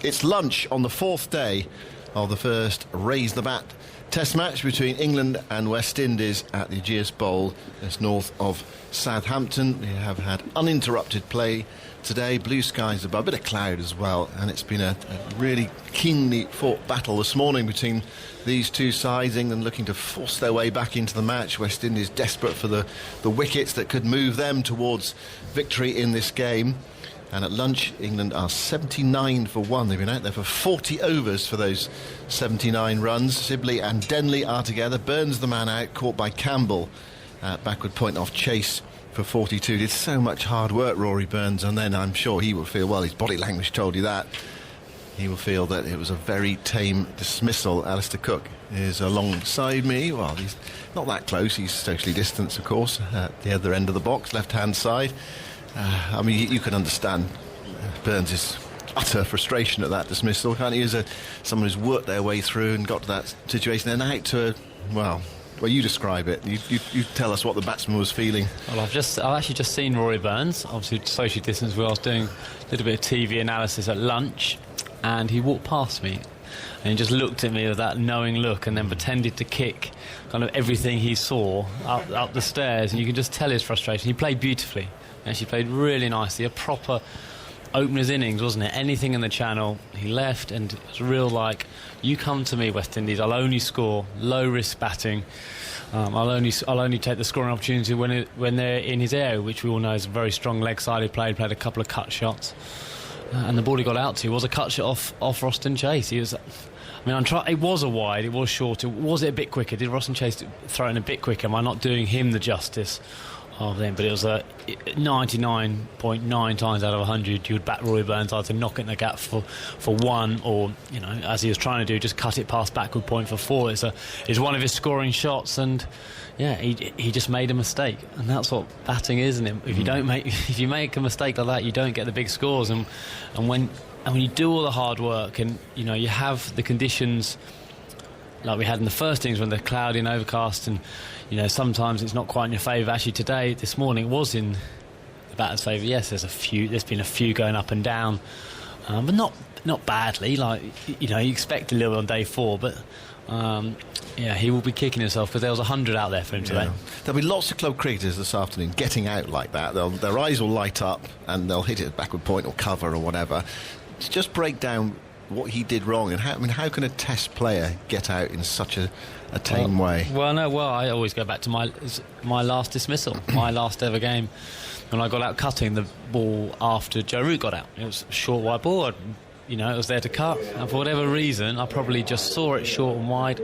It's lunch on the fourth day of the first Raise the Bat Test match between England and West Indies at the Ageas Bowl, just north of Southampton. We have had uninterrupted play today, blue skies above, a bit of cloud as well, and it's been a really keenly fought battle this morning between these two sides. England looking to force their way back into the match, West Indies desperate for the wickets that could move them towards victory in this game. And at lunch, England are 79 for 1. They've been out there for 40 overs for those 79 runs. Sibley and Denley are together. Burns the man out, caught by Campbell at backward point off chase for 42. Did so much hard work, Rory Burns, and then I'm sure he will feel, well, his body language told you that, he will feel that it was a very tame dismissal. Alistair Cook is alongside me. Well, he's not that close. He's socially distanced, of course, at the other end of the box, left-hand side. I mean, you can understand Burns' utter frustration at that dismissal, can't you? As someone who's worked their way through and got to that situation, and out to, well, you describe it. You tell us what the batsman was feeling. Well, I've actually just seen Rory Burns, obviously socially distanced. I was doing a little bit of TV analysis at lunch, and he walked past me and he just looked at me with that knowing look and then pretended to kick kind of everything he saw up the stairs, and you can just tell his frustration. He played beautifully. Actually played really nicely, a proper opener's innings, wasn't it? Anything in the channel, he left, and it's real like, you come to me, West Indies, I'll only score, low risk batting. I'll only take the scoring opportunity when they're in his area, which we all know is a very strong leg side. He played a couple of cut shots, and the ball he got out to was a cut shot off Roston Chase. He was, it was a wide, it was short. Was it a bit quicker? Did Roston Chase throw in a bit quicker? Am I not doing him the justice of them? But it was 99.9 times out of 100 you would back Rory Burns either to knock it in the gap for one, or, you know, as he was trying to do, just cut it past backward point for 4. It's one of his scoring shots, and yeah, he just made a mistake, and that's what batting is, isn't it? If you make a mistake like that, you don't get the big scores, and when you do all the hard work, and you know, you have the conditions like we had in the first innings when they're cloudy and overcast, and you know, sometimes it's not quite in your favour. Actually this morning it was in the batter's favour. Yes, there's been a few going up and down, but not badly. Like, you know, you expect a little on day 4, but yeah, he will be kicking himself because there was 100 out there for him today. There'll be lots of club cricketers this afternoon getting out like that. Their eyes will light up and they'll hit it at backward point or cover or whatever. To just break down what he did wrong, and how can a Test player get out in such a tame way? I always go back to my last dismissal, my last ever game, when I got out cutting the ball after Joe Root got out. It was a short wide ball, it was there to cut, and for whatever reason I probably just saw it short and wide,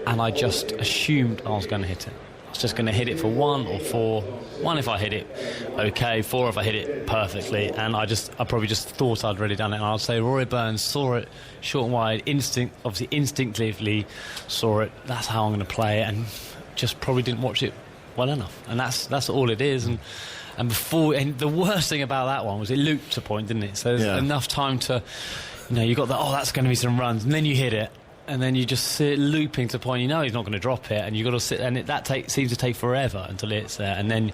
and I just assumed I was going to hit it. I was just going to hit it for 1 or 4. 1 if I hit it okay, 4 if I hit it perfectly, and I probably just thought I'd already done it. And I'd say Rory Burns saw it short and wide, instinctively saw it. That's how I'm going to play it, and just probably didn't watch it well enough. And that's all it is. And the worst thing about that one was it looped to point, didn't it? So there's enough time to, you got that's going to be some runs, and then you hit it. And then you just sit looping to point, he's not going to drop it, and you've got to sit, and seems to take forever until it's there, and then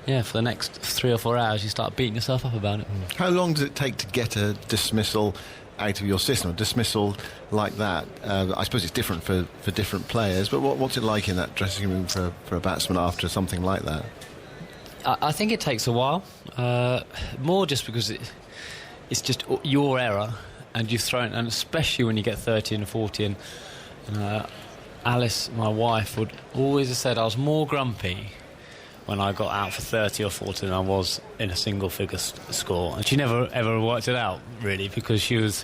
for the next 3 or 4 hours you start beating yourself up about it. How long does it take to get a dismissal out of your system, a dismissal like that? I suppose it's different for different players, but what's it like in that dressing room for a batsman after something like that? I think it takes a while, more just because it's just your error. And you've thrown, and especially when you get 30 and 40, and Alice, my wife, would always have said I was more grumpy when I got out for 30 or 40 than I was in a single-figure score. And she never ever worked it out, really, because she was,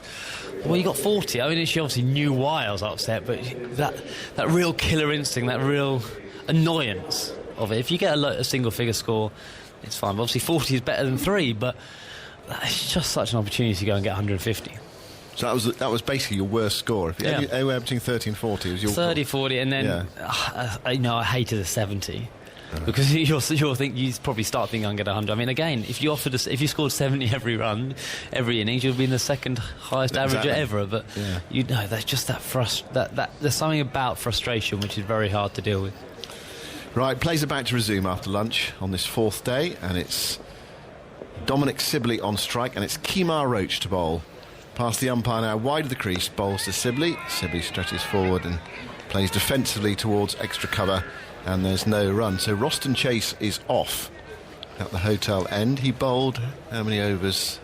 you got 40. I mean, she obviously knew why I was upset, but that real killer instinct, that real annoyance of it. If you get a single-figure score, it's fine. But obviously 40 is better than 3, but it's just such an opportunity to go and get 150. So that was basically your worst score. Anywhere between 30 and 40 was your 30, 40, and then I hated a 70 because you probably start thinking I'm going to get 100. I mean, again, if you scored 70 every run, every innings, you'll be in the second highest average ever. But there's just that there's something about frustration which is very hard to deal with. Right, play's about to resume after lunch on this 4th day, and it's Dominic Sibley on strike, and it's Kemar Roach to bowl. Past the umpire now, wide of the crease, bowls to Sibley. Sibley stretches forward and plays defensively towards extra cover, and there's no run. So Roston Chase is off at the hotel end. He bowled how many overs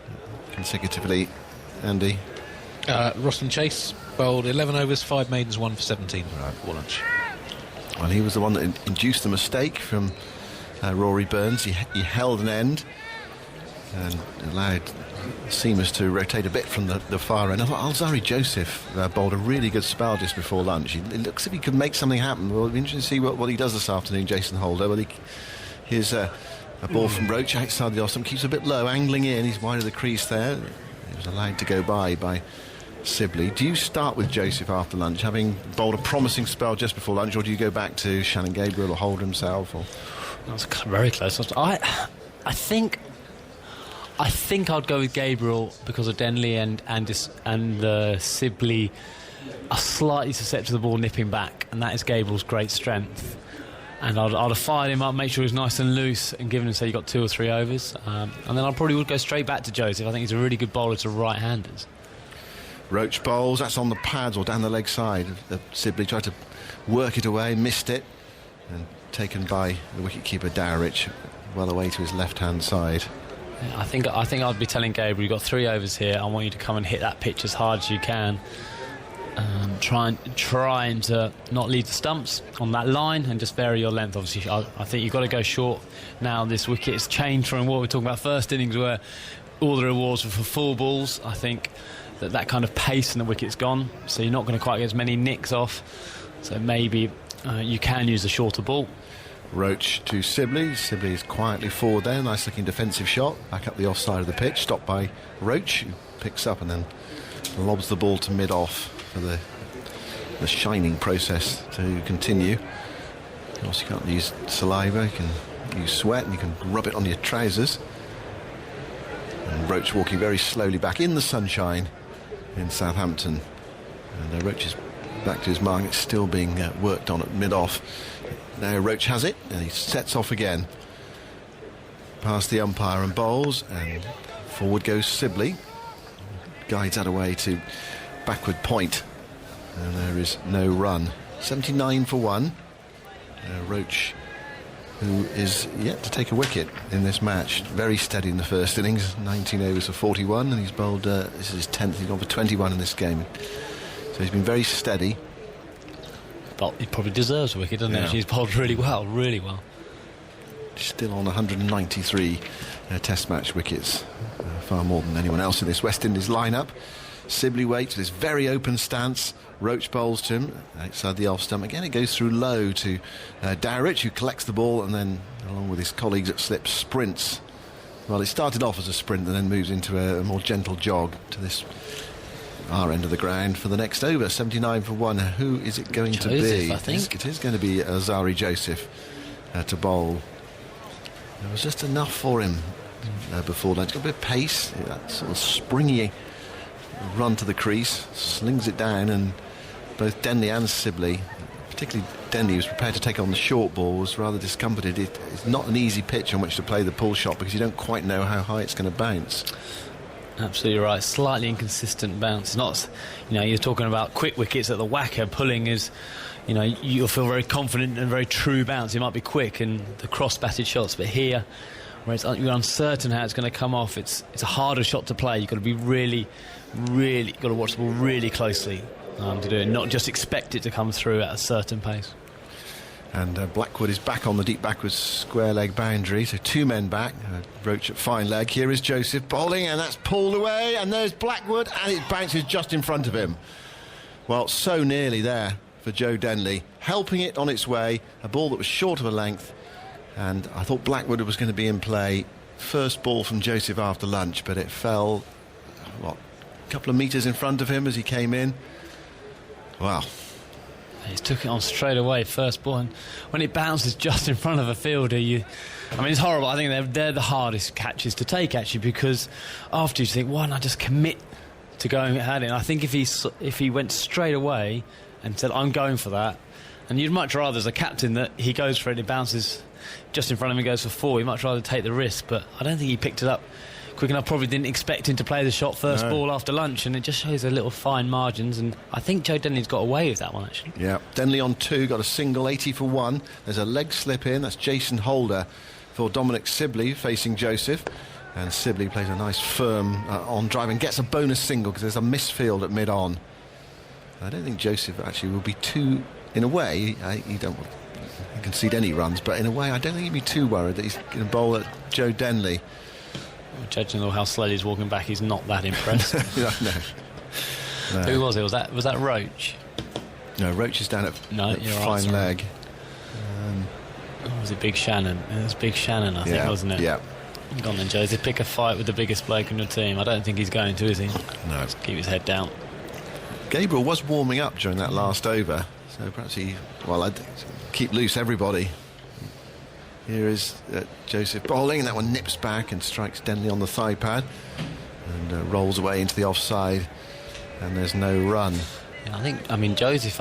consecutively, Andy? Roston Chase bowled 11 overs, 5 maidens, 1 for 17 before lunch. Well, he was the one that induced the mistake from Rory Burns. He held an end and allowed seamers to rotate a bit from the far end. I thought Alzari Joseph bowled a really good spell just before lunch. It looks as if he could make something happen. Well, it'll be interesting to see what he does this afternoon, Jason Holder. Well, here's a ball from Roach outside the off stump, keeps a bit low, angling in. He's wide of the crease there. He was allowed to go by Sibley. Do you start with Joseph after lunch, having bowled a promising spell just before lunch, or do you go back to Shannon Gabriel or Holder himself? Or? That's very close. I think I'd go with Gabriel because of Denley and Sibley are slightly susceptible to the ball nipping back, and that is Gabriel's great strength. And I'd have fired him up, make sure he was nice and loose, and given him, say, you got 2 or 3 overs. And then I probably would go straight back to Joseph. I think he's a really good bowler to right-handers. Roach bowls, that's on the pads or down the leg side. Sibley tried to work it away, missed it, and taken by the wicketkeeper Dowrich, well away to his left-hand side. Yeah, I think I'd be telling Gabriel, you've got 3 overs here. I want you to come and hit that pitch as hard as you can. Trying to not leave the stumps on that line and just vary your length. Obviously, I think you've got to go short now. This wicket has changed from what we were talking about first innings, where all the rewards were for full balls. I think that kind of pace in the wicket's gone, so you're not going to quite get as many nicks off. So maybe you can use a shorter ball. Roach to Sibley. Sibley is quietly forward there. Nice looking defensive shot. Back up the offside of the pitch. Stopped by Roach, who picks up and then lobs the ball to mid-off for the shining process to continue. Of course, you can't use saliva. You can use sweat and you can rub it on your trousers. And Roach walking very slowly back in the sunshine in Southampton. And Roach is back to his mark. It's still being worked on at mid-off. Now Roach has it and he sets off again. Past the umpire and bowls, and forward goes Sibley. Guides that away to backward point, and there is no run. 79 for 1. Roach, who is yet to take a wicket in this match, very steady in the first innings, 19 overs for 41, and he's bowled, this is his 10th, he's gone for 21 in this game. So he's been very steady. But he probably deserves a wicket, doesn't he? He's bowled really well, really well. Still on 193 test match wickets, far more than anyone else in this West Indies lineup. Sibley waits with his very open stance. Roach bowls to him outside the off stump. Again, it goes through low to Dowrich, who collects the ball and then, along with his colleagues at slip, sprints. Well, it started off as a sprint and then moves into a more gentle jog to this our end of the ground for the next over. 79 for 1. Who is it going to be? I think it is going to be Alzari Joseph to bowl. There was just enough for him before lunch. Got a bit of pace, that sort of springy run to the crease, slings it down, and both Denley and Sibley, particularly Denley, was prepared to take on the short ball, was rather discomforted. It's not an easy pitch on which to play the pull shot because you don't quite know how high it's going to bounce. Absolutely right. Slightly inconsistent bounce. It's not, you're talking about quick wickets at the whacker. Pulling is, you'll feel very confident and very true bounce. It might be quick and the cross-batted shots, but here, where you're uncertain how it's going to come off, it's a harder shot to play. You've got to be really got to watch the ball really closely to do it, not just expect it to come through at a certain pace. And Blackwood is back on the deep backwards square leg boundary, so 2 men back. Roach at fine leg. Here is Joseph bowling, and that's pulled away, and there's Blackwood, and it bounces just in front of him. Well, so nearly there for Joe Denley, helping it on its way, a ball that was short of a length, and I thought Blackwood was going to be in play. First ball from Joseph after lunch, but it fell, a couple of metres in front of him as he came in. Wow. He took it on straight away, first ball, and when it bounces just in front of a fielder, it's horrible. I think they're the hardest catches to take, actually, because after you think, why not just commit to going at it? And I think if he went straight away and said, I'm going for that, and you'd much rather as a captain that he goes for it, it bounces just in front of him and goes for 4, you'd much rather take the risk, but I don't think he picked it up quick enough. Probably didn't expect him to play the shot first No. ball after lunch, and it just shows a little fine margins. And I think Joe Denley's got away with that one actually. Yeah, Denley on 2, got a single, 80 for 1. There's a leg slip in. That's Jason Holder for Dominic Sibley facing Joseph. And Sibley plays a nice firm on drive and gets a bonus single because there's a misfield at mid-on. I don't think Joseph actually will be too, in a way, you don't concede any runs, but in a way I don't think he'd be too worried that he's going to bowl at Joe Denley. Judging on how slowly he's walking back, he's not that impressed. No. Who was it? Was that Roach? No, Roach is down at No, you're right, fine sorry. leg. Or was it Big Shannon? It was Big Shannon, I think, wasn't it? Yeah. Go on then, Joseph. Pick a fight with the biggest bloke in the team. I don't think he's going to, is he? No. Just keep his head down. Gabriel was warming up during that last over, so perhaps I'd keep loose everybody. Here is Joseph bowling, and that one nips back and strikes Denley on the thigh pad and rolls away into the offside, and there's no run. Yeah, I mean, Joseph,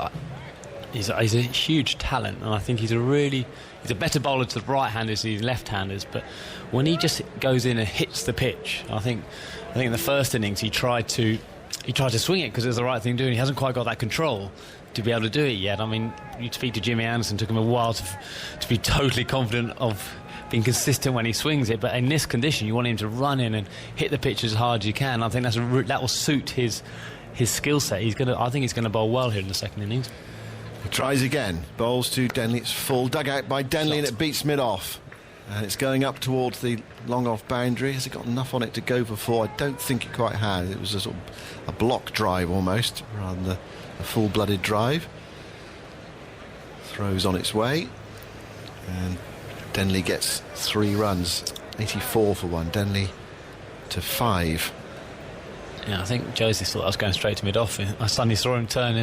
he's a huge talent, and I think he's a better bowler to the right-handers than left-handers, but when he just goes in and hits the pitch, I think in the first innings he tried to swing it because it was the right thing to do, and he hasn't quite got that control to be able to do it yet. I mean, you speak to Jimmy Anderson, took him a while to be totally confident of being consistent when he swings it, but in this condition you want him to run in and hit the pitch as hard as you can. I think that will suit his skill set. I think he's going to bowl well here in the second innings. He tries again, bowls to Denley, it's full, dug out by Denley, and it beats mid-off. And it's going up towards the long-off boundary. Has it got enough on it to go for 4? I don't think it quite has. It was a sort of a block drive almost, rather than a full-blooded drive. Throws on its way. And Denley gets 3 runs, 84 for 1. Denley to 5. Yeah, I think Joseph thought I was going straight to mid-off. I suddenly saw him turn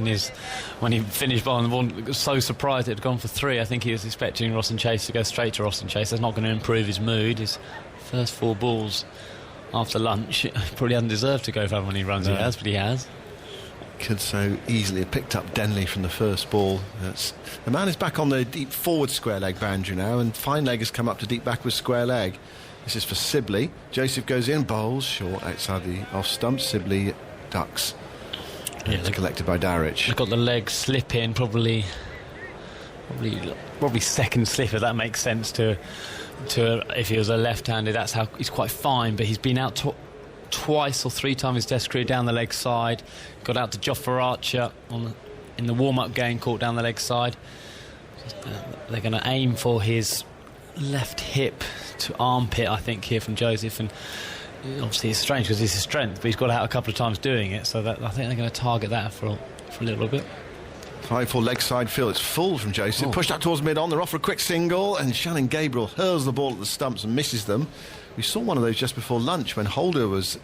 when he finished bowling the ball. He was so surprised it had gone for 3. I think he was expecting Ross and Chase to go straight to Ross and Chase. That's not going to improve his mood. His first 4 balls after lunch probably hasn't deserved to go for how many runs he has, but he has. Could so easily have picked up Denley from the first ball. The man is back on the deep forward square leg boundary now, and fine leg has come up to deep backward square leg. This is for Sibley. Joseph goes in, bowls short outside the off stump. Sibley ducks. Yeah, It's collected by Darrich. They've got the leg slip in, probably second slip, if that makes sense to if he was a left-handed. That's how he's quite fine, but he's been out twice or 3 times his test career down the leg side. Got out to Jofra Archer in the warm-up game, caught down the leg side. They're going to aim for his left hip to armpit, I think, here from Joseph, and obviously it's strange because it's his strength, but he's got out a couple of times doing it, so that I think they're going to target that for a little bit. 5-4 leg side field. It's full from Joseph. Pushed out towards mid-on. They're off for a quick single, and Shannon Gabriel hurls the ball at the stumps and misses them. We saw one of those just before lunch when Holder was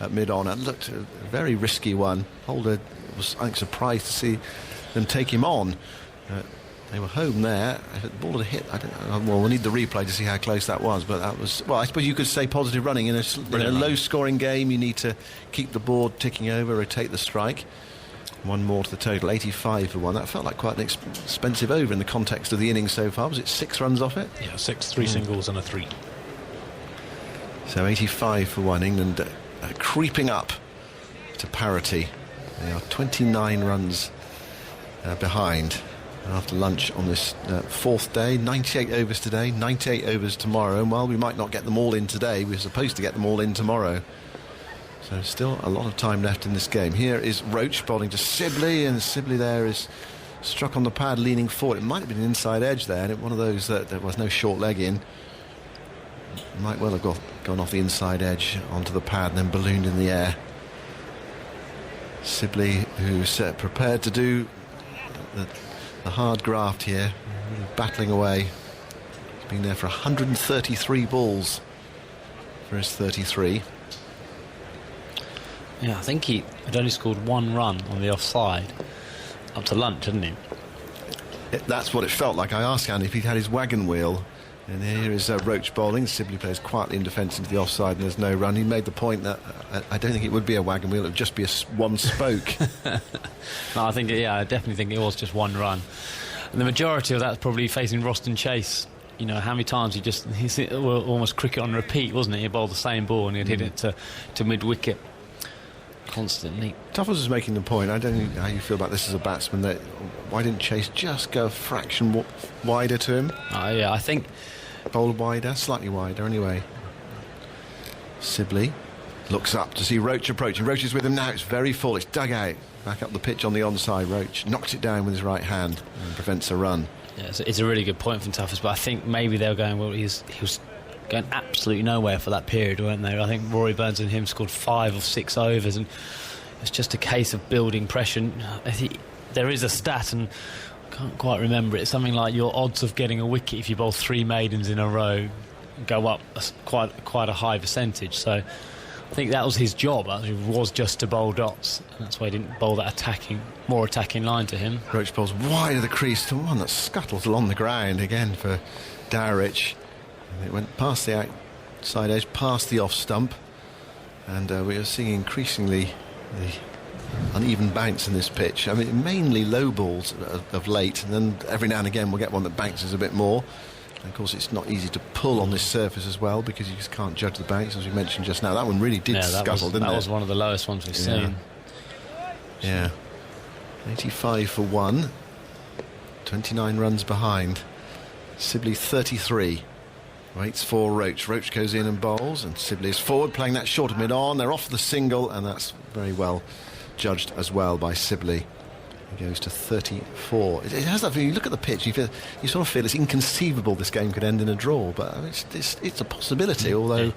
at mid-on. It looked a very risky one. Holder was, I think, surprised to see them take him on. They were home there. If the ball had hit, I don't know. Well, we'll need the replay to see how close that was. But that was, well, I suppose you could say positive running. In a low-scoring game, you need to keep the board ticking over, rotate the strike. 1 more to the total, 85 for 1. That felt like quite an expensive over in the context of the innings so far. Was it 6 runs off it? Yeah, 6, 3 singles and a 3. So 85 for 1. England creeping up to parity. They are 29 runs behind after lunch on this 4th day. 98 overs today, 98 overs tomorrow, and while we might not get them all in today, we're supposed to get them all in tomorrow. So still a lot of time left in this game. Here is Roach bowling to Sibley, and Sibley there is struck on the pad leaning forward. It might have been an inside edge there, and one of those that there was no short leg in. It might well have gone off the inside edge onto the pad and then ballooned in the air. Sibley, who's prepared to do the hard graft here, really battling away. He's been there for 133 balls for his 33. Yeah, I think he had only scored 1 run on the offside up to lunch, hadn't he? That's what it felt like. I asked Andy if he'd had his wagon wheel. And here is Roach bowling. Sibley plays quietly in defence into the offside, and there's no run. He made the point that I don't think it would be a wagon wheel, it would just be one spoke. No, I definitely think it was just 1 run. And the majority of that's probably facing Roston Chase you know, how many times he's almost cricket on repeat, wasn't he? He bowled the same ball and he'd hit it to mid-wicket constantly. Tuffles is making the point. I don't know how you feel about this as a batsman. That why didn't Chase just go a fraction wider to him? Yeah, I think Bowl wider, slightly wider anyway. Sibley looks up to see Roach approaching. Roach is with him now. It's very full. It's dug out. Back up the pitch on the onside. Roach knocks it down with his right hand and prevents a run. Yeah, it's a really good point from Tuffers, but I think maybe they were going, well, he was going absolutely nowhere for that period, weren't they? I think Rory Burns and him scored 5 or 6 overs, and it's just a case of building pressure. There is a stat, and I can't quite remember it, something like your odds of getting a wicket if you bowl 3 maidens in a row go up quite a high percentage. So I think that was his job, actually, was just to bowl dots, and that's why he didn't bowl that more attacking line to him. Roach bowls wide of the crease to one that scuttles along the ground again for Dowrich. And it went past the outside edge, past the off stump, and we are seeing increasingly the uneven bounce in this pitch. I mean, mainly low balls of late, and then every now and again we'll get one that bounces a bit more. And of course, it's not easy to pull on this surface as well, because you just can't judge the bounce, as we mentioned just now. That one really did scuttle, didn't it? That was one of the lowest ones we've seen. Yeah. 85 for 1. 29 runs behind. Sibley 33. Waits for Roach. Roach goes in and bowls, and Sibley is forward, playing that short of mid-on. They're off the single, and that's very well judged as well by Sibley. He goes to 34. It has that. When you look at the pitch, you sort of feel it's inconceivable this game could end in a draw, but I mean, it's a possibility. Although,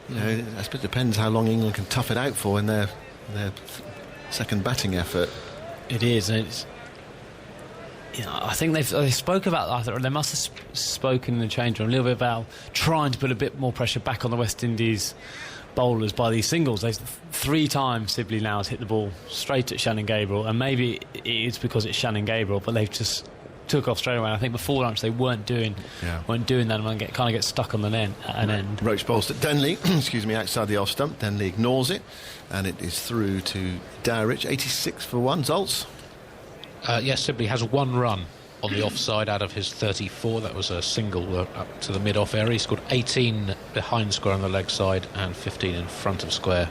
you know, I suppose it depends how long England can tough it out for in their second batting effort. It is. And it's, you know, I think they spoke about that. They must have spoken in the change room a little bit about trying to put a bit more pressure back on the West Indies bowlers by these singles. 3 times Sibley now has hit the ball straight at Shannon Gabriel, and maybe it's because it's Shannon Gabriel, but they've just took off straight away. And I think before lunch they weren't doing that, and kind of get stuck on the end. Roach bowls to Denley, excuse me, outside the off stump. Denley ignores it, and it is through to Dowrich. 86 for 1. Zoltz. Yes, Sibley has 1 run on the offside out of his 34. That was a single up to the mid-off area. He scored 18 behind square on the leg side and 15 in front of square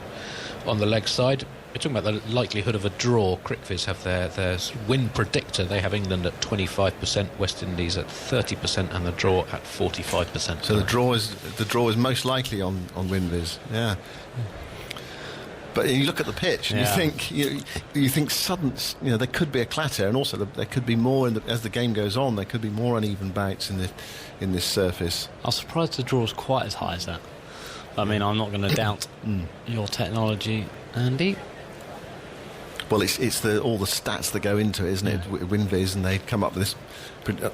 on the leg side. We're talking about the likelihood of a draw. CricViz have their win predictor. They have England at 25%, West Indies at 30%, and the draw at 45%. So the draw is most likely on WinViz. Yeah. But you look at the pitch and you think sudden, you know, there could be a clatter, and also there could be more as the game goes on. There could be more uneven bouts in this surface. I'm surprised the draw's quite as high as that. I mean, I'm not going to doubt your technology, Andy. Well, it's all the stats that go into it, isn't it? WinViz, and they come up with this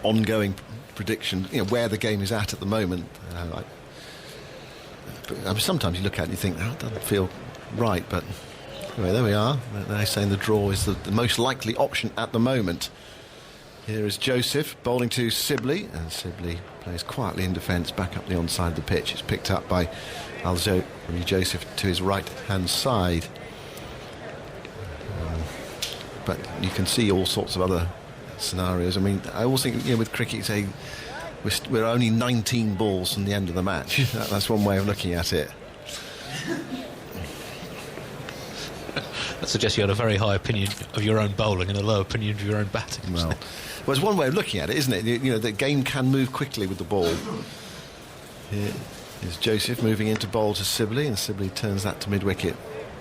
ongoing prediction, you know, where the game is at the moment. But sometimes you look at it and you think, it doesn't feel right, but anyway, there we are. They're saying the draw is the most likely option at the moment. Here is Joseph bowling to Sibley, and Sibley plays quietly in defence back up the onside of the pitch. It's picked up by Alzori Joseph to his right hand side, but you can see all sorts of other scenarios. I mean, I always think, you know, with cricket, say we're only 19 balls from the end of the match. That's one way of looking at it. That suggests you had a very high opinion of your own bowling and a low opinion of your own batting. Well, it's one way of looking at it, isn't it? You know, the game can move quickly with the ball. Here is Joseph moving into bowl to Sibley, and Sibley turns that to mid-wicket,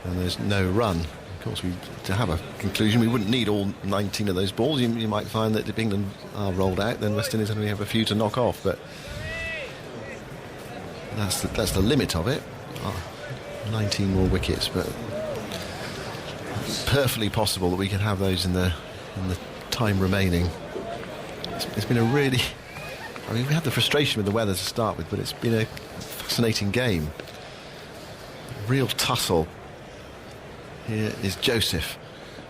and there's no run. Of course, to have a conclusion, we wouldn't need all 19 of those balls. You might find that if England are rolled out, then West Indies only have a few to knock off, but that's the limit of it. 19 more wickets, but perfectly possible that we could have those in the time remaining. It's been a really, I mean, we had the frustration with the weather to start with, but it's been a fascinating game. Real tussle. Here is Joseph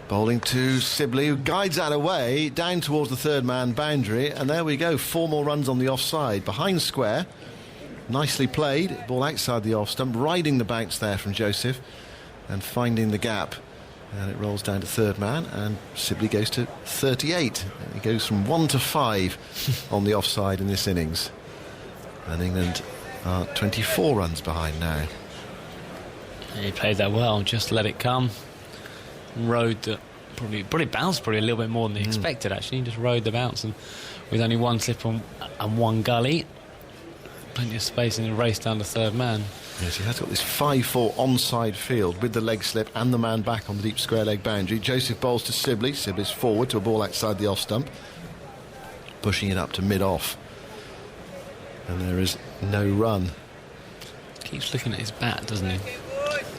bowling to Sibley, who guides that away down towards the third man boundary, and there we go. 4 more runs on the offside behind square. Nicely played. Ball outside the off stump, riding the bounce there from Joseph and finding the gap. And it rolls down to third man, and Sibley goes to 38. He goes from 1 to 5 on the offside in this innings. And England are 24 runs behind now. He played that well, just let it come. Rode the, probably bounced a little bit more than he expected, actually. He just rode the bounce, and with only one slip and one gully, plenty of space in the race down to third man. Yes, he has got this 5-4 onside field with the leg slip and the man back on the deep square leg boundary. Joseph bowls to Sibley. Sibley's forward to a ball outside the off stump, pushing it up to mid-off. And there is no run. Keeps looking at his bat, doesn't he?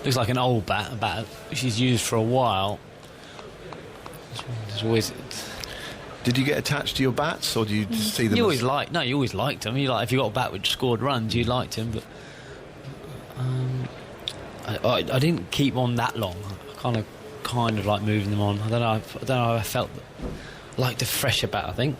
Looks like an old bat, a bat which he's used for a while. There's always... Did you get attached to your bats, or do you see them? You always liked him. If you got a bat which scored runs, you liked him. But I didn't keep on that long. I kind of like moving them on. I don't know. I felt like the fresher bat, I think.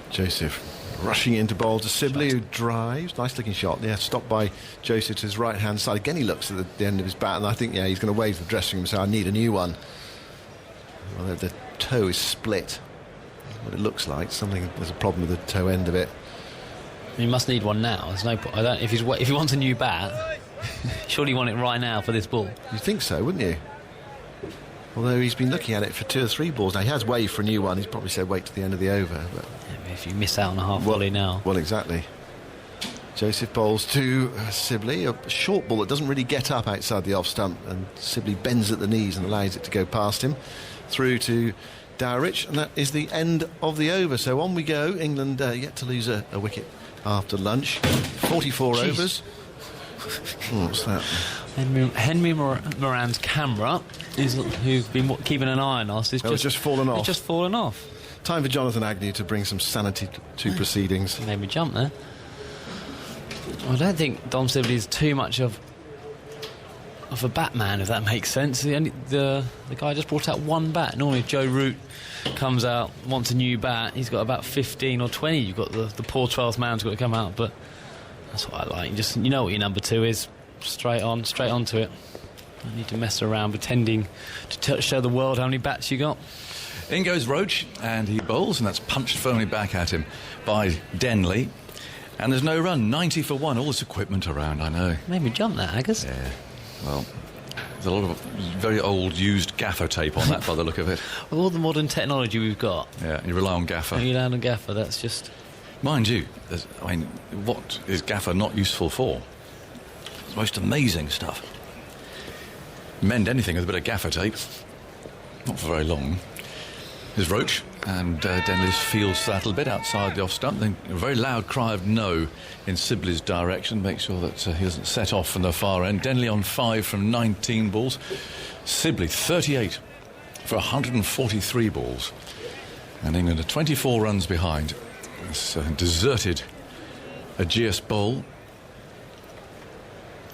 Joseph rushing into bowl to Sibley, who drives. Nice looking shot. Yeah, stopped by Joseph to his right hand side. Again, he looks at the end of his bat, and I think he's going to wave the dressing room and say, I need a new one. Well, the toe is split. What it looks like. There's a problem with the toe end of it. He must need one now. There's no point. If he wants a new bat, surely you want it right now for this ball. You'd think so, wouldn't you? Although he's been looking at it for 2 or 3 balls now. He has waved for a new one. He's probably said wait to the end of the over. But yeah, if you miss out on a half volley now. Well, exactly. Joseph bowls to Sibley, a short ball that doesn't really get up outside the off stump, and Sibley bends at the knees and allows it to go past him through to Dowrich, and that is the end of the over. So on we go. England yet to lose a wicket after lunch. 44 overs. What's that? Henry Moran's camera, who's been keeping an eye on us, is just fallen off. It's just fallen off. Time for Jonathan Agnew to bring some sanity to proceedings. Made me jump there. I don't think Dom Sibley's too much of a Batman, if that makes sense. The guy just brought out one bat. Normally Joe Root comes out, wants a new bat. He's got about 15 or 20. You've got the poor 12th man's got to come out, but that's what I like. You know what your number 2 is. Straight onto it. Don't need to mess around pretending to show the world how many bats you got. In goes Roach, and he bowls, and that's punched firmly back at him by Denley. And there's no run. 90 for 1. All this equipment around, I know. Made me jump there, Agus. Yeah. Well, there's a lot of very old used gaffer tape on that by the look of it. With all the modern technology we've got. Yeah, you rely on gaffer. You rely on gaffer, that's just... Mind you, what is gaffer not useful for? It's the most amazing stuff. Mend anything with a bit of gaffer tape. Not for very long. There's Roach, and Denley feels that a little bit outside the off stump. Then a very loud cry of no in Sibley's direction. Make sure that he doesn't set off from the far end. Denley on 5 from 19 balls. Sibley 38 for 143 balls. And England are 24 runs behind. This deserted Ageas Bowl.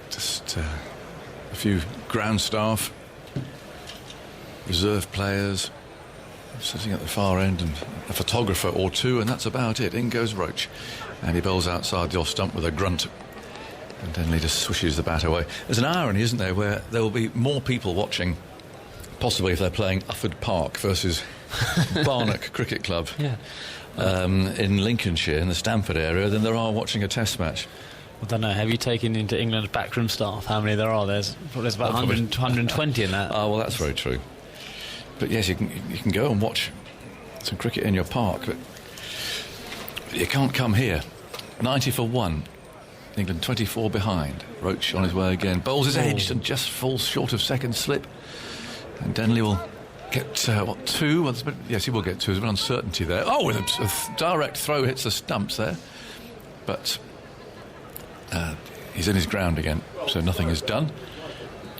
Just a few ground staff, reserve players sitting at the far end, and a photographer or 2, and that's about it. In goes Roach, and he bowls outside the off stump with a grunt, and then he just swishes the bat away. There's an irony, isn't there, where there will be more people watching, possibly if they're playing Ufford Park versus Barnock Cricket Club in Lincolnshire, in the Stamford area, than there are watching a test match. I don't know, have you taken into England's backroom staff how many there are? There's about 120 in that. Oh, well, that's very true. But yes, you can go and watch some cricket in your park, but you can't come here. 90 for 1. England 24 behind. Roach on his way again. Bowls his edge and just falls short of second slip. And Denley will get, 2? Well, yes, he will get 2. There's an uncertainty there. Oh, with a direct throw hits the stumps there. But he's in his ground again, so nothing is done.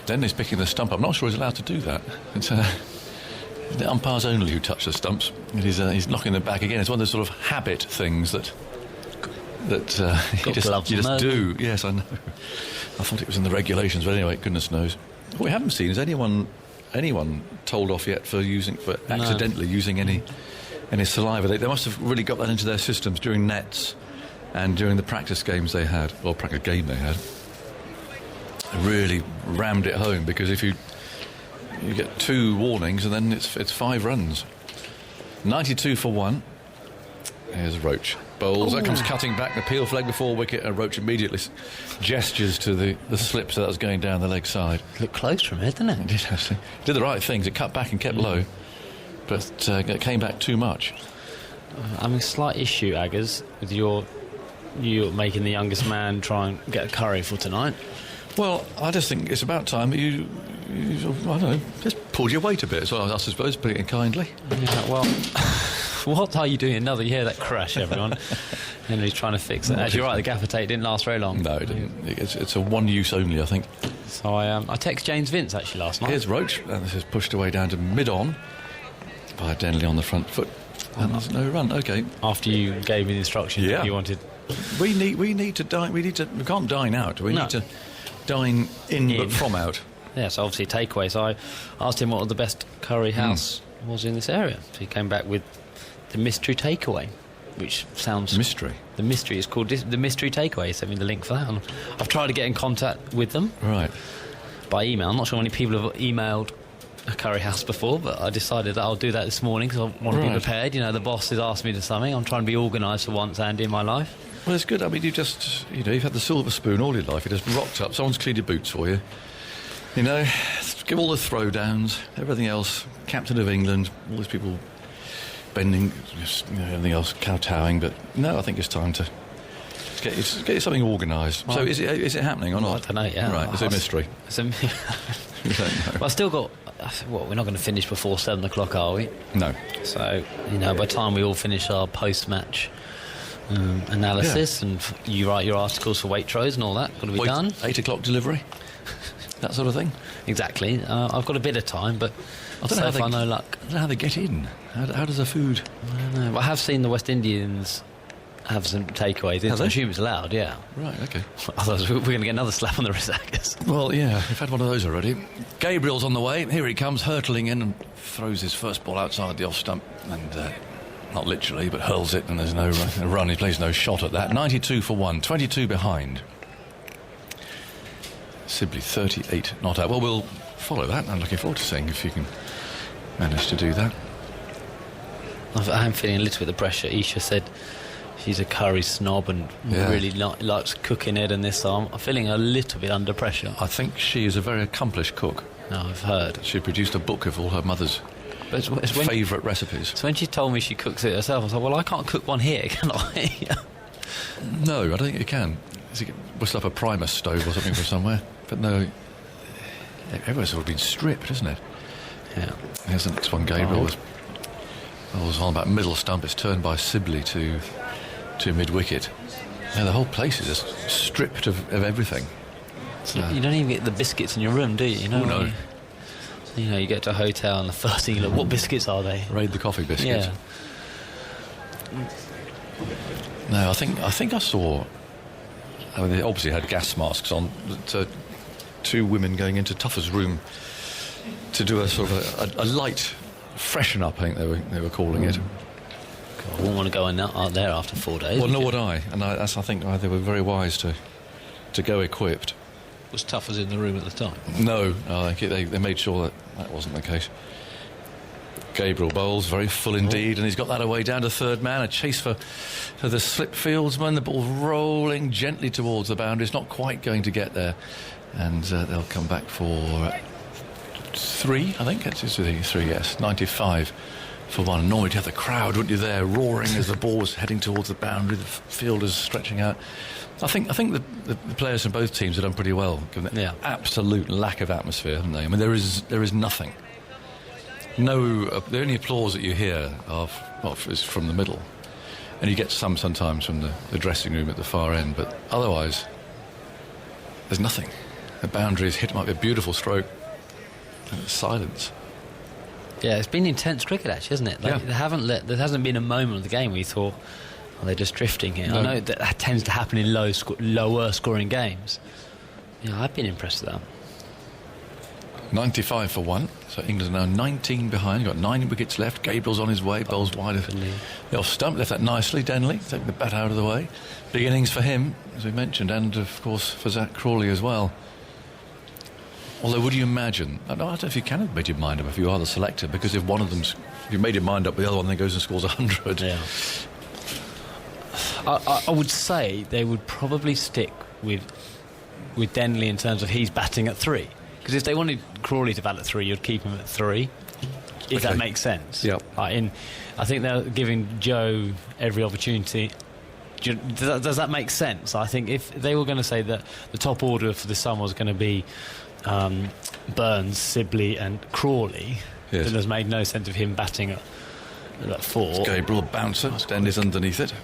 Denley's picking the stump. I'm not sure he's allowed to do that. It's the umpires only who touch the stumps. He's knocking them back again. It's one of those sort of habit things that you just do. Yes, I know. I thought it was in the regulations, but anyway, goodness knows. What we haven't seen is anyone told off yet for accidentally using any saliva. They must have really got that into their systems during nets and during the practice games they had, or practice game they had. Really rammed it home, because if you you get 2 warnings and then it's 5 runs. 92 for 1. Here's Roach. Bowls. That comes cutting back. The peel flag before wicket. And Roach immediately gestures to the slip, so that was going down the leg side. Looked close from here, didn't it? It did actually. Did the right things. It cut back and kept low, but it came back too much. I mean, slight issue, Aggers, with you making the youngest man try and get a curry for tonight. Well, I just think it's about time that you I don't know, just pulled your weight a bit, as well, I suppose, putting it kindly. Yeah, well, what are you doing? Another year that crash, everyone. Henry's trying to fix it. As you're right, the gaffer tape didn't last very long. No, it didn't. It's a one use only, I think. So I texted James Vince actually last night. Here's Roach, and this is pushed away down to mid-on by Denley on the front foot. And there's no run. Okay. After you gave me the instructions that you wanted. We need to dine. We can't dine out. We need to dine in but from out. Yes, obviously takeaway. So I asked him what the best curry house was in this area. So he came back with the Mystery Takeaway, which sounds... Mystery? The Mystery is called the Mystery Takeaway. He sent me the link for that. And I've tried to get in contact with them. Right. By email. I'm not sure how many people have emailed a curry house before, but I decided that I'll do that this morning because I want to be prepared. You know, the boss has asked me to something. I'm trying to be organised for once and in my life. Well, it's good. I mean, you've had the silver spoon all your life. You just rocked up. Someone's cleaned your boots for you. You know, give all the throwdowns, everything else. Captain of England, all these people bending, everything else kowtowing. But no, I think it's time to get you something organised. So is it happening or not? I don't know. Yeah, right. It's a mystery. You don't know. Well, I still got. Well, we're not going to finish before 7 o'clock, are we? No. So by the time we all finish our post-match analysis and you write your articles for Waitrose and all that, got to be done. 8 o'clock delivery. That sort of thing. Exactly. I've got a bit of time, but I don't know so far no luck. I don't know how they get in. How does the food? I don't know. Well, I have seen the West Indians have some takeaways. I assume it's allowed, yeah. Right, okay. Otherwise we're going to get another slap on the wrist. Well, yeah, we've had one of those already. Gabriel's on the way. Here he comes, hurtling in and throws his first ball outside the off stump. And not literally, but hurls it, and there's no run. He plays no shot at that. 92 for 1, 22 behind. Sibley 38 not out. Well, we'll follow that. I'm looking forward to seeing if you can manage to do that. I am feeling a little bit of the pressure. Isha said she's a curry snob and really likes cooking it and this, so I'm feeling a little bit under pressure. I think she is a very accomplished cook. No, I've heard. She produced a book of all her mother's favourite recipes. So when she told me she cooks it herself, I was like, well, I can't cook one here, can I? No, I don't think you can. You can whistle up a Primus stove or something from somewhere. But no, everywhere's sort of been stripped, isn't it? Yeah. Here's the next one, Gabriel. Was on about middle stump. It's turned by Sibley to mid-wicket. Yeah, the whole place is just stripped of everything. You don't even get the biscuits in your room, do you? You know, no. You get to a hotel and the first thing you look, what biscuits are they? Raid the coffee biscuits. Yeah. No, I think I saw. I mean, they obviously had gas masks on. But, 2 women going into Tuffer's room to do a sort of a light freshen up. I think they were calling it. God, I wouldn't want to go out there after 4 days. Well, nor would I. And I think they were very wise to go equipped. Was Tuffer's in the room at the time? No, I think they made sure that wasn't the case. Gabriel bowls very full indeed, and he's got that away down to third man. A chase for the slip fieldsman. The ball rolling gently towards the boundary. It's not quite going to get there, and they'll come back for 3. I think it's 3. Yes, 95 for 1. Normally you'd have the crowd, wouldn't you, there roaring as the ball was heading towards the boundary. The fielders stretching out. I think the players from both teams have done pretty well, given the absolute lack of atmosphere, haven't they? I mean, there is nothing. No, the only applause that you hear is from the middle, and you get some sometimes from the dressing room at the far end, but otherwise there's nothing. The boundary is hit, might be a beautiful stroke, and it's silence. Yeah, it's been intense cricket actually, hasn't it? There hasn't been a moment of the game where you thought, oh, they're just drifting here. No. I know that tends to happen in lower scoring games. Yeah, I've been impressed with that. 95 for 1, so England are now 19 behind. You've got 9 wickets left. Gabriel's on his way, bowls wide of the off stump. Left that nicely. Denley taking the bat out of the way. Big innings for him, as we mentioned, and of course for Zach Crawley as well. Although, would you imagine? I don't know if you can have made your mind up if you are the selector, because if one of them's, if you made your mind up, the other one then goes and scores 100. Yeah. I would say they would probably stick with Denley in terms of he's batting at 3. Because if they wanted Crawley to bat at 3, you'd keep him at 3. If that makes sense. Yep. I think they're giving Joe every opportunity. Does that make sense? I think if they were going to say that the top order for the summer was going to be Burns, Sibley and Crawley, yes, then there's made no sense of him batting at 4. It's Gabriel bouncer, Denley's underneath it.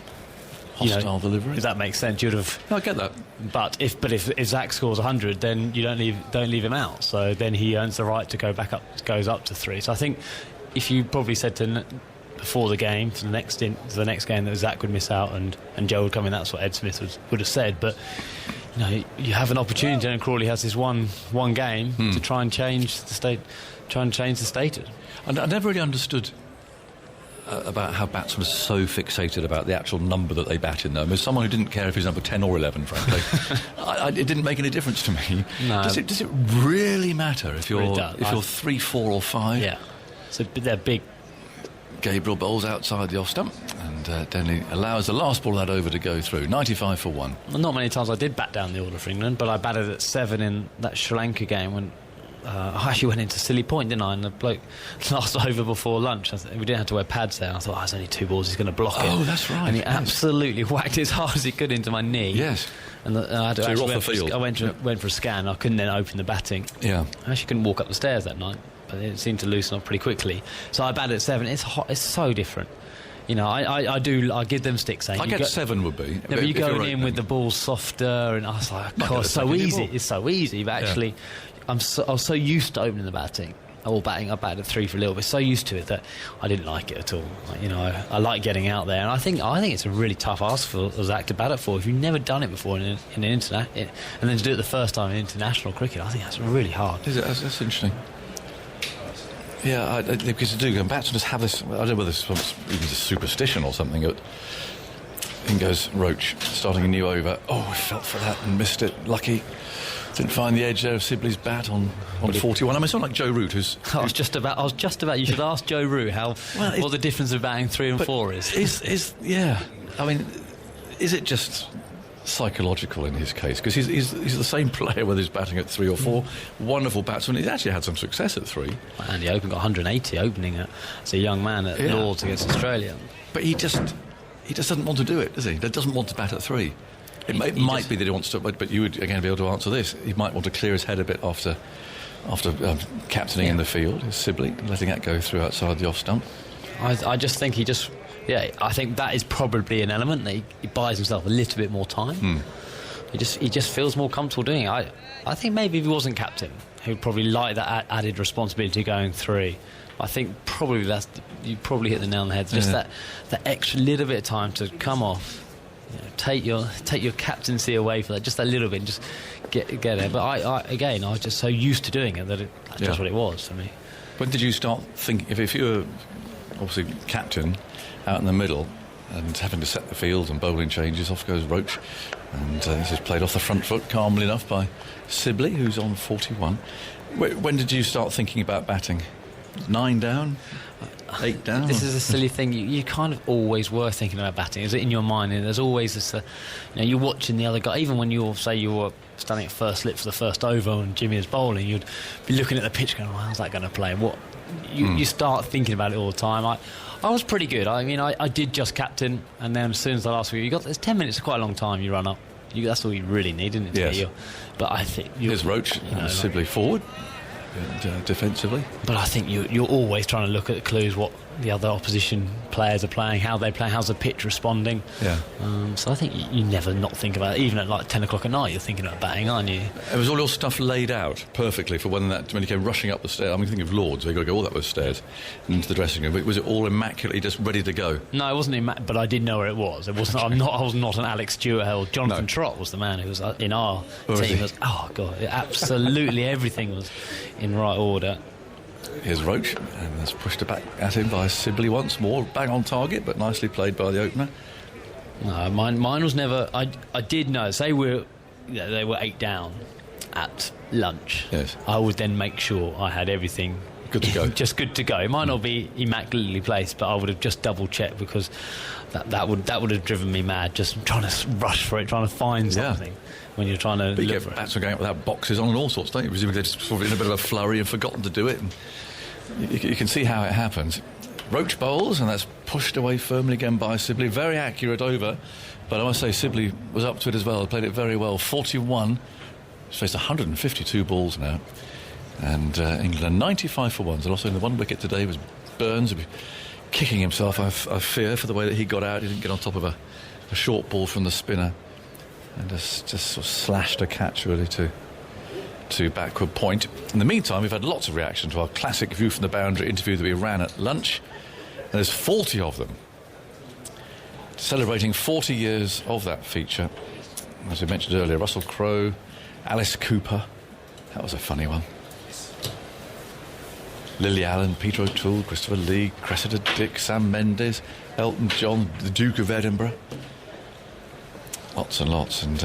Hostile delivery. If that makes sense, you'd have. No, I get that. But if Zach scores 100, then you don't leave him out. So then he earns the right to goes up to 3. So I think if you probably said before the game to the next game that Zach would miss out and Joe would come in, that's what Ed Smith would have said. But you have an opportunity, and Crawley has this one game to try and change the status. And I never really understood about how batsmen are so fixated about the actual number that they bat in, though. I mean, someone who didn't care if he's number 10 or 11, frankly. It didn't make any difference to me. No. Does it really matter if you're really 3, 4 or 5? Yeah. So they're big. Gabriel bowls outside the off stump, and Denley allows the last ball of that over to go through. 95 for 1. Well, not many times I did bat down the order for England, but I batted at 7 in that Sri Lanka game when I actually went into Silly Point, didn't I? And the bloke last over before lunch, we didn't have to wear pads there, and I thought, there's only 2 balls, he's going to block it. Oh, that's right. And he absolutely whacked as hard as he could into my knee. Yes. And I had to So you're actually off the field. I went for a scan. I couldn't then open the batting. Yeah. I actually couldn't walk up the stairs that night, but it seemed to loosen up pretty quickly. So I batted at 7. It's hot. It's so different. I give them stick saying. I get 7 would be. No, but you go in with the ball softer, and I was like, God, it's so easy. It's so easy, but actually, I was so used to opening the batting. I batted at 3 for a little bit. So used to it that I didn't like it at all. I like getting out there, and I think it's a really tough ask for Zach to bat at 4. If you've never done it before in an international, and then to do it the first time in international cricket, I think that's really hard. Is it? That's interesting. Yeah, because to do batsmen just have this. I don't know whether this is even just superstition or something. But in goes Roach, starting a new over. Oh, I felt for that and missed it. Lucky. Didn't find the edge there of Sibley's bat on 41. I mean, it's not like Joe Root, who's... I was just about. You should ask Joe Root what the difference of batting 3 and 4 is. Yeah. I mean, is it just psychological in his case? Because he's the same player whether he's batting at 3 or 4. Wonderful batsman. He's actually had some success at 3. Andy Open got 180 opening as a young man at Lords against Australia. But he just doesn't want to do it, does he? He doesn't want to bat at 3. It might be that he wants to, but you would again be able to answer this. He might want to clear his head a bit after captaining in the field, his Sibley, letting that go through outside the off stump. I just think I think that is probably an element that he buys himself a little bit more time. He just feels more comfortable doing it. I think maybe if he wasn't captain, he would probably like that added responsibility going 3. I think probably you probably hit the nail on the head. Just that extra little bit of time to come off. Take your captaincy away for that, just a little bit, and just get there. But I was just so used to doing it that that's just what it was for me. When did you start thinking, if you were obviously captain out in the middle and having to set the field and bowling changes, off goes Roach, and this is played off the front foot calmly enough by Sibley, who's on 41. When did you start thinking about batting? 9 down? 8 down? This is a silly thing. You kind of always were thinking about batting. Is it in your mind? And there's always this, you're watching the other guy. Even when you were standing at first slip for the first over and Jimmy was bowling, you'd be looking at the pitch going, how's that going to play? You start thinking about it all the time. I was pretty good. I mean, I did just captain, and then as soon as the last week, there's 10 minutes, quite a long time you run up. That's all you really need, isn't it? Yes. But I think... Here's Roach, Sibley forward. Defensively, but I think you're always trying to look at the clues, what the other opposition players are playing, how they play, how's the pitch responding. So I think you never not think about it. Even at like 10 o'clock at night, you're thinking about batting, aren't you? It was all your stuff laid out perfectly for when you came rushing up the stairs. I mean, think of Lords, they've got to go all that those stairs into the dressing room. But was it all immaculately just ready to go? No, it wasn't but I did know where it was. It wasn't. I was not an Alex Stewart held. Jonathan Trott was the man who was in our team. Oh God, absolutely everything was in right order. Here's Roach, and that's pushed back at him by Sibley once more. Bang on target, but nicely played by the opener. No, mine was never. I did know. Say they were 8 down, at lunch, Yes. I would then make sure I had everything Good to go. just good to go. It might not be immaculately placed, but I would have just double checked, because that would have driven me mad, just trying to rush for it, trying to find Yeah. something when you're trying to But you look get for it. batsmen going out without boxes on and all sorts, don't you? Presumably they're just sort of in a bit of a flurry and forgotten to do it. And you can see how it happens. Roach bowls, and that's pushed away firmly again by Sibley. Very accurate over, but I must say Sibley was up to it as well. Played it very well. 41. He's faced 152 balls now. And England are 95 for 1. And also in the one wicket today was Burns, kicking himself, I fear, for the way that he got out. He didn't get on top of a short ball from the spinner, and just sort of slashed a catch really to backward point. In the meantime, we've had lots of reaction to our classic view from the boundary interview that we ran at lunch, and there's 40 of them celebrating 40 years of that feature. As we mentioned earlier, Russell Crowe, Alice Cooper, that was a funny one. Lily Allen, Peter O'Toole, Christopher Lee, Cressida Dick, Sam Mendes, Elton John, the Duke of Edinburgh. Lots and lots, and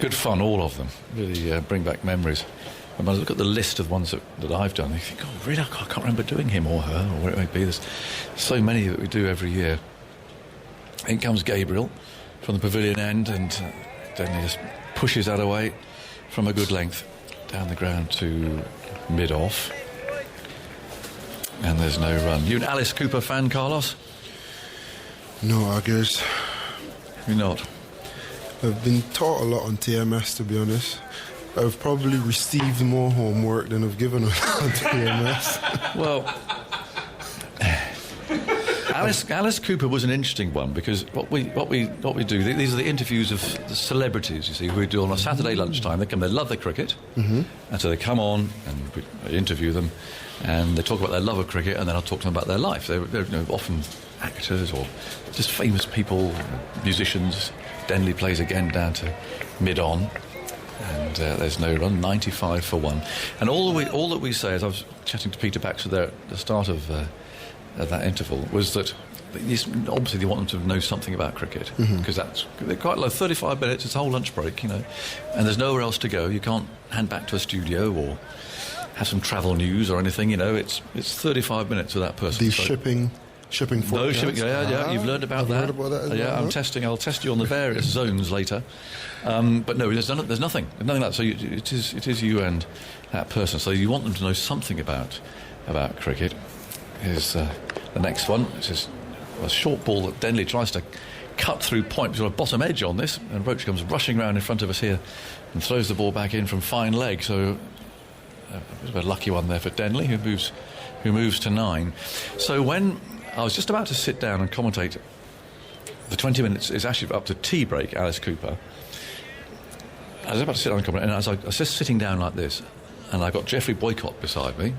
good fun, all of them. Really bring back memories. And when I look at the list of ones that I've done, I think, oh, really, I can't remember doing him or her, or where it may be. There's so many that we do every year. In comes Gabriel from the pavilion end, and then he just pushes that away from a good length down the ground to mid-off. And there's no run. You an Alice Cooper fan, Carlos? No, I guess. You're not? I've been taught a lot on TMS, to be honest. I've probably received more homework than I've given on TMS. Well, Alice Cooper was an interesting one, because what we do, these are the interviews of the celebrities, you see, who we do on a Saturday lunchtime. They love their cricket, and so they come on and we interview them, and they talk about their love of cricket, and then I'll talk to them about their life. They're often actors or just famous people, musicians. Denley plays again down to mid-on, and there's no run, 95 for 1. And all that we say, as I was chatting to Peter Baxter there at the start of that interval, was that obviously they want them to know something about cricket, because they're quite low. 35 minutes, it's a whole lunch break, and there's nowhere else to go. You can't hand back to a studio or have some travel news or anything. It's 35 minutes with that person. These So- shipping No shipping. Yeah, you've learned about that. Learned about that as Yeah, well, I'll test you on the various zones later. But no, there's nothing like that. So it is you and that person. So you want them to know something about cricket. Here's the next one. This is a short ball that Denley tries to cut through point. We've got a bottom edge on this, and Roach comes rushing round in front of us here and throws the ball back in from fine leg. So a lucky one there for Denley, who moves to 9. So when I was just about to sit down and commentate, the 20 minutes is actually up to tea break, Alice Cooper. I was about to sit down and commentate, and as I was just sitting down like this, and I got Geoffrey Boycott beside me,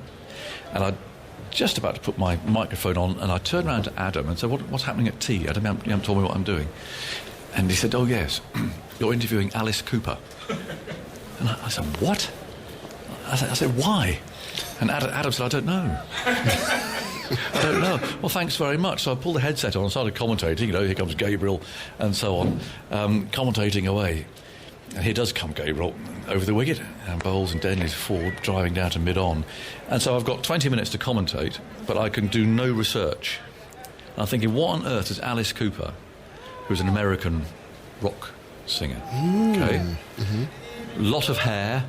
and I just about to put my microphone on, and I turned around to Adam and said, what's happening at tea? Adam, you haven't told me what I'm doing. And he said, oh yes, you're interviewing Alice Cooper. And I said, what? I said, why? And Adam said, I don't know. I don't know. Well, thanks very much. So I pulled the headset on and started commentating. Here comes Gabriel and so on, commentating away. And here does come Gabriel over the wicket, and Bowles and Denley's forward, driving down to mid-on. And so I've got 20 minutes to commentate, but I can do no research. And I'm thinking, what on earth is Alice Cooper, who's an American rock singer? Okay. Lot of hair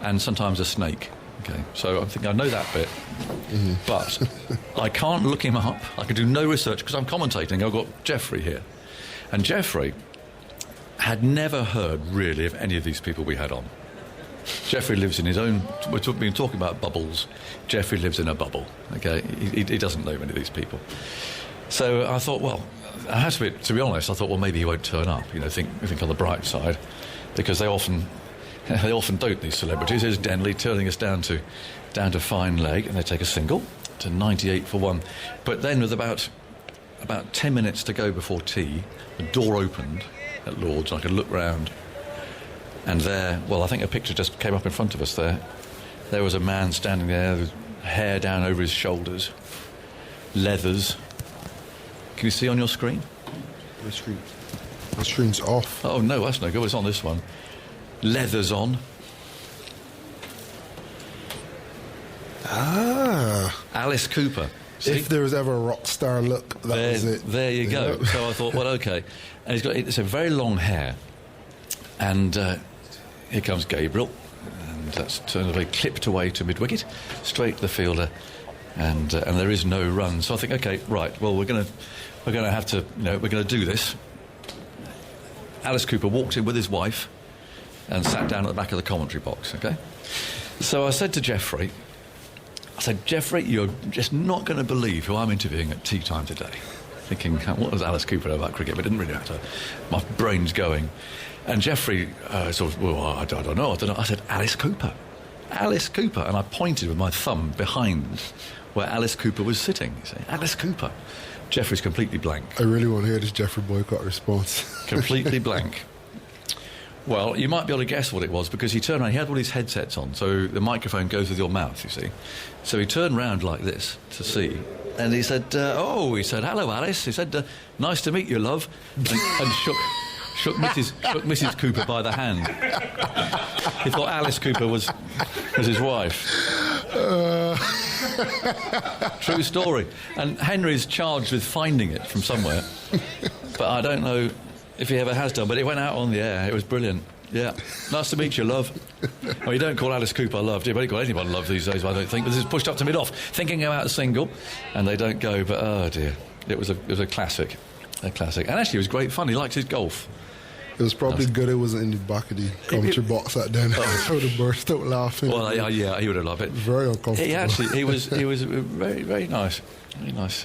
and sometimes a snake. Okay, so I'm thinking I know that bit, but I can't look him up. I can do no research because I'm commentating. I've got Geoffrey here, and Geoffrey had never heard really of any of these people we had on. Geoffrey lives in his own. We've been talking about bubbles. Geoffrey lives in a bubble. Okay, he doesn't know many of these people. So I thought, well, I had to be honest. I thought, well, maybe he won't turn up. Think on the bright side, because they often don't, these celebrities. Here's Denley turning us down to fine leg, and they take a single to 98 for 1. But then with about 10 minutes to go before tea, the door opened at Lord's, and I could look round, and there, well, I think a picture just came up in front of us there. There was a man standing there with hair down over his shoulders, leathers. Can you see on your screen? My screen's off. Oh no, that's no good. It's on this one. leathers on. Alice Cooper. See? If there was ever a rock star look, that was it. There you go. So I thought, well, okay. And it's a very long hair. And here comes Gabriel. And that's turned away, clipped away to mid-wicket, straight to the fielder. And there is no run. So I think, okay, right, well, we're going to have to, we're going to do this. Alice Cooper walked in with his wife and sat down at the back of the commentary box, okay? So I said to Geoffrey, Geoffrey, you're just not going to believe who I'm interviewing at tea time today. Thinking, what does Alice Cooper know about cricket? But it didn't really matter. My brain's going. And Geoffrey sort of, well, I don't know. I said, Alice Cooper. Alice Cooper. And I pointed with my thumb behind where Alice Cooper was sitting. You say, Alice Cooper. Geoffrey's completely blank. I really want to hear this Geoffrey Boycott response. Completely blank. Well, you might be able to guess what it was, because he turned around, he had all his headsets on, so the microphone goes with your mouth, you see. So he turned round like this to see, and he said, hello, Alice. He said, nice to meet you, love, and shook Mrs. Cooper by the hand. He thought Alice Cooper was his wife. True story. And Henry's charged with finding it from somewhere, but I don't know if he ever has done, but it went out on the air. It was brilliant. Yeah. Nice to meet you, love. Well, you don't call Alice Cooper love, do you? You don't call anyone love these days, I don't think. But this is pushed up to mid-off, thinking about a single, and they don't go, but oh dear. It was a classic. A classic. And actually, it was great fun. He liked his golf. It was probably good it wasn't in the back of the commentary box that then. I would have burst out laughing. Well, yeah, he would have loved it. Very uncomfortable. He was very, very nice. Very nice.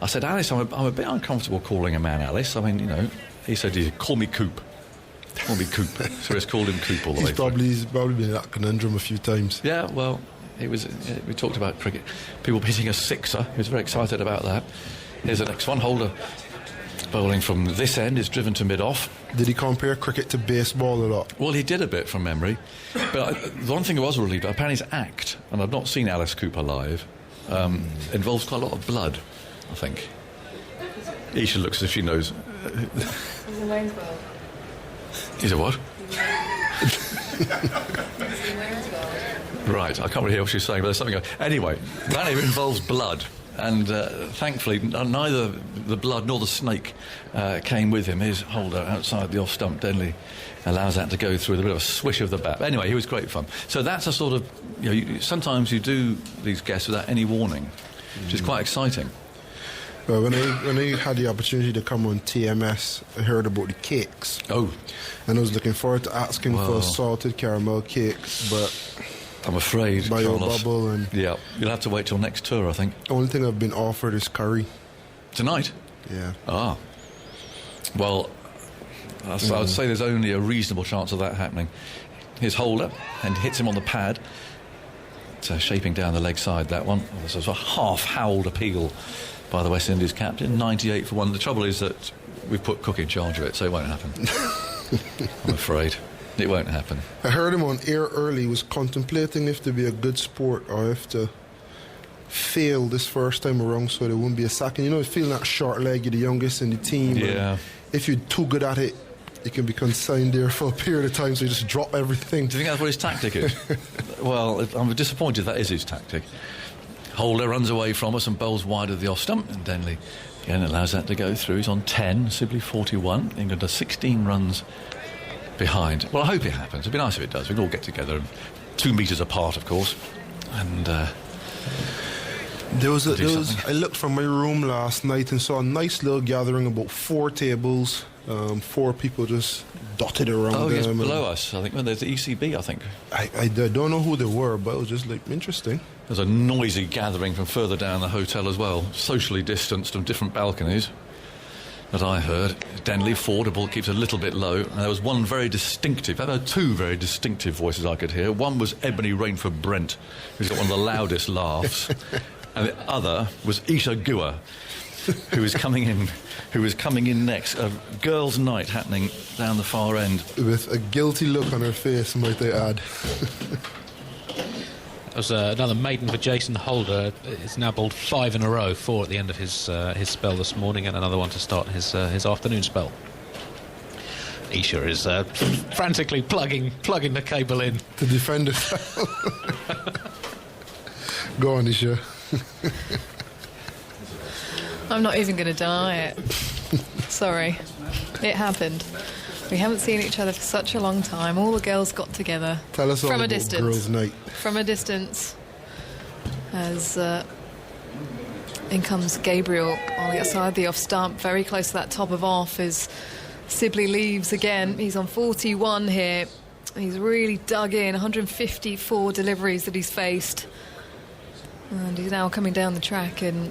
I said, Alice, I'm a bit uncomfortable calling a man Alice. I mean, he said, call me Coop. Call me Coop. So he's called him Coop all the way through. He's probably been in that conundrum a few times. Yeah, well, we talked about cricket. People hitting a sixer. He was very excited about that. Here's the next one. Holder bowling from this end is driven to mid-off. Did he compare cricket to baseball a lot? Well, he did a bit from memory. But the one thing I was relieved, apparently his act, and I've not seen Alice Cooper live, involves quite a lot of blood, I think. Isha looks as if she knows. He's a Wayne's World. He's a what? He's in Wayne's World. Right, I can't really hear what she's saying, but there's something going. Anyway, that involves blood. And thankfully, neither the blood nor the snake came with him. His holder outside the off-stump Denley allows that to go through with a bit of a swish of the bat. But anyway, he was great fun. So that's a sort of, sometimes you do these guests without any warning, which is quite exciting. Well, when I had the opportunity to come on TMS, I heard about the cakes. Oh. And I was looking forward to asking for salted caramel cakes, but I'm afraid, Bio Carlos. Bubble and yeah, you'll have to wait till next tour, I think. The only thing I've been offered is curry. Tonight? Yeah. Ah. Well, I would say there's only a reasonable chance of that happening. His holder, and hits him on the pad. So shaping down the leg side, that one. There's a sort of half-howled appeal by the West Indies captain, 98 for 1. The trouble is that we've put Cook in charge of it, so it won't happen. I'm afraid. It won't happen. I heard him on air early, was contemplating if to be a good sport or if to fail this first time around so there wouldn't be a second. Feeling that short leg, you're the youngest in the team. Yeah. If you're too good at it, you can be consigned there for a period of time, so you just drop everything. Do you think that's what his tactic is? Well, I'm disappointed that is his tactic. Holder runs away from us and bowls wide of the off stump, and Denley again allows that to go through. He's on 10, Sibley 41. England are 16 runs behind. Well, I hope it happens. It'd be nice if it does. We'd all get together, 2 metres apart, of course. And I looked from my room last night and saw a nice little gathering, about 4 tables, 4 people just dotted around. Oh, yes, below us. I think there's the ECB. I think I don't know who they were, but it was just interesting. There's a noisy gathering from further down the hotel as well, socially distanced from different balconies. That I heard. Denley Ford, the ball keeps a little bit low. And there was one very distinctive, there were 2 very distinctive voices I could hear. One was Ebony Rainford Brent, who's got one of the loudest laughs. And the other was Isha Guha, who was coming in next. A girls' night happening down the far end. With a guilty look on her face, might I add. That was another maiden for Jason Holder. He's now bowled 5 in a row, 4 at the end of his spell this morning, and another one to start his afternoon spell. Isha is frantically plugging the cable in. The defender. Go on, Isha. I'm not even going to deny it. Sorry. It happened. We haven't seen each other for such a long time. All the girls got together. Tell us all from a about distance. girls' night. From a distance. As in comes Gabriel on the outside, the off stump, very close to that top of off as Sibley leaves again. He's on 41 here. He's really dug in, 154 deliveries that he's faced. And he's now coming down the track and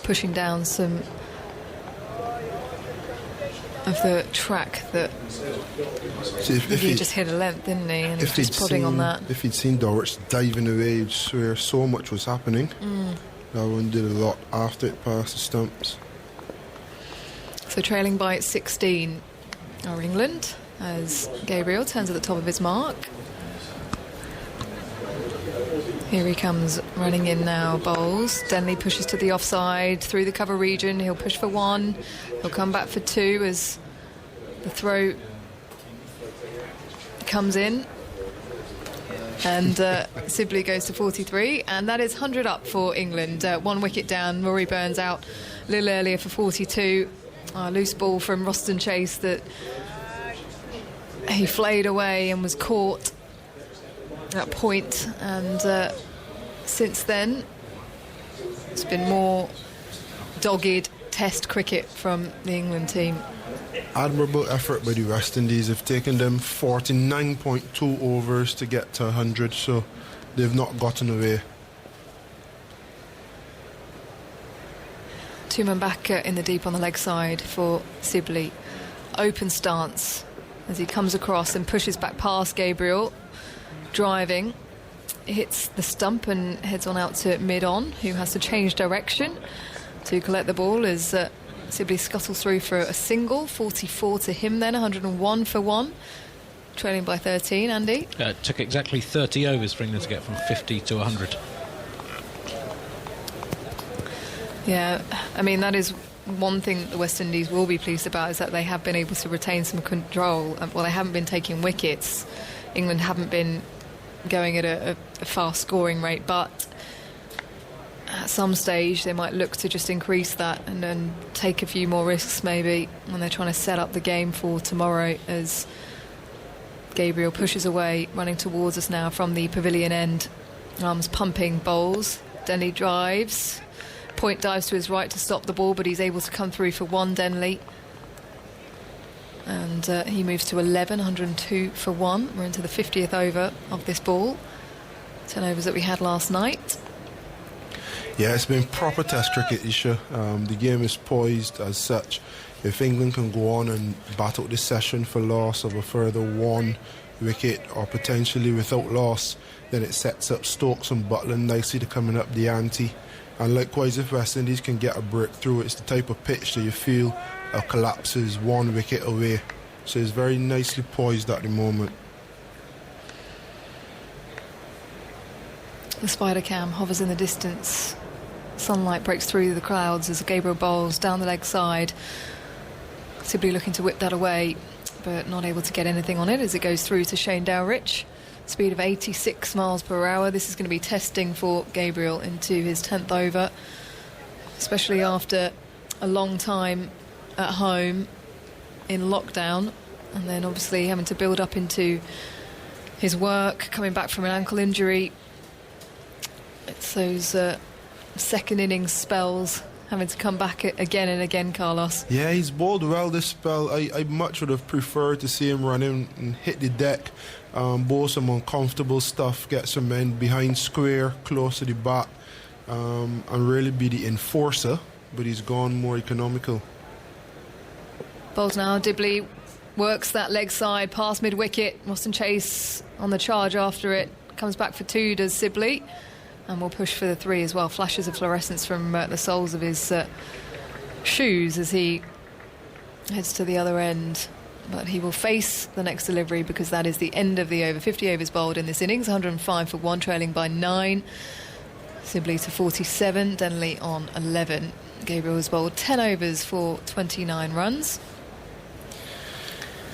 pushing down some of the track that See, he just hit a length, didn't he? And he's just prodding on that. If he'd seen Dorwich diving away, you'd swear so much was happening. That one did a lot after it passed the stumps. So trailing by 16 are England as Gabriel turns at the top of his mark. Here he comes running in now, Bowles. Denley pushes to the offside through the cover region. He'll push for 1. He'll come back for 2 as the throw comes in. And Sibley goes to 43. And that is 100 up for England. 1 wicket down. Rory Burns out a little earlier for 42. Loose ball from Roston Chase that he flayed away and was caught at point, and since then it's been more dogged test cricket from the England team. Admirable effort by the West Indies. Have taken them 49.2 overs to get to 100, so they've not gotten away. 2 men back in the deep on the leg side for Sibley. Open stance as he comes across and pushes back past Gabriel. Driving, hits the stump and heads on out to mid-on, who has to change direction to collect the ball as Sibley scuttles through for a single. 44 to him then, 101 for 1. Trailing by 13, Andy. It took exactly 30 overs for England to get from 50 to 100. Yeah, I mean, that is one thing that the West Indies will be pleased about, is that they have been able to retain some control. Well, they haven't been taking wickets. England haven't been going at a fast scoring rate, but at some stage they might look to just increase that and then take a few more risks maybe when they're trying to set up the game for tomorrow, as Gabriel pushes away, running towards us now from the pavilion end. Arms pumping, Bowles. Denley drives. Point dives to his right to stop the ball, but he's able to come through for 1, Denley. And he moves to 11, 102 for 1. We're into the 50th over of this ball. 10 overs that we had last night. Yeah, it's been proper test cricket, Isha. The game is poised as such. If England can go on and battle this session for loss of a further 1 wicket, or potentially without loss, then it sets up Stokes and Butland nicely to coming up the ante. And likewise, if West Indies can get a breakthrough, it's the type of pitch that you feel collapses 1 wicket away. So it's very nicely poised at the moment. The spider cam hovers in the distance. Sunlight breaks through the clouds as Gabriel Bowles down the leg side. Sibley looking to whip that away, but not able to get anything on it as it goes through to Shane Dowrich. Speed of 86 miles per hour. This is going to be testing for Gabriel into his 10th over, especially after a long time at home in lockdown, and then obviously having to build up into his work, coming back from an ankle injury. It's those second innings spells, having to come back again and again, Carlos. Yeah, he's bowled well this spell. I much would have preferred to see him run in and hit the deck, bowl some uncomfortable stuff, get some men behind square, close to the bat, and really be the enforcer, but he's gone more economical. Bowles now, Dibley works that leg side past mid-wicket. Roston Chase on the charge after it. Comes back for 2, does Sibley. And we'll push for the 3 as well. Flashes of fluorescence from the soles of his shoes as he heads to the other end. But he will face the next delivery because that is the end of the over. 50 overs bowled in this innings. 105 for 1, trailing by 9. Sibley to 47. Denley on 11. Gabriel has bowled 10 overs for 29 runs.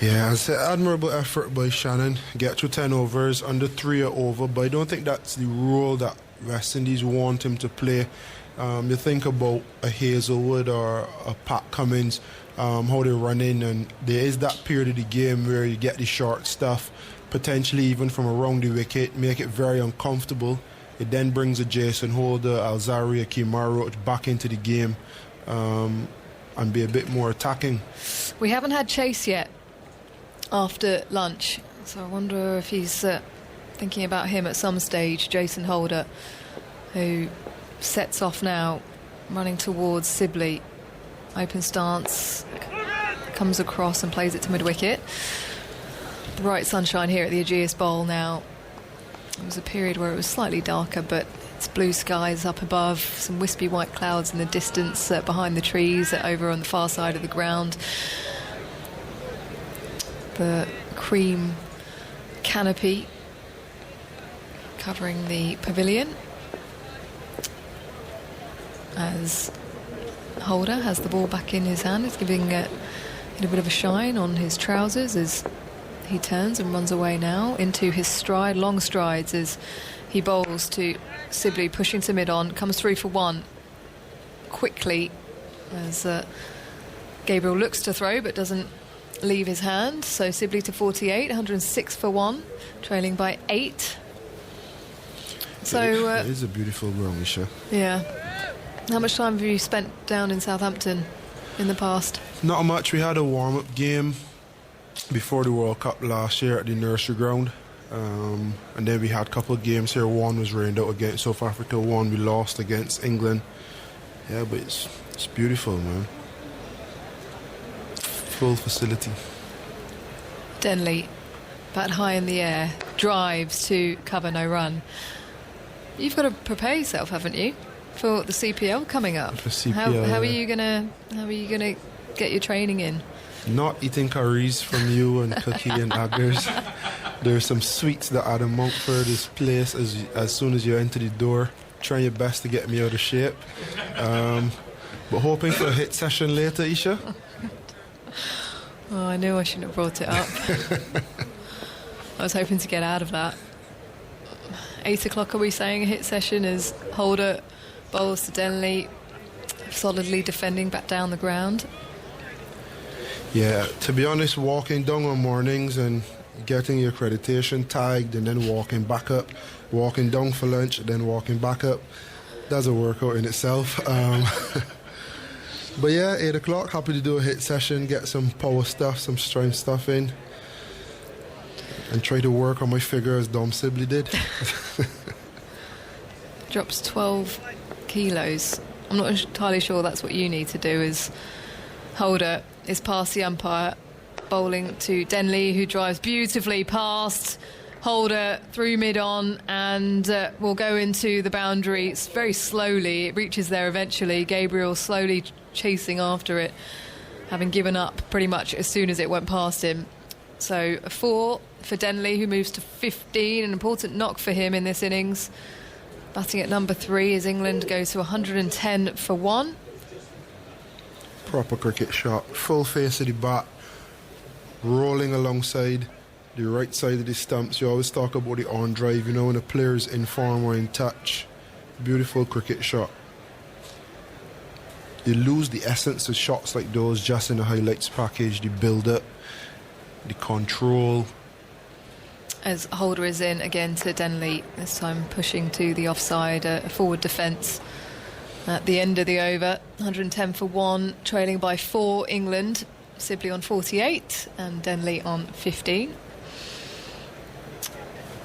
Yeah, it's an admirable effort by Shannon. Get to 10 overs, under 3 are over, but I don't think that's the role that West Indies want him to play. You think about a Hazelwood or a Pat Cummins, how they run in, and there is that period of the game where you get the short stuff, potentially even from around the wicket, make it very uncomfortable. It then brings a Jason Holder, Alzari, Kemar Roach back into the game and be a bit more attacking. We haven't had Chase yet after lunch, so I wonder if he's thinking about him at some stage. Jason Holder, who sets off now, running towards Sibley. Open stance, comes across and plays it to mid-wicket. Bright sunshine here at the Ageas Bowl now. It was a period where it was slightly darker, but it's blue skies up above, some wispy white clouds in the distance behind the trees over on the far side of the ground. The cream canopy covering the pavilion as Holder has the ball back in his hand. It's giving it a bit of a shine on his trousers as he turns and runs away now into his stride, long strides as he bowls to Sibley, pushing to mid-on, comes through for one quickly as Gabriel looks to throw but doesn't leave his hand. So Sibley to 48, 106 for one, trailing by 8. So it is a beautiful ground, Misha. Yeah. How much time have you spent down in Southampton in the past? Not much. We had a warm-up game before the World Cup last year at the nursery ground, and then we had a couple of games here. One was rained out against South Africa, one we lost against England. Yeah, but it's beautiful, man. Full facility. Denley, bat high in the air, drives to cover, no run. You've got to prepare yourself, haven't you, for the CPL coming up? For CPL, how are you gonna get your training in? Not eating curries from you and Cookie and Aggers. There's some sweets that Adam Montford is placed as soon as you enter the door. Trying your best to get me out of shape. But hoping for a hit session later, Isha. Oh, I knew I shouldn't have brought it up. I was hoping to get out of that. 8 o'clock, are we saying, a hit session as Holder bowls to Denley, solidly defending back down the ground? Yeah, to be honest, walking down on mornings and getting your accreditation tagged and then walking back up, walking down for lunch, then walking back up, that's a workout in itself. But yeah, 8 o'clock, happy to do a hit session, get some power stuff, some strength stuff in, and try to work on my figure as Dom Sibley did. Drops 12 kilos. I'm not entirely sure that's what you need to do. Is Holder is past the umpire, bowling to Denley, who drives beautifully past Holder through mid-on and will go into the boundary very slowly. It reaches there eventually. Gabriel slowly chasing after it, having given up pretty much as soon as it went past him. So a 4 for Denley, who moves to 15, an important knock for him in this innings. Batting at number 3 as England go to 110 for 1. Proper cricket shot, full face of the bat, rolling alongside the right side of the stumps. You always talk about the on drive, you know, when a player's in form or in touch. Beautiful cricket shot. You lose the essence of shots like those just in the highlights package, the build-up, the control. As Holder is in again to Denley, this time pushing to the offside, a forward defence at the end of the over. 110 for 1, trailing by 4 England. Sibley on 48 and Denley on 15.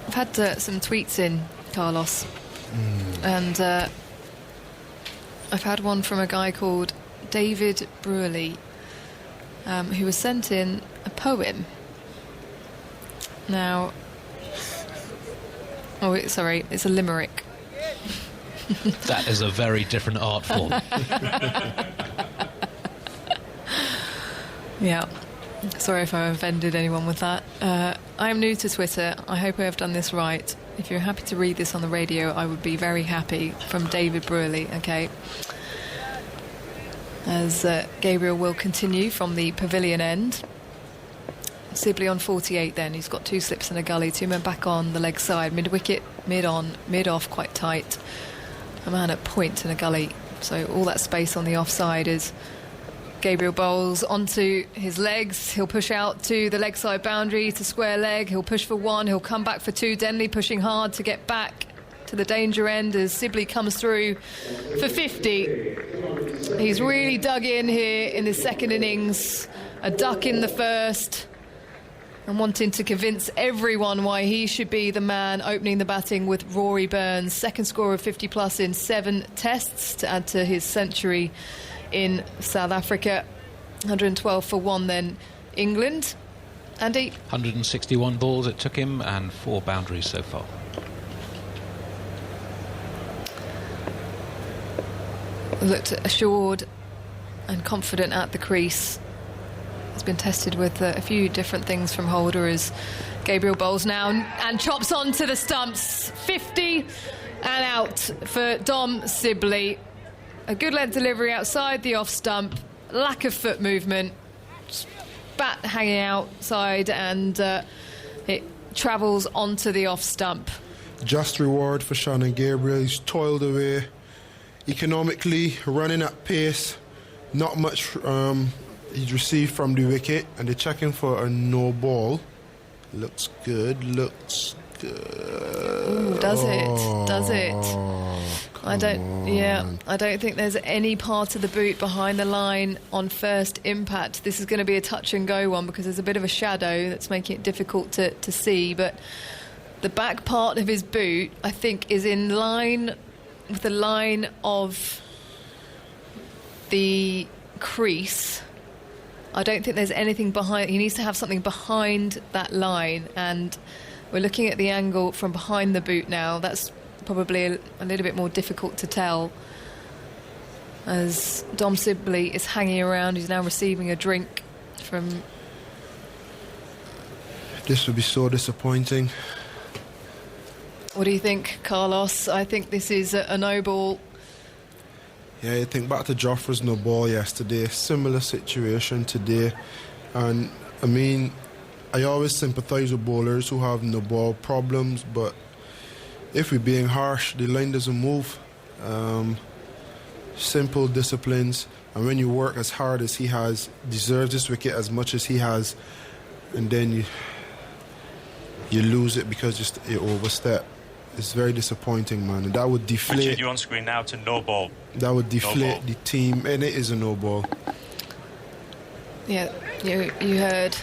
I've had some tweets in, Carlos, and I've had one from a guy called David Brewerley, who has sent in a poem. Now, sorry, it's a limerick. That is a very different art form. Yeah. Sorry if I offended anyone with that. I am new to Twitter. I hope I have done this right. If you're happy to read this on the radio, I would be very happy. From David Brewerley, okay? As Gabriel will continue from the pavilion end. Sibley on 48 then. He's got 2 slips and a gully, 2 men back on the leg side, mid-wicket, mid-on, mid-off, quite tight. A man at point and a gully. So all that space on the offside is Gabriel Bowles onto his legs. He'll push out to the leg side boundary to square leg. He'll push for 1. He'll come back for 2. Denley pushing hard to get back to the danger end as Sibley comes through for 50. He's really dug in here in the second innings. A duck in the first. And wanting to convince everyone why he should be the man opening the batting with Rory Burns. Second score of 50 plus in 7 tests to add to his century in South Africa. 112 for 1 then England. Andy? 161 balls it took him and 4 boundaries so far. Looked assured and confident at the crease. He's been tested with a few different things from Holder as Gabriel Bowles now and chops onto the stumps. 50 and out for Dom Sibley. A good length delivery outside the off stump. Lack of foot movement. Bat hanging outside and it travels onto the off stump. Just reward for Shannon Gabriel. He's toiled away economically, running at pace. Not much he's received from the wicket, and they're checking for a no ball. Looks good, looks good. Ooh, does it? I don't think there's any part of the boot behind the line on first impact. This is going to be a touch and go one because there's a bit of a shadow that's making it difficult to see, but the back part of his boot, I think, is in line with the line of the crease. I don't think there's anything behind. He needs to have something behind that line, and we're looking at the angle from behind the boot now. That's probably a little bit more difficult to tell as Dom Sibley is hanging around. He's now receiving a drink from... This would be so disappointing. What do you think, Carlos? I think this is a no ball. Yeah, you think back to Joffre's no ball yesterday, similar situation today. And I mean, I always sympathise with bowlers who have no ball problems, but if we're being harsh, the line doesn't move. Simple disciplines, and when you work as hard as he has, deserves this wicket as much as he has, and then you lose it because you overstep. It's very disappointing, man. And that would deflate. Richard, you're on screen now to no ball. That would deflate No the team, and it is a no ball. Yeah, you heard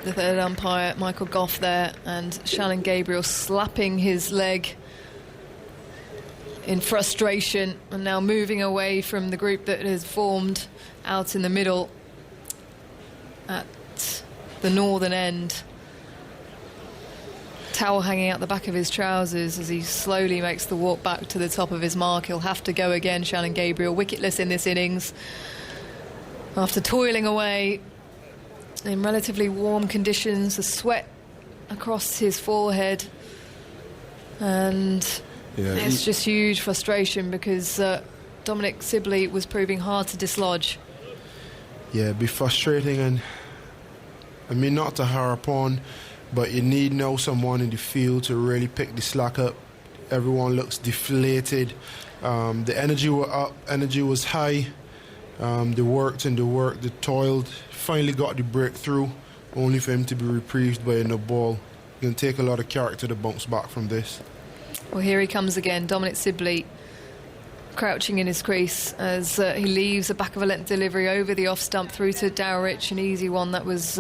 the third umpire, Michael Gough, there, and Shannon Gabriel slapping his leg in frustration, and now moving away from the group that has formed out in the middle at the northern end. Towel hanging out the back of his trousers as he slowly makes the walk back to the top of his mark. He'll have to go again, Shannon Gabriel, wicketless in this innings after toiling away in relatively warm conditions, the sweat across his forehead, and it's just huge frustration because Dominic Sibley was proving hard to dislodge. Yeah, it'd be frustrating, and I mean, not to harp on, but you need now someone in the field to really pick the slack up. Everyone looks deflated. The energy was up, energy was high. They worked, they toiled, finally got the breakthrough, only for him to be reprieved by a no ball. It's going to take a lot of character to bounce back from this. Well, here he comes again, Dominic Sibley, crouching in his crease as he leaves the back of a length delivery over the off stump through to Dowrich, an easy one that was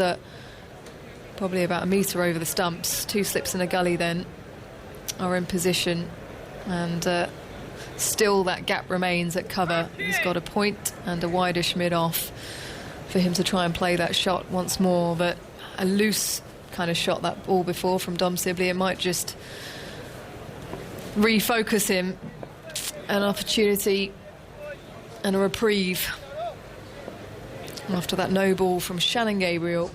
probably about a metre over the stumps. 2 slips and a gully then are in position, and still that gap remains at cover. He's got a point and a wideish mid-off for him to try and play that shot once more, but a loose kind of shot, that ball before from Dom Sibley. It might just refocus him, an opportunity and a reprieve after that no ball from Shannon Gabriel.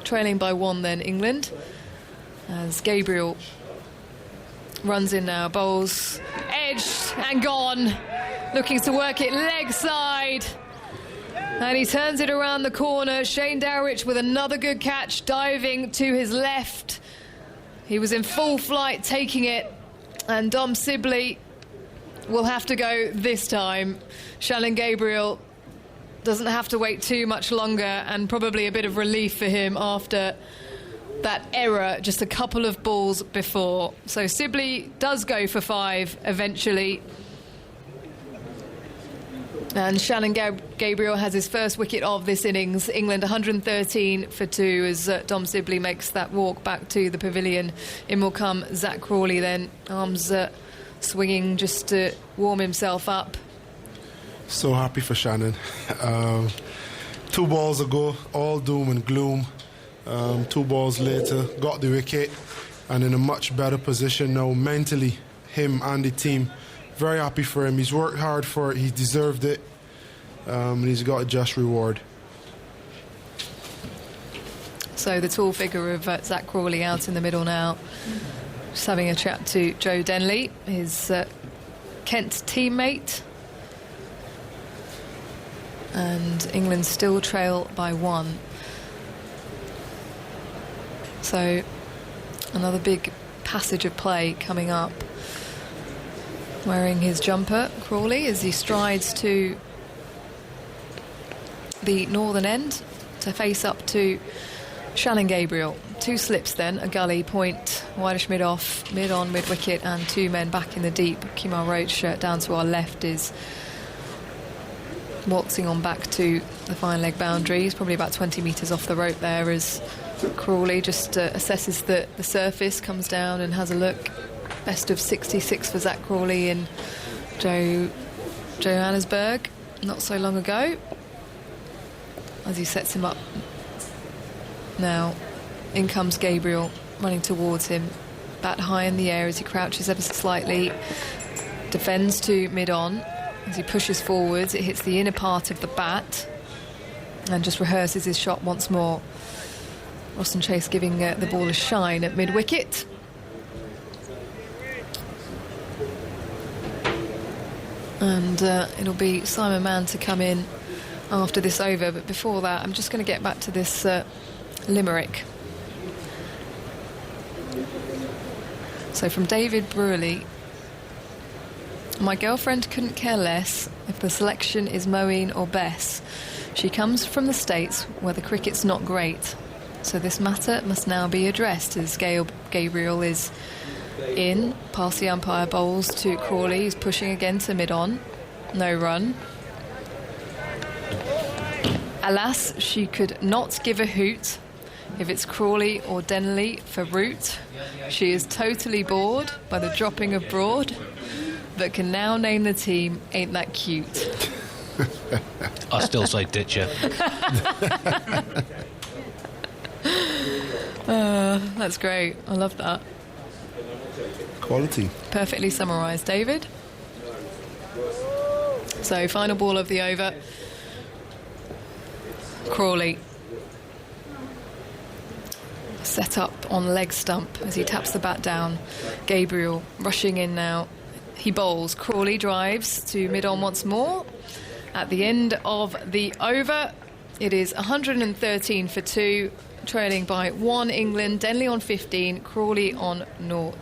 Trailing by 1 then England, as Gabriel runs in now. Bowles edged and gone, looking to work it leg side. And he turns it around the corner. Shane Dowrich with another good catch, diving to his left. He was in full flight taking it, and Dom Sibley will have to go this time. Shannon Gabriel doesn't have to wait too much longer, and probably a bit of relief for him after that error just a couple of balls before. So Sibley does go for 5 eventually. And Shannon Gabriel has his first wicket of this innings. England 113 for 2 as Dom Sibley makes that walk back to the pavilion. In will come Zach Crawley then, arms swinging just to warm himself up. So happy for Shannon. 2 balls ago, all doom and gloom. 2 balls later, got the wicket and in a much better position now mentally, him and the team. Very happy for him. He's worked hard for it. He's deserved it. And he's got a just reward. So the tall figure of Zach Crawley out in the middle now. Just having a chat to Joe Denley, his Kent teammate. And England still trail by 1. So another big passage of play coming up. Wearing his jumper, Crawley, as he strides to the northern end to face up to Shannon Gabriel. 2 slips then, a gully, point, wideish mid-off, mid-on, mid-wicket, and 2 men back in the deep. Kemar Roach down to our left is waltzing on back to the fine leg boundary. He's probably about 20 metres off the rope there as Crawley just assesses the surface, comes down and has a look. Best of 66 for Zach Crawley in Johannesburg not so long ago. As he sets him up now, in comes Gabriel running towards him, bat high in the air as he crouches ever so slightly, defends to mid-on. As he pushes forwards, it hits the inner part of the bat and just rehearses his shot once more. Austin Chase giving the ball a shine at mid-wicket. And it'll be Simon Mann to come in after this over. But before that, I'm just going to get back to this limerick. So from David Brewerley. My girlfriend couldn't care less if the selection is Moeen or Bess. She comes from the States where the cricket's not great. So this matter must now be addressed as Gabriel is in, past the umpire, bowls to Crawley, who's pushing again to mid-on. No run. Alas, she could not give a hoot if it's Crawley or Denley for root. She is totally bored by the dropping of Broad, but can now name the team. Ain't that cute? I still say Ditcher. That's great. I love that. Quality. Perfectly summarised, David. So, final ball of the over. Crawley. Set up on leg stump as he taps the bat down. Gabriel rushing in now. He bowls. Crawley drives to mid-on once more. At the end of the over, it is 113 for 2, trailing by 1 England. Denley on 15, Crawley on 0.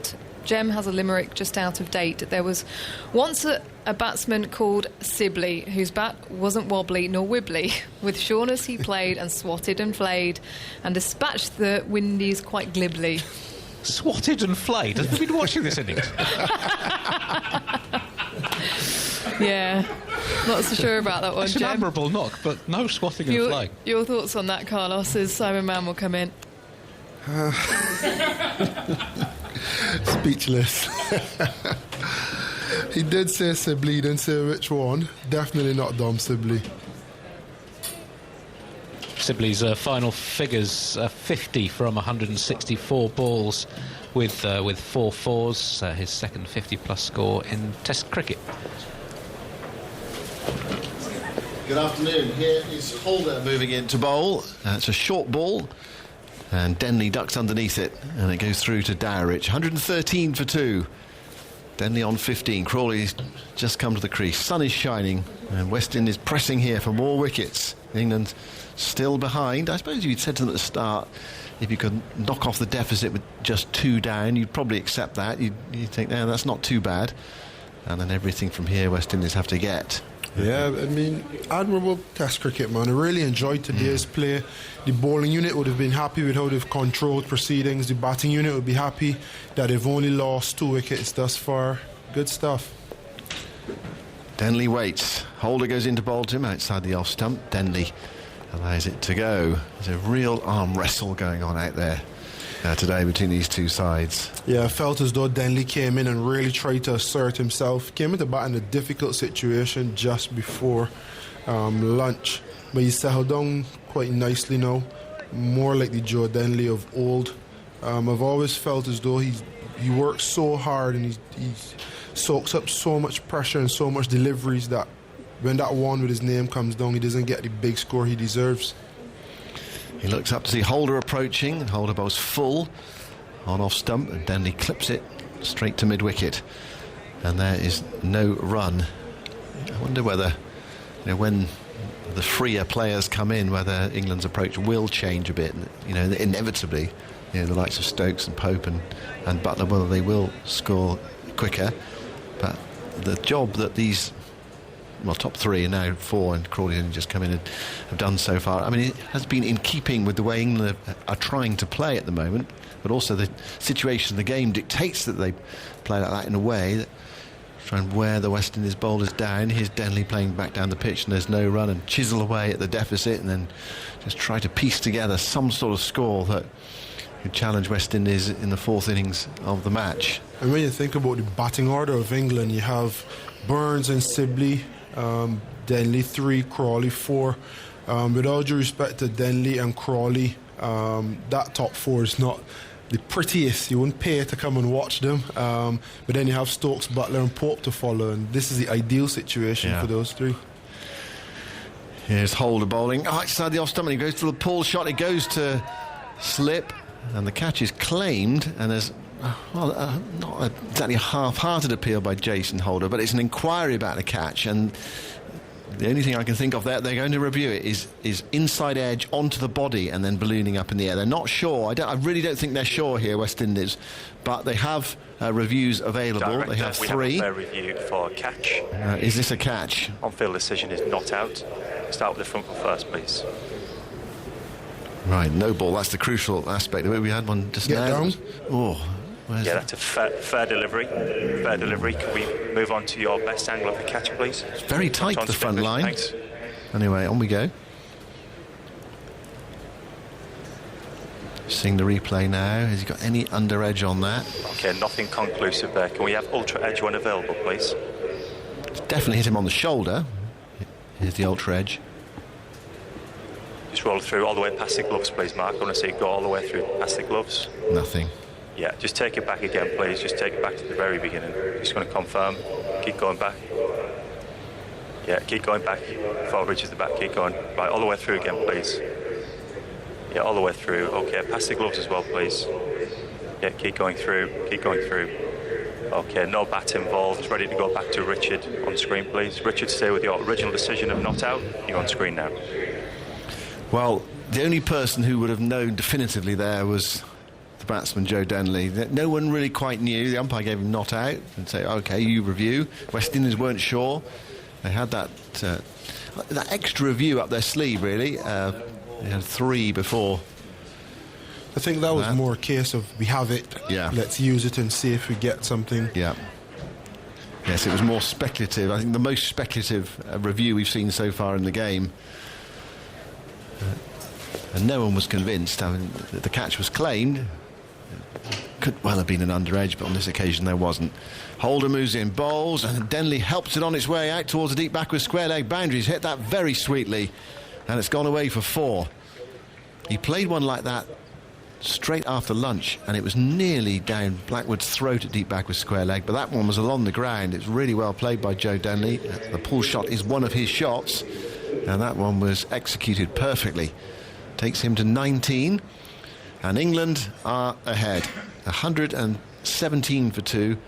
Jem has a limerick just out of date. There was once a batsman called Sibley, whose bat wasn't wobbly nor wibbly. With sureness he played and swatted and flayed and dispatched the Windies quite glibly. Swatted and flayed? Have you been watching this innings? Yeah, not so sure about that one, It's an Jem. admirable knock, but no swatting and flaying. Your thoughts on that, Carlos, as Simon Mann will come in? Speechless. He did say Sibley, didn't say which one. Definitely not Dom Sibley. Sibley's final figures, 50 from 164 balls with 4 fours, his second 50-plus score in Test cricket. Good afternoon. Here is Holder moving in to bowl. It's a short ball, and Denley ducks underneath it, and it goes through to Dowrich. 113 for 2. Denley on 15. Crawley's just come to the crease. Sun is shining, and West Indies pressing here for more wickets. England still behind. I suppose you'd said to them at the start, if you could knock off the deficit with just 2 down, you'd probably accept that. You'd think, no, that's not too bad. And then everything from here West Indies have to get. Yeah, I mean, admirable Test cricket, man. I really enjoyed today's play. The bowling unit would have been happy with how they've controlled proceedings. The batting unit would be happy that they've only lost 2 wickets thus far. Good stuff. Denley waits. Holder goes into bowl to him outside the off stump. Denley allows it to go. There's a real arm wrestle going on out there today between these two sides. Yeah, I felt as though Denley came in and really tried to assert himself. Came into bat in a difficult situation just before lunch. But he settled down quite nicely now. More like the Joe Denley of old. I've always felt as though he works so hard and he soaks up so much pressure and so much deliveries that when that one with his name comes down, he doesn't get the big score he deserves. He looks up to see Holder approaching, and Holder bowls full on off stump, and Denley clips it straight to mid-wicket. And there is no run. I wonder whether, when the freer players come in, whether England's approach will change a bit. Inevitably, the likes of Stokes and Pope and Butler, whether they will score quicker. But the job that these top 3 and now 4, and Crawley only just come in and have done so far, I mean, it has been in keeping with the way England are trying to play at the moment, but also the situation of the game dictates that they play like that in a way that try and wear the West Indies bowlers down. Here's Denley playing back down the pitch and there's no run, and chisel away at the deficit and then just try to piece together some sort of score that could challenge West Indies in the 4th innings of the match. And when you think about the batting order of England, you have Burns and Sibley, Denley 3, Crawley 4. With all due respect to Denley and Crawley, that top 4 is not the prettiest. You wouldn't pay to come and watch them. But then you have Stokes, Butler and Pope to follow, and this is the ideal situation for those 3. Here's Holder bowling outside the off stump, and he goes for the pull shot. It goes to slip, and the catch is claimed, and there's not exactly a half-hearted appeal by Jason Holder, but it's an inquiry about the catch, and the only thing I can think of they're going to review it is inside edge onto the body and then ballooning up in the air. They're not sure. I really don't think they're sure here, West Indies, but they have reviews available. Director, they have 3. We have a review for catch. Is this a catch? On-field decision is not out. Start with the front foot first, please. Right, no ball. That's the crucial aspect of it. We had one just now. Down. Yeah, that's a fair delivery. Fair delivery. Can we move on to your best angle of the catch, please? It's very tight, the front line. Thanks. Anyway, on we go. Seeing the replay now. Has he got any under edge on that? Okay, nothing conclusive there. Can we have ultra edge when available, please? It's definitely hit him on the shoulder. Here's the ultra edge. Just roll through all the way past the gloves, please, Mark. I want to see it go all the way through past the gloves. Nothing. Yeah, just take it back again, please. Just take it back to the very beginning. Just going to confirm. Keep going back. Yeah, keep going back. Before it reaches the back, keep going. Right, all the way through again, please. Yeah, all the way through. Okay, past the gloves as well, please. Yeah, keep going through. Keep going through. Okay, no bat involved. Ready to go back to Richard on screen, please. Richard, stay with your original decision of not out. You're on screen now. Well, the only person who would have known definitively there was the batsman Joe Denley. No one really quite knew. The umpire gave him not out and say, OK, you review. West Indies weren't sure. They had that extra review up their sleeve, really. They had 3 before. I think that was more a case of we have it, let's use it and see if we get something. Yeah. Yes, it was more speculative. I think the most speculative review we've seen so far in the game. And no one was convinced. I mean, the catch was claimed. Could well have been an under edge, but on this occasion there wasn't. Holder moves in, bowls, and Denley helps it on its way out towards the deep backward square leg boundaries. Hit that very sweetly, and it's gone away for 4. He played one like that straight after lunch, and it was nearly down Blackwood's throat at deep backward square leg, but that one was along the ground. It's really well played by Joe Denley. The pull shot is one of his shots, and that one was executed perfectly. Takes him to 19, and England are ahead. 117 for 2.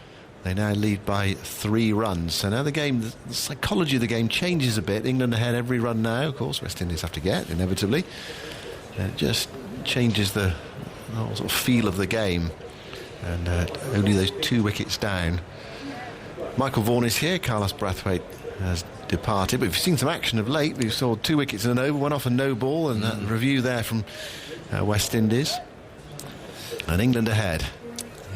They now lead by 3 runs. So now the psychology of the game changes a bit. England ahead every run now. Of course, West Indies have to get, inevitably. It just changes the whole sort of feel of the game. And only those 2 wickets down. Michael Vaughan is here. Carlos Brathwaite has departed. But we've seen some action of late. We saw 2 wickets in an over, one off a no ball, and that review there from West Indies. And England ahead.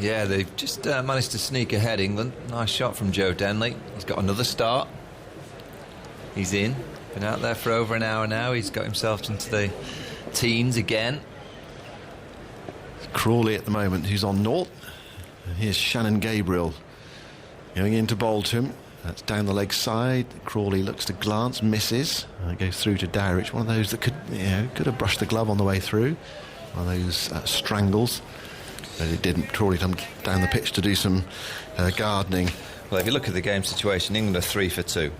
Yeah, they've just managed to sneak ahead, England. Nice shot from Joe Denley. He's got another start. He's in. Been out there for over an hour now. He's got himself into the teens again. Crawley at the moment, who's on naught. And here's Shannon Gabriel going in to bowl to him. That's down the leg side. Crawley looks to glance, misses. It goes through to Dowrich. One of those that could have brushed the glove on the way through. One of those strangles. But it didn't. Crawley come down the pitch to do some gardening. Well, if you look at the game situation, England are 3 for 2. Yep.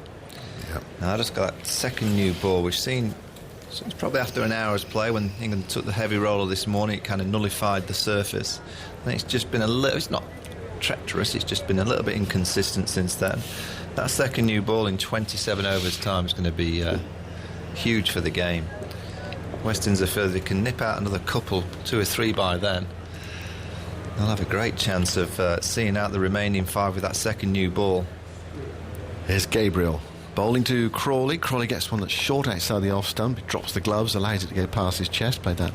Now, I just got that second new ball. We've seen, it's probably after an hour's play when England took the heavy roller this morning, it kind of nullified the surface. And it's just been a little, it's not treacherous, it's just been a little bit inconsistent since then. That second new ball in 27 overs time is going to be huge for the game. West Indies are further, they can nip out another couple, 2 or 3 by then. They'll have a great chance of seeing out the remaining 5 with that second new ball. Here's Gabriel bowling to Crawley. Crawley gets one that's short outside the off stump. He drops the gloves, allows it to go past his chest. Played that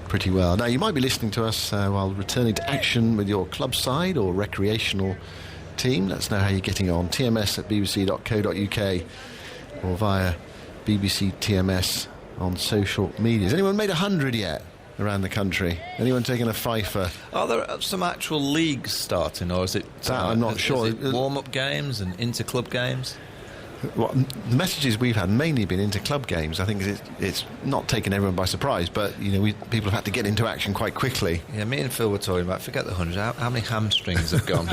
pretty well. Now, you might be listening to us while returning to action with your club side or recreational team. Let us know how you're getting on. tms@bbc.co.uk or via BBC TMS on social media. Has anyone made 100 yet around the country? Anyone taking a fifer? Are there some actual leagues starting, or is it... I'm not sure. Is it warm-up games and inter-club games? Well, the messages we've had mainly been into club games. I think it's not taken everyone by surprise, but people have had to get into action quite quickly. Yeah, me and Phil were talking about, forget the 100, how many hamstrings have gone?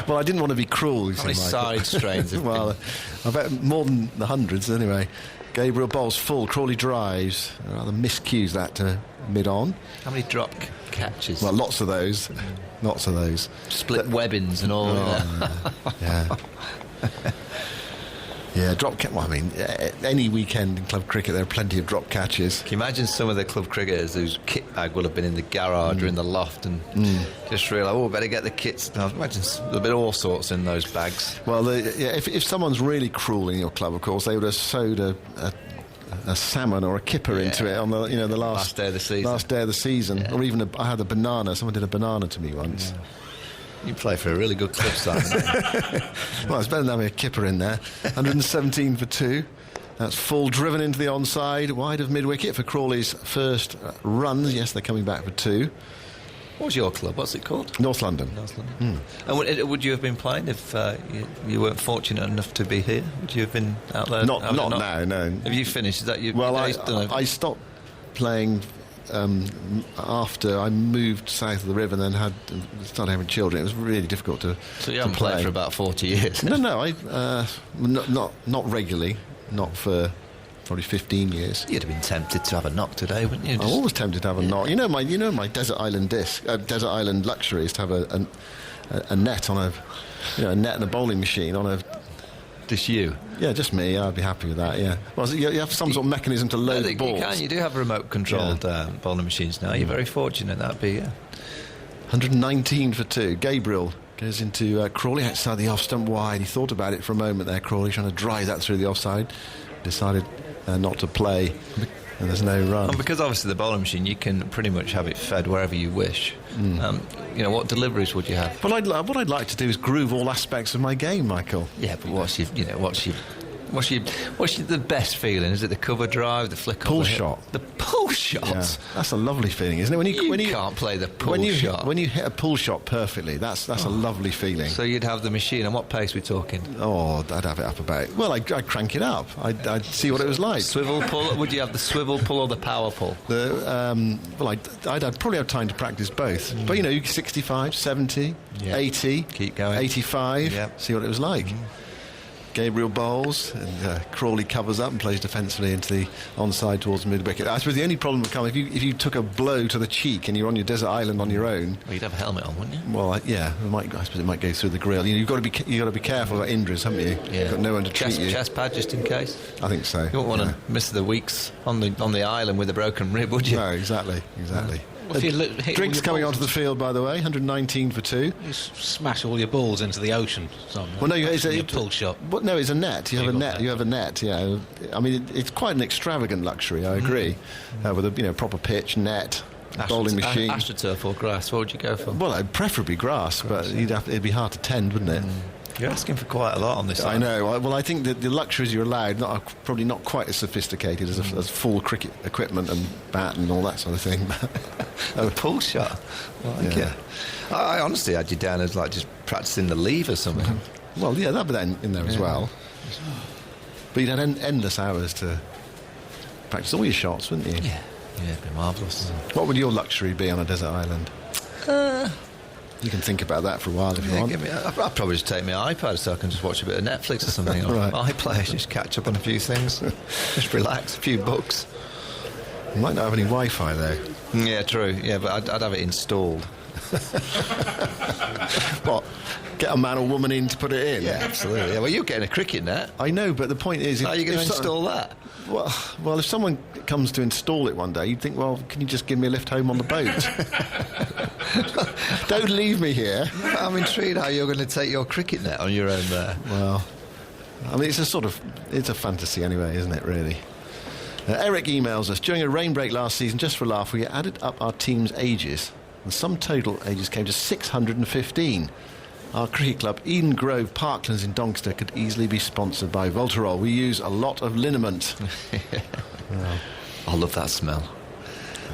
Well, I didn't want to be cruel. How many side strains have Well, I bet more than the hundreds anyway. Gabriel bowls full, Crawley drives. Rather miscues that to mid-on. How many drop catches? Well, lots of those. Lots of those. Split webbings and all of that. Yeah. Yeah, drop catch. Well, I mean, any weekend in club cricket, there are plenty of drop catches. Can you imagine some of the club cricketers whose kit bag will have been in the garage or in the loft and just realise, oh, better get the kits. Now, imagine there'll be all sorts in those bags. Well, if someone's really cruel in your club, of course, they would have sewed a salmon or a kipper into it on the the last day of the season. Last day of the season, or even I had a banana. Someone did a banana to me once. Yeah. You play for a really good club, Simon. Well, it's better than having a kipper in there. 117 for 2. That's full, driven into the onside, wide of mid-wicket for Crawley's first runs. Yes, they're coming back for 2. What's your club? What's it called? North London. North London. And would you have been playing if you weren't fortunate enough to be here? Would you have been out there? Not now, no. Have you finished? Is that you? Well, I stopped playing after I moved south of the river and then started having children. It was really difficult to So you haven't play. played for about 40 years? No, I not regularly, not for probably 15 years. You'd have been tempted to have a knock today, wouldn't you? I'm always tempted to have a knock. My Desert Island Desert Island luxury is to have a net on a net and a bowling machine on a. Just you? Yeah, just me. I'd be happy with that. Yeah. Well, so you have some sort of mechanism to load the balls. You do have remote controlled bowling machines now. You're very fortunate. That'd be 119 for 2. Gabriel goes into Crawley outside the off stump wide. He thought about it for a moment there. Crawley trying to drive that through the offside. Decided not to play. And there's no run. And because obviously the bowling machine, you can pretty much have it fed wherever you wish. What deliveries would you have? Well, what I'd like to do is groove all aspects of my game, Michael. Yeah, but what's the best feeling? Is it the cover drive, the flick pull shot? The pull shot. Yeah, that's a lovely feeling, isn't it? When you can't play the pull shot. When you hit a pull shot perfectly, that's a lovely feeling. So you'd have the machine. And what pace are we talking? Oh, I'd have it up about. Well, I'd crank it up. I'd see what it was like. Swivel pull. Would you have the swivel pull or the power pull? I'd probably have time to practice both. But 65, 70, 80, keep going, 85. See what it was like. Gabriel bowls, and Crawley covers up and plays defensively into the onside towards mid-wicket. I suppose the only problem would come if you took a blow to the cheek and you're on your desert island on your own. Well, you'd have a helmet on, wouldn't you? Well, I suppose it might go through the grill. You've got to be careful about injuries, haven't you? Yeah. You've got no one to treat you. Chest pad just in case. I think so. You wouldn't want to miss the weeks on the island with a broken rib, would you? No, exactly. If you hit Drinks all your coming balls, onto the field, by the way, 119 for 2. you smash all your balls into the ocean. Well, no, it's a pull shot. Well, no, it's a net. You have a got net. that. You have a net. Yeah. I mean, it's quite an extravagant luxury. I agree. With a proper pitch, net, bowling machine. AstroTurf or grass, what would you go for? Well, preferably grass, but it'd be hard to tend, wouldn't it? You're asking for quite a lot on this I side. know. Well, I think that the luxuries you're allowed are probably not quite as sophisticated as full cricket equipment and bat and all that sort of thing. A pull shot. Like Yeah. I honestly had you down as like just practicing the leave or something. Well, yeah, that'd be in there as well. But you'd have endless hours to practice all your shots, wouldn't you? Yeah, it'd be marvellous. What would your luxury be on a desert island? You can think about that for a while if you want. I'd probably just take my iPad so I can just watch a bit of Netflix or something. Or Right. iPlayer, just catch up on a few things. Just relax, a few books. You might not have any Wi-Fi though. Yeah, true. Yeah, but I'd have it installed. What? Get a man or woman in to put it in? Yeah, absolutely. Yeah, well, you're getting a cricket net. I know, but the point is... How are you going to install that? Well, if someone comes to install it one day, you'd think, well, can you just give me a lift home on the boat? Don't leave me here. I'm intrigued how you're going to take your cricket net on your own there. Well, I mean, it's a fantasy anyway, isn't it, really? Eric emails us, during a rain break last season, just for a laugh, we added up our team's ages. The sum total ages came to 615. Our cricket club, Eden Grove Parklands in Doncaster, could easily be sponsored by Voltarol. We use a lot of liniment. I love that smell.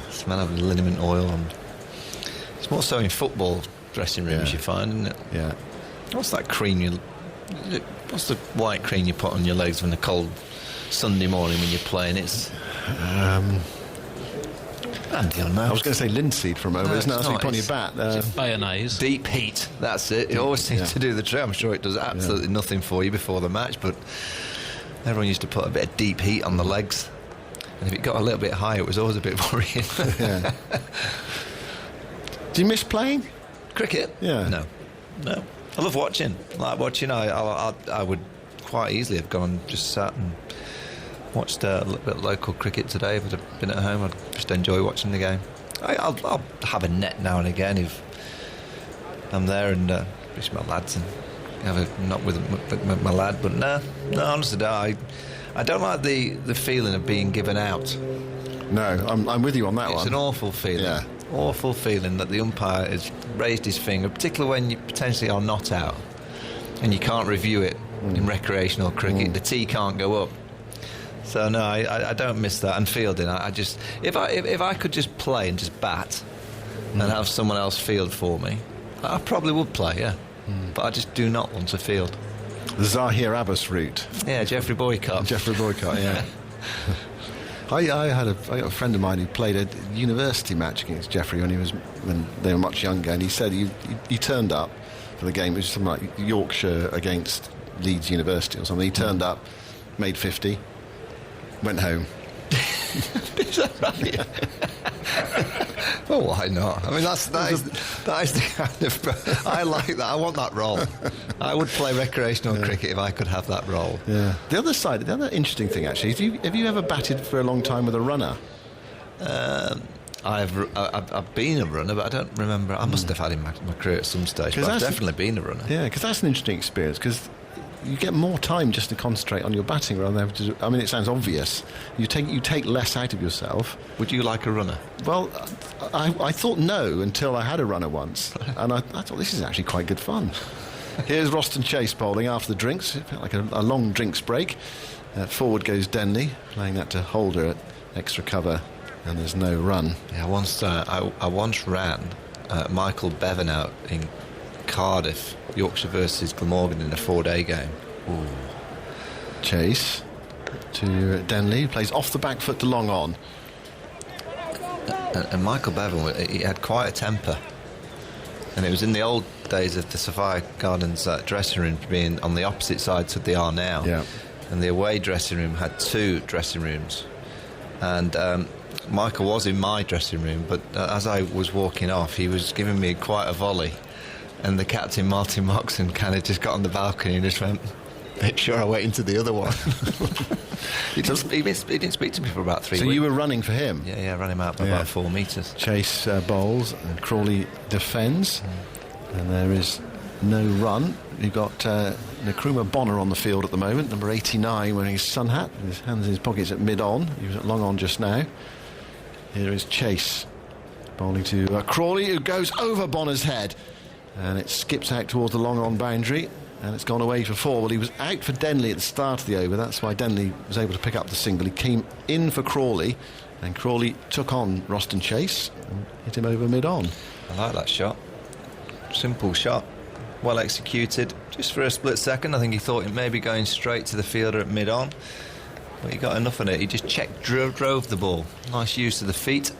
The smell of liniment oil. It's more so in football dressing rooms, you find, isn't it? Yeah. What's that cream what's the white cream you put on your legs on a cold Sunday morning when you're playing? It's Andy, I was going to say linseed for a moment. No, Isn't that it's what you put on not. your bat? Mayonnaise. deep heat. That's it. It always seems to do the trick. I'm sure it does absolutely nothing for you before the match, but everyone used to put a bit of deep heat on the legs, and if it got a little bit high, it was always a bit worrying. Yeah. Do you miss playing? Cricket? Yeah. No. I love watching. I like watching. I would quite easily have gone and just sat and watched a little bit of local cricket today, but I've been at home. I'd just enjoy watching the game. I'll have a net now and again if I'm there and wish my lads and have a not with my lad. But no, honestly, no, I don't like the feeling of being given out. No, I'm with you on that one. It's an awful feeling. Yeah. Awful feeling that the umpire has raised his finger, particularly when you potentially are not out and you can't review it in recreational cricket. The tee can't go up. So no, I don't miss that. And fielding, I just if I could just play and just bat and have someone else field for me, I probably would play. Yeah, but I just do not want to field. The Zahir Abbas route. Yeah, Geoffrey Boycott. Jeffrey Boycott, yeah. I got a friend of mine who played a university match against Geoffrey when they were much younger, and he said he turned up for the game. It was something like Yorkshire against Leeds University or something. He turned up, made 50, went home. Is that right? Well, why not? I mean, that is the kind of. I like that. I want that role. I would play recreational cricket if I could have that role. Yeah. The other interesting thing actually is, have you ever batted for a long time with a runner? I've been a runner, but I don't remember. I must have had in my career at some stage. But I've definitely been a runner. Yeah, because that's an interesting experience. Because you get more time just to concentrate on your batting rather than having to. I mean, it sounds obvious. You take less out of yourself. Would you like a runner? Well, I thought no until I had a runner once, and I thought this is actually quite good fun. Here's Roston Chase bowling after the drinks. It felt like a long drinks break. Forward goes Denley, playing that to Holder at extra cover, and there's no run. Yeah, I once ran Michael Bevan out in Cardiff, Yorkshire versus Glamorgan in a 4-day game. Ooh. Chase to Denley, plays off the back foot to long on. And Michael Bevan, he had quite a temper. And it was in the old days of the Sophia Gardens dressing room being on the opposite sides of they are now. Yeah. And the away dressing room had 2 dressing rooms. And Michael was in my dressing room, but as I was walking off, he was giving me quite a volley. And the captain, Martin Moxon, kind of just got on the balcony and just went, make sure I went into the other one. he didn't speak to me for about 3 weeks. So you were running for him? Yeah, I ran him out by about 4 metres. Chase bowls and Crawley defends. And there is no run. You've got Nkrumah Bonner on the field at the moment, number 89, wearing his sun hat, with his hands in his pockets at mid-on. He was at long on just now. Here is Chase, bowling to Crawley, who goes over Bonner's head. And it skips out towards the long-on boundary, and it's gone away for 4. Well, he was out for Denley at the start of the over. That's why Denley was able to pick up the single. He came in for Crawley, and Crawley took on Roston Chase and hit him over mid-on. I like that shot. Simple shot. Well executed. Just for a split second, I think he thought it may be going straight to the fielder at mid-on. But he got enough on it. He just drove the ball. Nice use of the feet.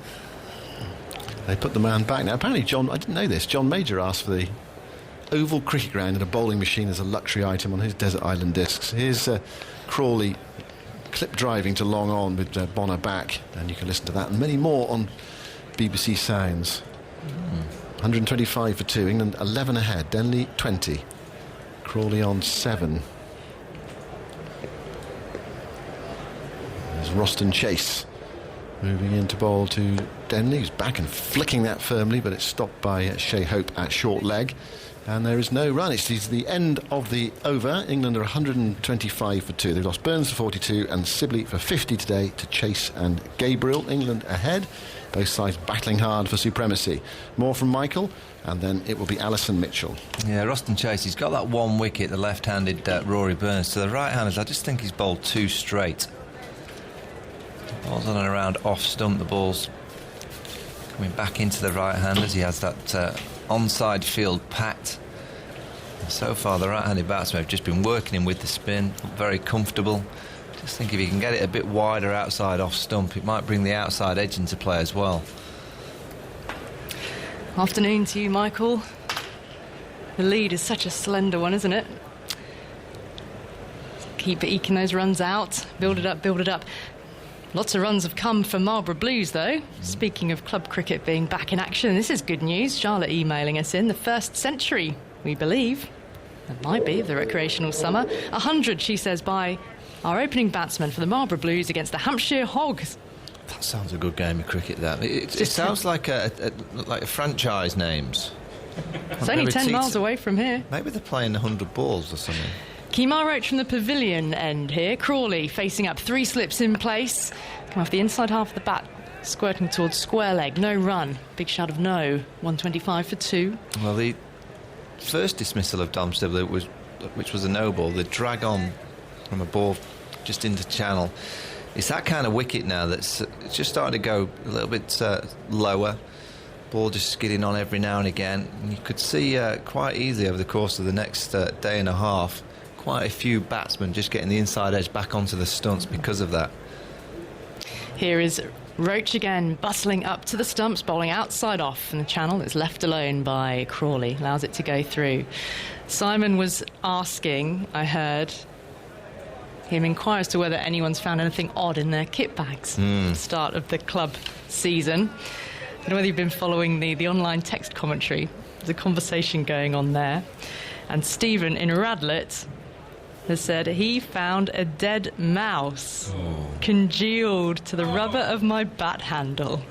They put the man back now. Apparently, I didn't know this, John Major asked for the oval cricket ground and a bowling machine as a luxury item on his Desert Island discs. Here's Crawley clip driving to long on with Bonner back, and you can listen to that and many more on BBC Sounds. 125 for 2, England 11 ahead, Denley 20, Crawley on 7. There's Roston Chase moving in to bowl to Denley, who's back and flicking that firmly, but it's stopped by Shea Hope at short leg. And there is no run. It's the end of the over. England are 125 for 2. They've lost Burns for 42 and Sibley for 50 today to Chase and Gabriel. England ahead. Both sides battling hard for supremacy. More from Michael, and then it will be Alison Mitchell. Yeah, Roston Chase, he's got that 1 wicket, the left-handed Rory Burns. To the right-handers, I just think he's bowled too straight. Ball's on and around off stump. The ball's coming back into the right-handers. He has that onside field packed. And so far, the right-handed batsmen have just been working him with the spin. Very comfortable. Just think if he can get it a bit wider outside off stump, it might bring the outside edge into play as well. Afternoon to you, Michael. The lead is such a slender one, isn't it? Keep eking those runs out. Build it up, build it up. Lots of runs have come from Marlborough Blues, though. Speaking of club cricket being back in action, this is good news. Charlotte emailing us in. The first century, we believe. It might be, of the recreational summer. 100, she says, by our opening batsman for the Marlborough Blues against the Hampshire Hogs. That sounds a good game of cricket, that. It sounds like a franchise names. It's only 10 miles away from here. Maybe they're playing 100 balls or something. Kemar Roach from the pavilion end here. Crawley facing up, 3 slips in place. Come off the inside half of the bat, squirting towards square leg. No run. Big shout of no. 125 for 2. Well, the first dismissal of Dom Sibley, which was a no ball, the drag on from a ball just into channel. It's that kind of wicket now that's just starting to go a little bit lower. Ball just skidding on every now and again. And you could see quite easily over the course of the next day and a half, quite a few batsmen just getting the inside edge back onto the stumps because of that. Here is Roach again, bustling up to the stumps, bowling outside off, and the channel is left alone by Crawley, allows it to go through. Simon was asking, I heard him inquire as to whether anyone's found anything odd in their kit bags at the start of the club season. I don't know whether you've been following the online text commentary. There's a conversation going on there. And Stephen in Radlett has said he found a dead mouse congealed to the rubber of my bat handle.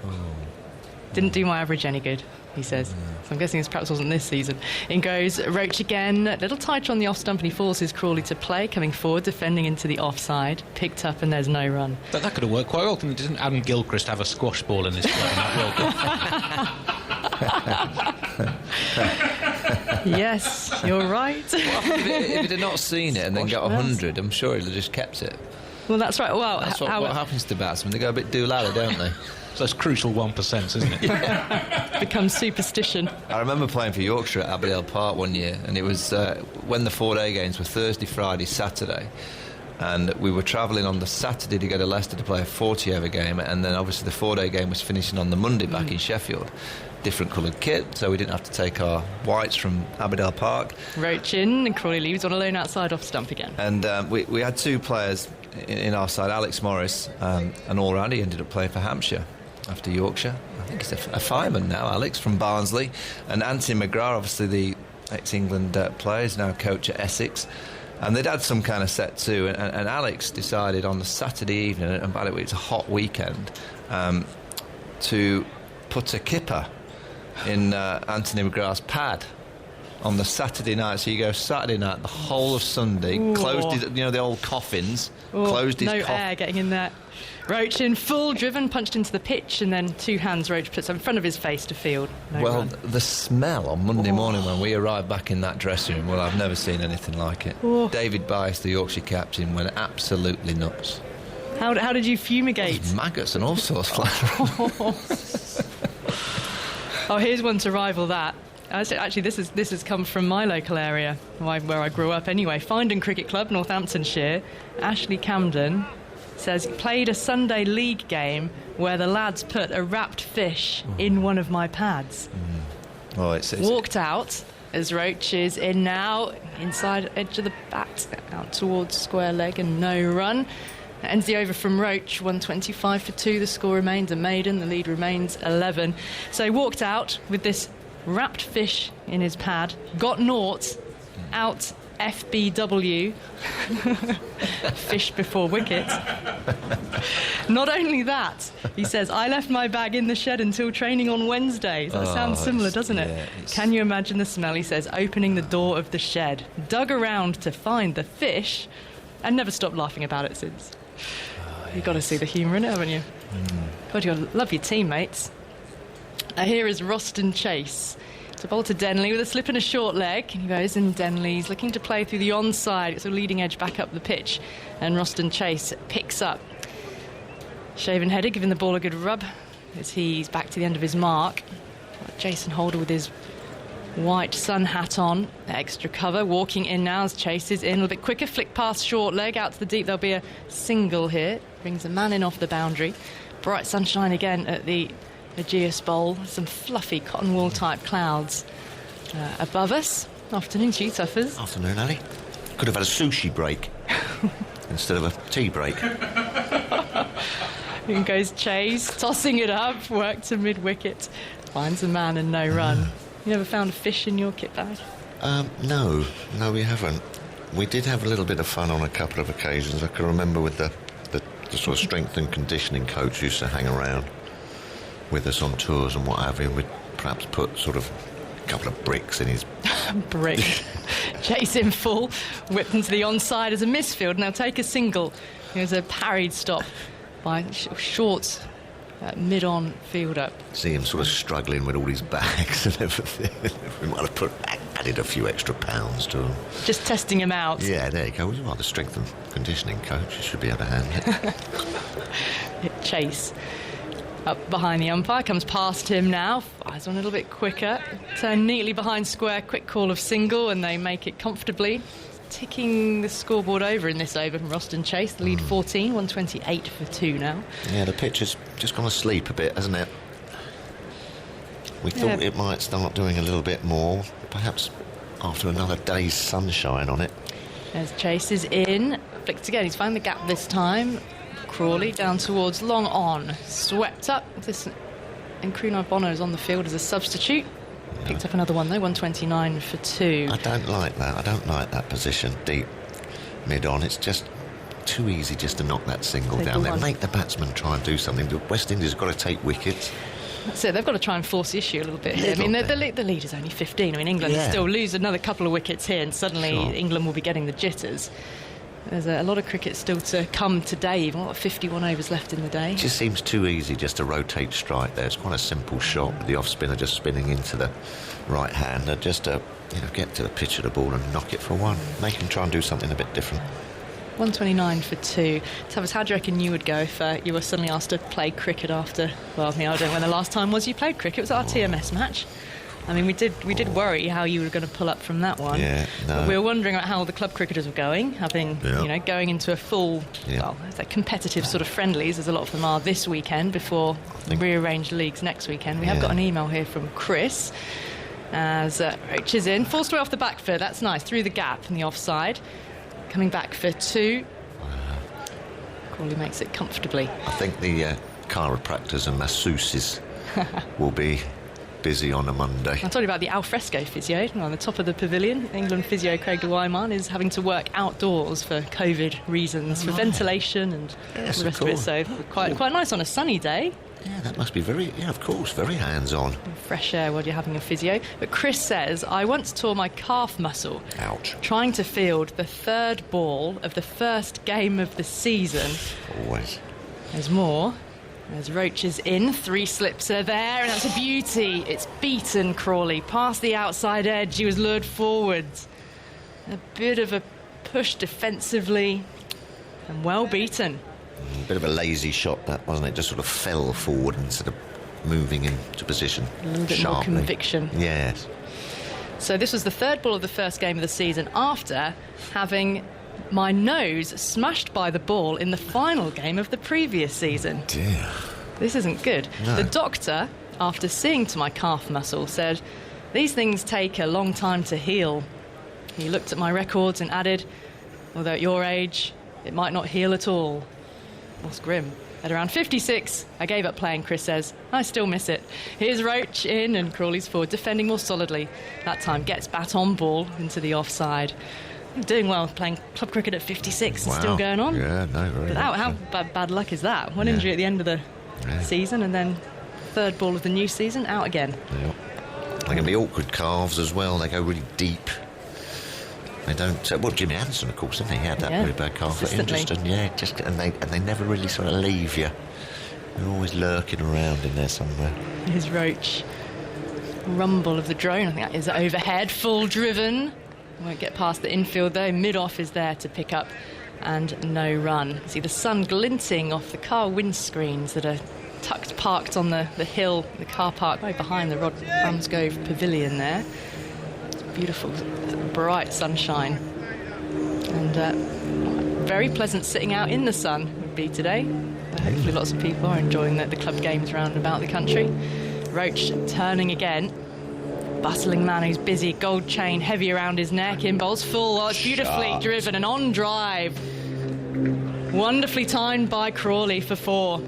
Didn't do my average any good, he says. So I'm guessing this perhaps wasn't this season. In goes Roach again, a little tighter on the off stump, and he forces Crawley to play, coming forward, defending into the offside. Picked up, and there's no run. That could have worked quite well. Didn't Adam Gilchrist have a squash ball in his club in that World Cup? Yes, you're right. If he'd have not seen it and then got 100, I'm sure he'd have just kept it. Well, that's right. Well, That's what happens to batsmen. They go a bit doolally, don't they? So it's crucial 1%, isn't it? becomes superstition. I remember playing for Yorkshire at Aberdale Park one year, and it was when the 4-day games were Thursday, Friday, Saturday. And we were travelling on the Saturday to go to Leicester to play a 40-over game, and then obviously the 4-day game was finishing on the Monday back in Sheffield. Different coloured kit, so we didn't have to take our whites from Aberdale Park. Roach in, and Crawley leaves on a lone outside off stump again. And we had two players in our side, Alex Morris, an all-round. He ended up playing for Hampshire after Yorkshire. I think he's a fireman now, Alex, from Barnsley. And Anthony McGrath, obviously the ex-England player, is now coach at Essex. And they'd had some kind of set too. And Alex decided on the Saturday evening, and by the way, it's a hot weekend, to put a kipper in Anthony McGrath's pad on the Saturday night. So you go Saturday night, the whole of Sunday, closed his, the old coffins, closed his no air getting in there. Roach in full, driven, punched into the pitch, and then two hands Roach puts in front of his face to field. No well, run. The smell on Monday morning when we arrived back in that dressing room, well, I've never seen anything like it. David Bice, the Yorkshire captain, went absolutely nuts. How did you fumigate? Maggots and all sorts flying. Oh, here's one to rival that. Actually, this has come from my local area, where I grew up anyway. Findon Cricket Club, Northamptonshire. Ashley Camden says, played a Sunday league game where the lads put a wrapped fish in one of my pads. Oh, it's Walked out as Roach is in now, inside edge of the bat, out towards square leg and no run. That ends the over from Roach, 125 for 2. The score remains a maiden, the lead remains 11. So he walked out with this wrapped fish in his pad, got naught, out FBW, fish before wicket. Not only that, he says, I left my bag in the shed until training on Wednesday. That sounds similar, doesn't it? Yeah, Can you imagine the smell? He says, opening the door of the shed, dug around to find the fish, and never stopped laughing about it since. You've got to see the humour in it, haven't you? God, you love your teammates. Here is Roston Chase to bowl to Denley with a slip and a short leg. He goes in Denley's looking to play through the onside. It's a leading edge back up the pitch, and Roston Chase picks up. Shaven header giving the ball a good rub as he's back to the end of his mark. Jason Holder with his white sun hat on, extra cover, walking in now as Chase is in a little bit quicker, flick past short leg out to the deep. There'll be a single here, brings a man in off the boundary. Bright sunshine again at the Ageas Bowl, some fluffy cotton wool type clouds above us. Afternoon to you, Tuffers. Afternoon, Ali. Could have had a sushi break instead of a tea break. In goes Chase, tossing it up, work to mid-wicket, finds a man and no run. You never found a fish in your kit bag? No, we haven't. We did have a little bit of fun on a couple of occasions. I can remember with the sort of strength and conditioning coach who used to hang around with us on tours and what have you. We'd perhaps put sort of a couple of bricks in his... Brick. Chase in full, whipped into the onside as a misfield. Now take a single. Here's a parried stop by Shorts, mid-on fielder. See him sort of struggling with all his bags and everything. We might have added a few extra pounds to him. Just testing him out. Yeah, there you go. You are the strength and conditioning coach. You should be able to handle it. Chase up behind the umpire, comes past him now, fires on a little bit quicker, turn neatly behind square, quick call of single, and they make it comfortably, ticking the scoreboard over in this over from Roston Chase. The lead 14, 128 for 2 now. Yeah, the pitch has just gone asleep a bit, hasn't it? We thought it might start doing a little bit more, perhaps after another day's sunshine on it. As Chase is in, flicked again, he's found the gap this time. Crawley down towards long on, swept up. And Krunai Bonner is on the field as a substitute. Picked up another one though, 129 for 2. I don't like that. I don't like that position deep mid-on. It's just too easy just to knock that single down there. Make the batsman try and do something. The West Indies have got to take wickets. That's it. They've got to try and force the issue a little bit here. I mean, the lead is only 15. I mean, England still lose another couple of wickets here, and suddenly England will be getting the jitters. There's a lot of cricket still to come today, even 51 overs left in the day. It just seems too easy just to rotate strike there. It's quite a simple shot with the off-spinner just spinning into the right hander, just to get to the pitch of the ball and knock it for one. Make him try and do something a bit different. 129 for 2. Tavis, how do you reckon you would go if you were suddenly asked to play cricket after... Well, I don't know when the last time was you played cricket. It was our TMS match. I mean, we did worry how you were going to pull up from that one. Yeah, no. But we were wondering about how the club cricketers were going, having going into a full, competitive sort of friendlies, as a lot of them are this weekend before rearranged leagues next weekend. We have got an email here from Chris. As Roach is in, forced away off the back foot. That's nice, through the gap in the offside. Coming back for 2. Crawley makes it comfortably. I think the chiropractors and masseuses will be busy on a Monday. I told you about the alfresco physio on the top of the pavilion. England physio Craig de Wyman is having to work outdoors for COVID reasons, for ventilation and the rest of it. So quite nice on a sunny day. Yeah, that must be very hands-on. Fresh air while you're having a physio. But Chris says, I once tore my calf muscle. Ouch. Trying to field the 3rd ball of the first game of the season. Always. There's more. As Roach is in, 3 slips are there, and that's a beauty. It's beaten Crawley past the outside edge. He was lured forwards. A bit of a push defensively, and well beaten. A bit of a lazy shot, that, wasn't it? Just sort of fell forward instead of moving into position. A little bit sharply. more conviction. Yes. So this was the 3rd ball of the first game of the season after having my nose smashed by the ball in the final game of the previous season. Dear. This isn't good. No. The doctor, after seeing to my calf muscle, said, these things take a long time to heal. He looked at my records and added, although at your age, it might not heal at all. That's grim. At around 56, I gave up playing, Chris says. I still miss it. Here's Roach in and Crawley's forward, defending more solidly. That time gets bat on ball into the offside. Doing well, playing club cricket at 56 and still going on. Yeah, no, very But how so. bad luck is that? One injury at the end of the season, and then 3rd ball of the new season, out again. Yeah. They can be awkward calves as well. They go really deep. They don't. Well, Jimmy Anderson, of course, didn't he? He had that very bad calf at Induston. Yeah, and they never really sort of leave you. They're always lurking around in there somewhere. Here's Roach. Rumble of the drone. I think that is overhead, full driven. Won't get past the infield though. Mid-off is there to pick up, and no run. See the sun glinting off the car windscreens that are parked on the hill, the car park right behind the Rod Ramsgrove Pavilion there. It's beautiful, bright sunshine, and very pleasant sitting out in the sun would be today. But hopefully lots of people are enjoying the club games around and about the country. Roach turning again. Bustling man who's busy, gold chain heavy around his neck, in bowls full. Oh, it's beautifully driven and on drive. Wonderfully timed by Crawley for 4.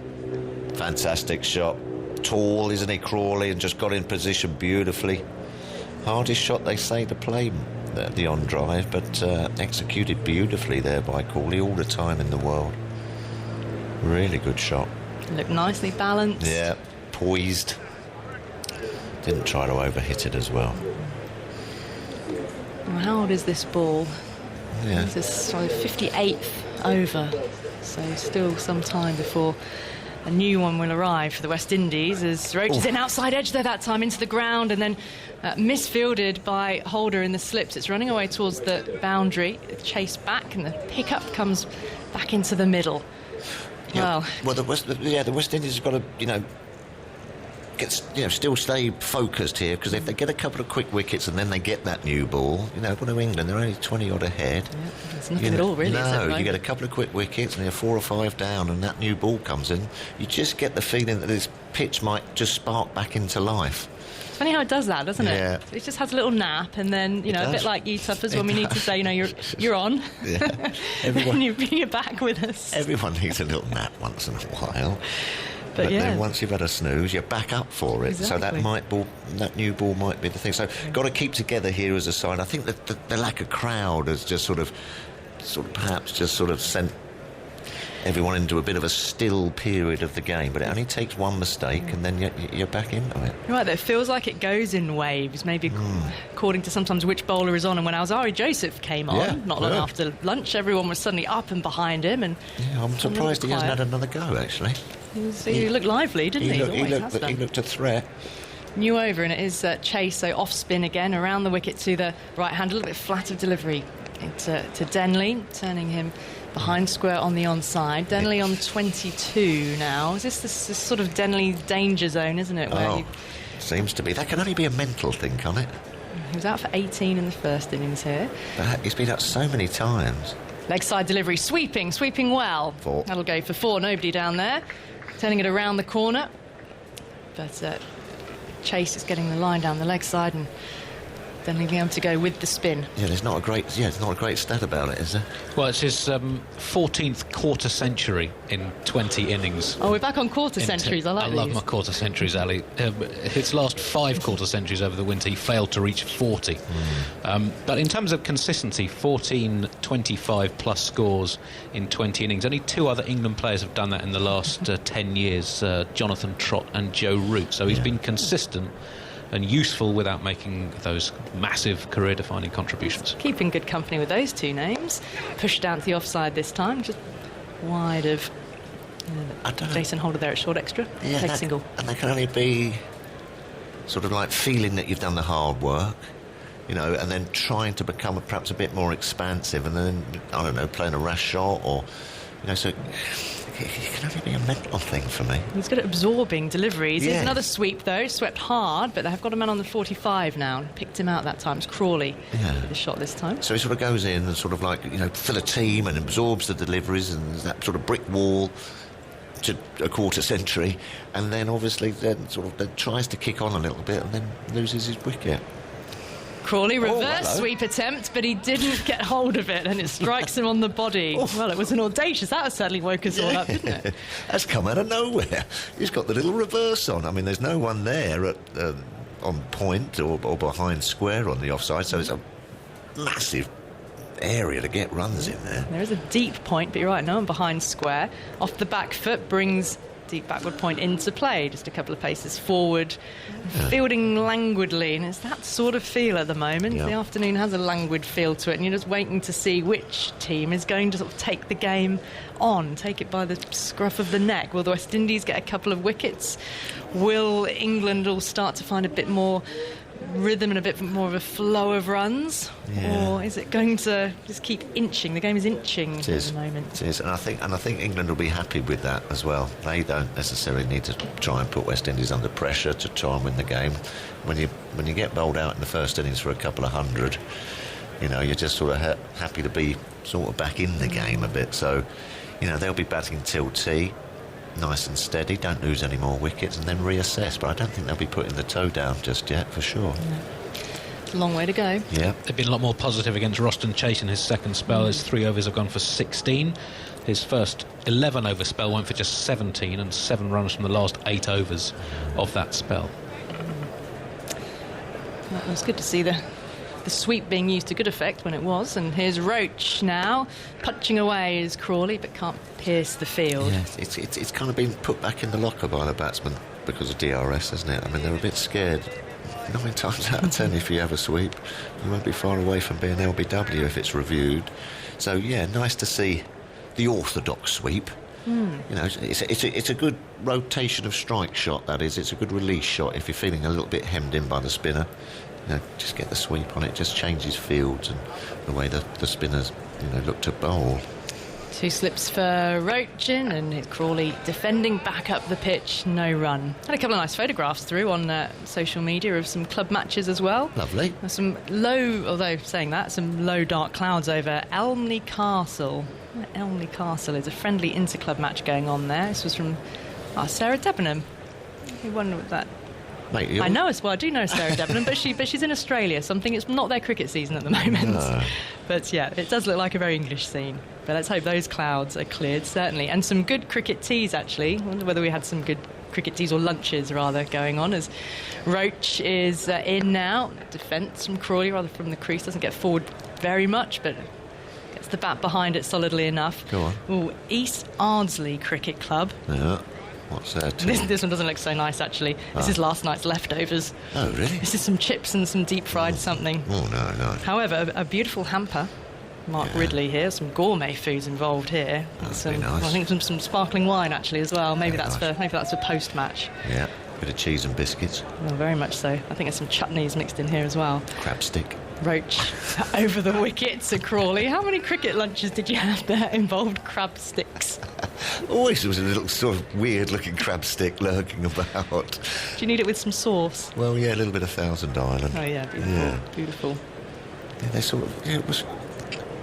Fantastic shot. Tall, isn't he, Crawley, and just got in position beautifully. Hardest shot, they say, to play, the on drive, but executed beautifully there by Crawley, all the time in the world. Really good shot. Looked nicely balanced. Yeah, poised. Didn't try to overhit it as well. Well, how old is this ball? Yeah. This is 58th over, so still some time before a new one will arrive for the West Indies, as Roach is in outside edge there that time into the ground, and then misfielded by Holder in the slips. It's running away towards the boundary, chased back, and the pickup comes back into the middle. Yeah. Well, the West Indies have got to, still stay focused here, because if they get a couple of quick wickets and then they get that new ball, what do England? They're only 20 odd ahead. Yeah, it's nothing at all, really. No, is it, you get a couple of quick wickets and they're 4 or 5 down, and that new ball comes in. You just get the feeling that this pitch might just spark back into life. It's funny how it does that, doesn't it? Yeah. It just has a little nap, and then a bit like you toughers when we need to say, you're on. Yeah. And you're back with us. Everyone needs a little nap once in a while. But then once you've had a snooze, you're back up for it. Exactly. So that new ball might be the thing. So got to keep together here as a side. I think that the lack of crowd has just sort of perhaps sent everyone into a bit of a still period of the game. But it only takes one mistake, and then you're back into it. Right, it feels like it goes in waves, maybe according to sometimes which bowler is on. And when Alzari Joseph came on, not long after lunch, everyone was suddenly up and behind him. And I'm surprised he hasn't had another go, actually. He looked lively, didn't he? He looked a threat. New over, and it is Chase, so off spin again, around the wicket to the right hand, a little bit flat of delivery to Denley, turning him behind square on the onside. Denley on 22 now. Is this sort of Denley danger zone, isn't it? Where Seems to be. That can only be a mental thing, can't it? He was out for 18 in the first innings here. But he's been out so many times. Leg side delivery, sweeping well. 4. That'll go for 4, nobody down there. Turning it around the corner. But Chase is getting the line down the leg side and then he'll be able to go with the spin. Yeah, there's not a great stat about it, is there? Well, it's his 14th quarter century in 20 innings. Oh, we're back on quarter centuries. I like these. I love my quarter centuries, Ali. His last 5 quarter centuries over the winter, he failed to reach 40. But in terms of consistency, 14 25-plus scores in 20 innings. Only 2 other England players have done that in the last 10 years, Jonathan Trott and Joe Root. So he's been consistent and useful without making those massive career-defining contributions. Keeping good company with those 2 names. Pushed down to the offside this time, just wide of Jason Holder there at short extra. Leg single. And they can only be sort of like feeling that you've done the hard work, you know, and then trying to become perhaps a bit more expansive, and then, I don't know, playing a rash shot, or, you know, so it can only be a mental thing for me. He's good at absorbing deliveries. Yeah. Here's another sweep, though. Swept hard, but they've got a man on the 45 now. Picked him out that time. It's Crawley with the shot this time. So he sort of goes in and sort of like, you know, fill a team and absorbs the deliveries, and that sort of brick wall to a quarter century, and then obviously then tries to kick on a little bit and then loses his wicket. Crawley, reverse sweep attempt, but he didn't get hold of it, and it strikes him on the body. Well, it was an audacious. That certainly woke us all up, didn't it? That's come out of nowhere. He's got the little reverse on. I mean, there's no one there at, on point or behind square on the offside, so it's a massive area to get runs in there. There is a deep point, but you're right, no one behind square. Off the back foot brings deep backward point into play, just a couple of paces forward, fielding languidly, and it's that sort of feel at the moment. The afternoon has a languid feel to it, and you're just waiting to see which team is going to sort of take the game on, take it by the scruff of the neck. Will the West Indies get a couple of wickets? Will England all start to find a bit more rhythm and a bit more of a flow of runs, or is it going to just keep inching? The game is inching at the moment. It is, and I think England will be happy with that as well. They don't necessarily need to try and put West Indies under pressure to try and win the game. When you get bowled out in the first innings for a couple of hundred, you know, you're just sort of happy to be sort of back in the game a bit. So, you know, they'll be batting till tea, nice and steady, don't lose any more wickets, and then reassess. But I don't think they'll be putting the toe down just yet, for sure. It's a long way to go. Yeah. They've been a lot more positive against Roston Chase in his second spell. His 3 overs have gone for 16. His first 11-over spell went for just 17, and 7 runs from the last 8 overs of that spell. Well, it was good to see the sweep being used to good effect when it was. And here's Roach now, punching away is Crawley, but can't pierce the field. Yeah, it's kind of been put back in the locker by the batsman because of DRS, hasn't it? I mean, they're a bit scared. 9 times out of 10, if you have a sweep, you won't be far away from being LBW if it's reviewed. So, yeah, nice to see the orthodox sweep. You know, it's a good rotation of strike shot, that is. It's a good release shot if you're feeling a little bit hemmed in by the spinner. You know, just get the sweep on it, just changes fields and the way the spinners, you know, look to bowl. 2 slips for Roach in, and Crawley defending back up the pitch, no run. Had a couple of nice photographs through on social media of some club matches as well. Lovely. There's some low, some low dark clouds over Elmley Castle. Elmley Castle is a friendly inter-club match going on there. This was from Sarah Debenham. Who won with that? Mate, I know as well. I do know Sarah Debenham, but she's in Australia. Something. It's not their cricket season at the moment. No. But yeah, it does look like a very English scene. But let's hope those clouds are cleared, certainly. And some good cricket teas, actually. I wonder whether we had some good cricket teas or lunches, rather, going on, as Roach is in now. Defence from Crawley, rather from the crease. Doesn't get forward very much, but gets the bat behind it solidly enough. Go on. Ooh, East Ardsley Cricket Club. Yeah. What's that? This one doesn't look so nice, actually. This is last night's leftovers. Oh, really? This is some chips and some deep-fried something. Oh, no. However, a beautiful hamper. Mark Ridley here. Some gourmet foods involved here. That'd be nice. I think some sparkling wine, actually, as well. Maybe Very that's for post-match. Yeah. Bit of cheese and biscuits. Well, very much so. I think there's some chutneys mixed in here as well. Crab stick. Roach over the wicket to Crawley. How many cricket lunches did you have that involved crab sticks? Always there was a little sort of weird-looking crab stick lurking about. Do you need it with some sauce? Well, yeah, a little bit of Thousand Island. Oh, yeah, beautiful. Yeah. Beautiful. Yeah, they sort of... Yeah,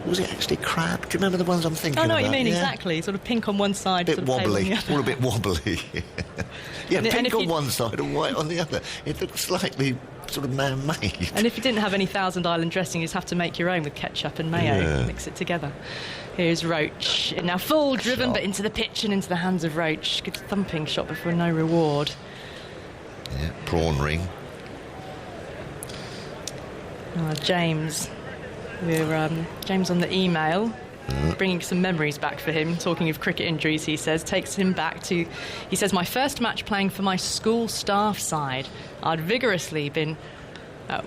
was it actually crab? Do you remember the ones I'm thinking I know about? what you mean, Yeah. exactly. Sort of pink on one side, Bit sort of pale on wobbly, the other. all a bit wobbly. Yeah, And pink if on you- one side and white on the other. It looks slightly sort of man-made. And if you didn't have any Thousand Island dressing, you just have to make your own with ketchup and mayo. Yeah. Mix it together. Here's Roach. Now full driven, Shot. but into the pitch and into the hands of Roach. Good thumping shot before no reward. Yeah, prawn ring. James. James on the email, bringing some memories back for him. Talking of cricket injuries, he says, takes him back to, he says, my first match playing for my school staff side. I'd vigorously been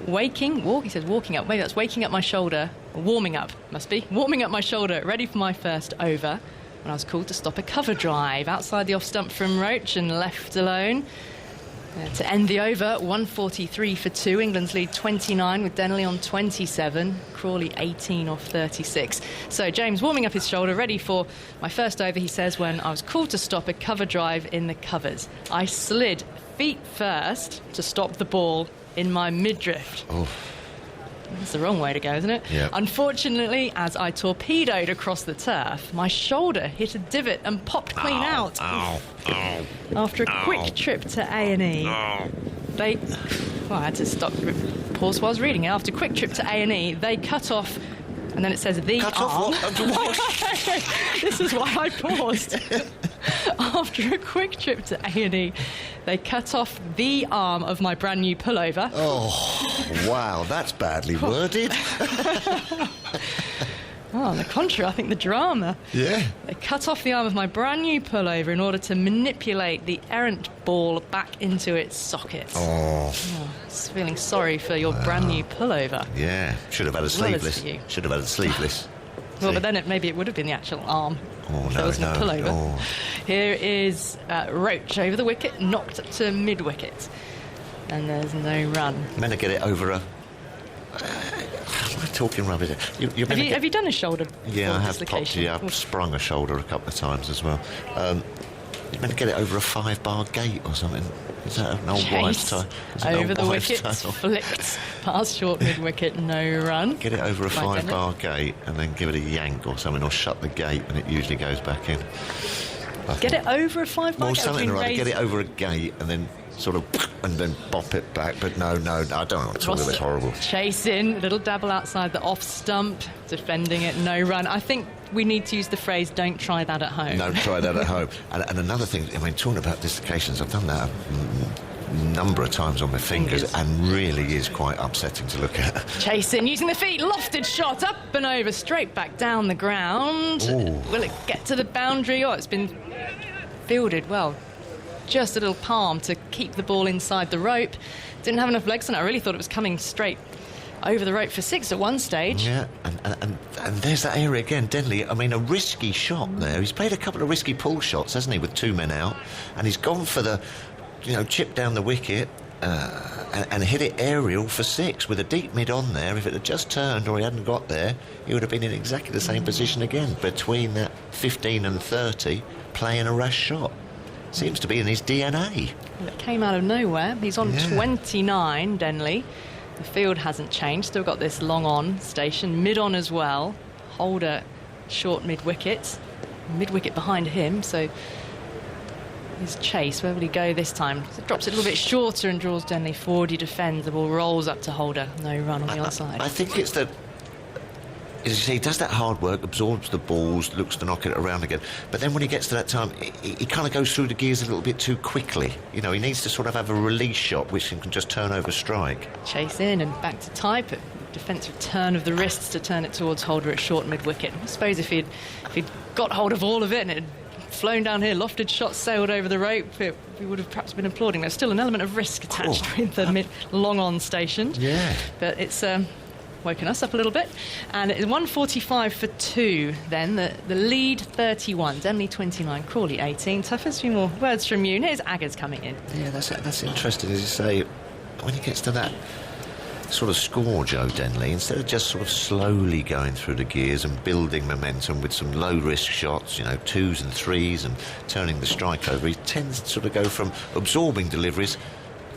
walking up, maybe that's waking up my shoulder, warming up, must be, warming up my shoulder, ready for my first over, when I was called to stop a cover drive outside the off stump from Roach and left alone. To end the over, 143 for 2. England's lead 29 with Denley on 27. Crawley 18 off 36. So James warming up his shoulder, ready for my first over, he says, when I was called to stop a cover drive in the covers. I slid feet first to stop the ball in my midriff. Oh. That's the wrong way to go, isn't it? Yeah. Unfortunately, as I torpedoed across the turf, my shoulder hit a divot and popped clean out. After a quick trip to A&E, I had to stop, pause while I was reading it. After a quick trip to A&E, they cut off, and then it says the Cut arm. off what? This is why I paused. After a quick trip to A&E, they cut off the arm of my brand new pullover. Oh, wow, that's badly worded. Oh, on the contrary, I think the drama. Yeah. They cut off the arm of my brand new pullover in order to manipulate the errant ball back into its socket. Oh, Just feeling sorry for your brand new pullover. yeah. Should have had a As well as sleeveless. for you. Should have had a sleeveless. Well, See? but then maybe it would have been the actual arm. Oh, if no, there wasn't a no. pullover. Oh. Here is Roach over the wicket, knocked to mid-wicket. And there's no run. Meant to get it over a... Am I talking rubbish? Have you done a shoulder Yeah, I have popped, dislocation? yeah, I've sprung a shoulder a couple of times as well. You meant to get it over a 5-bar gate or something. Is that an old wives' Chase tale? Is it an over old the wives' wicket, tale? flicked past short mid-wicket, no run. Get it over a Right, 5-bar gate and then give it a yank or something, or shut the gate and it usually goes back in. Get it over a 5-bar Or gate? something Between or other. Get raised- it over a gate and then sort of and then bop it back. But no, I don't know what to talk about. It's horrible. Chasing, little dabble outside the off stump, defending it, no run. I think we need to use the phrase, don't try that at home. No, try that at home. And another thing, I mean, talking about dislocations, I've done that a number of times on my fingers and really is quite upsetting to look at. Chasing, using the feet, lofted shot, up and over, straight back down the ground. Ooh. Will it get to the boundary? Oh, it's been fielded well. Just a little palm to keep the ball inside the rope. Didn't have enough legs on it. I really thought it was coming straight over the rope for 6 at one stage. Yeah, and there's that area again, Denley. I mean, a risky shot there. He's played a couple of risky pull shots, hasn't he, with 2 men out, and he's gone for the, chip down the wicket and hit it aerial for 6 with a deep mid on there. If it had just turned or he hadn't got there, he would have been in exactly the same position again, between that 15 and 30, playing a rash shot. Seems to be in his DNA. It came out of nowhere. He's on 29, Denley. The field hasn't changed. Still got this long on station. Mid on as well. Holder short mid-wicket. Mid-wicket behind him, so his Chase, where will he go this time? So drops it a little bit shorter and draws Denley forward. He defends. The ball rolls up to Holder. No run on the outside. I think it's that... As you see, he does that hard work, absorbs the balls, looks to knock it around again. But then when he gets to that time, he kind of goes through the gears a little bit too quickly. He needs to sort of have a release shot which he can just turn over strike. Chase in and back to type. Defensive turn of the wrists to turn it towards Holder at short mid-wicket. I suppose if he'd got hold of all of it and it had flown down here, lofted shot, sailed over the rope, we would have perhaps been applauding. There's still an element of risk attached with the long-on station. Yeah. But it's... woken us up a little bit, and it's 145 for 2 then, the lead 31, Denley 29, Crawley 18. Tough, a few more words from you. And here's Aggers coming in. Yeah, that's interesting, as you say, when he gets to that sort of score Joe Denley, instead of just sort of slowly going through the gears and building momentum with some low-risk shots, 2s and 3s, and turning the strike over, he tends to sort of go from absorbing deliveries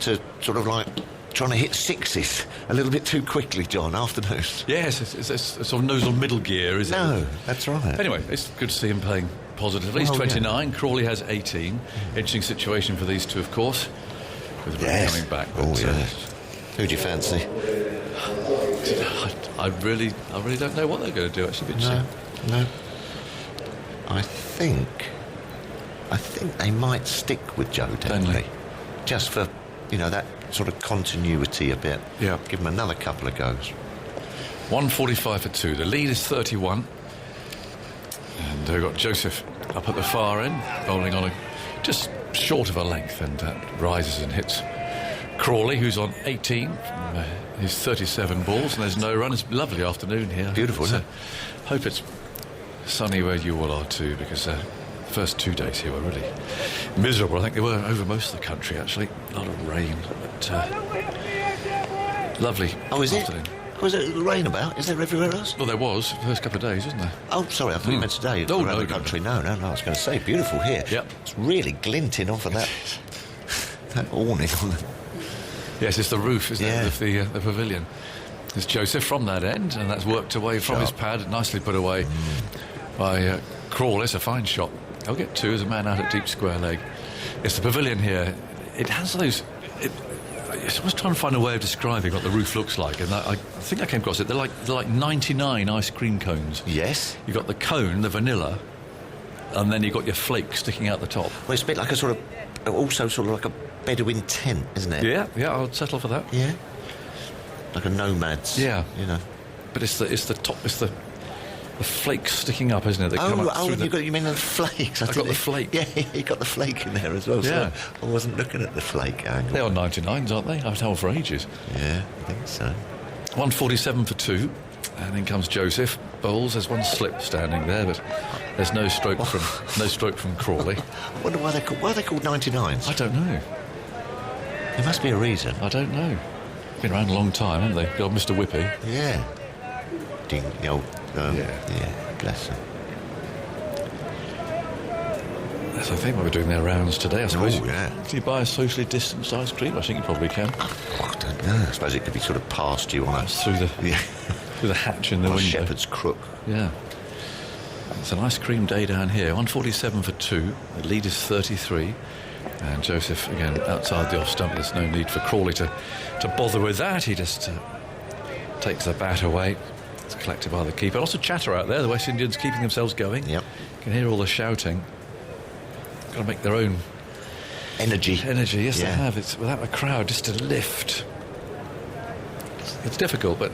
to sort of like trying to hit 6s a little bit too quickly, John. Afternoon. Yes, it's sort of knows on middle gear, isn't it? No, that's right. Anyway, it's good to see him playing positively. He's 29, Crawley has 18. Interesting situation for these two, of course, with Ray coming back. But, yes. Who do you fancy? I really don't know what they're going to do. Actually, No. I think they might stick with Joe Denley, just for that sort of continuity a bit. Yeah. Give him another couple of goes. 145 for 2. The lead is 31. And we've got Joseph up at the far end, bowling on just short of a length, and rises and hits Crawley, who's on 18 from his 37 balls, and there's no run. It's a lovely afternoon here. Beautiful, isn't it? Hope it's sunny where you all are too, because the first 2 days here were really miserable. I think they were over most of the country, actually. A lot of rain, but lovely afternoon. Was it rain about? Is there everywhere else? Well, there was the first couple of days, wasn't there? Oh, sorry, I thought you meant today. Around the country. No, I was going to say, beautiful here. Yep. It's really glinting off of that awning on the... Yes, it's the roof, isn't it, of the pavilion. There's Joseph from that end, and that's worked away from his pad, nicely put away by Crawley. It's a fine shot. He'll get 2 as a man out at deep square leg. It's the pavilion here. It has those... I was trying to find a way of describing what the roof looks like, and I think I came across it. They're like 99 ice cream cones. Yes. You've got the cone, the vanilla, and then you've got your flake sticking out the top. Well, it's a bit like a sort of... Also sort of like a Bedouin tent, isn't it? Yeah, I'll settle for that. Yeah. Like a nomad's. Yeah. But it's the top, it's the flakes sticking up, isn't it? That come up through you mean the flakes? I've got the flake. Yeah, you got the flake in there as well. Yeah. So I wasn't looking at the flake angle. They are 99s, aren't they? I've held for ages. Yeah, I think so. 147 for 2. And in comes Joseph. Bowls. There's one slip standing there, but there's no stroke from Crawley. I wonder why they're called 99s. I don't know. There must be a reason. I don't know. Been around a long time, haven't they? The old Mr. Whippy. Yeah. Ding, the old... yeah, bless them. That's, I think, what we're doing their rounds today, I suppose. Yeah. Can you buy a socially distanced ice cream? I think you probably can. I don't know. I suppose it could be sort of passed you on through the hatch in the window. Shepherd's crook. Yeah. It's an ice cream day down here. 147 for 2. The lead is 33. And Joseph, again, outside the off stump. There's no need for Crawley to bother with that. He just takes the bat away. It's collected by the keeper. Lots of chatter out there. The West Indians keeping themselves going. Yep. You can hear all the shouting. Got to make their own energy. Yes, they have. It's without a crowd, just to lift. It's difficult, but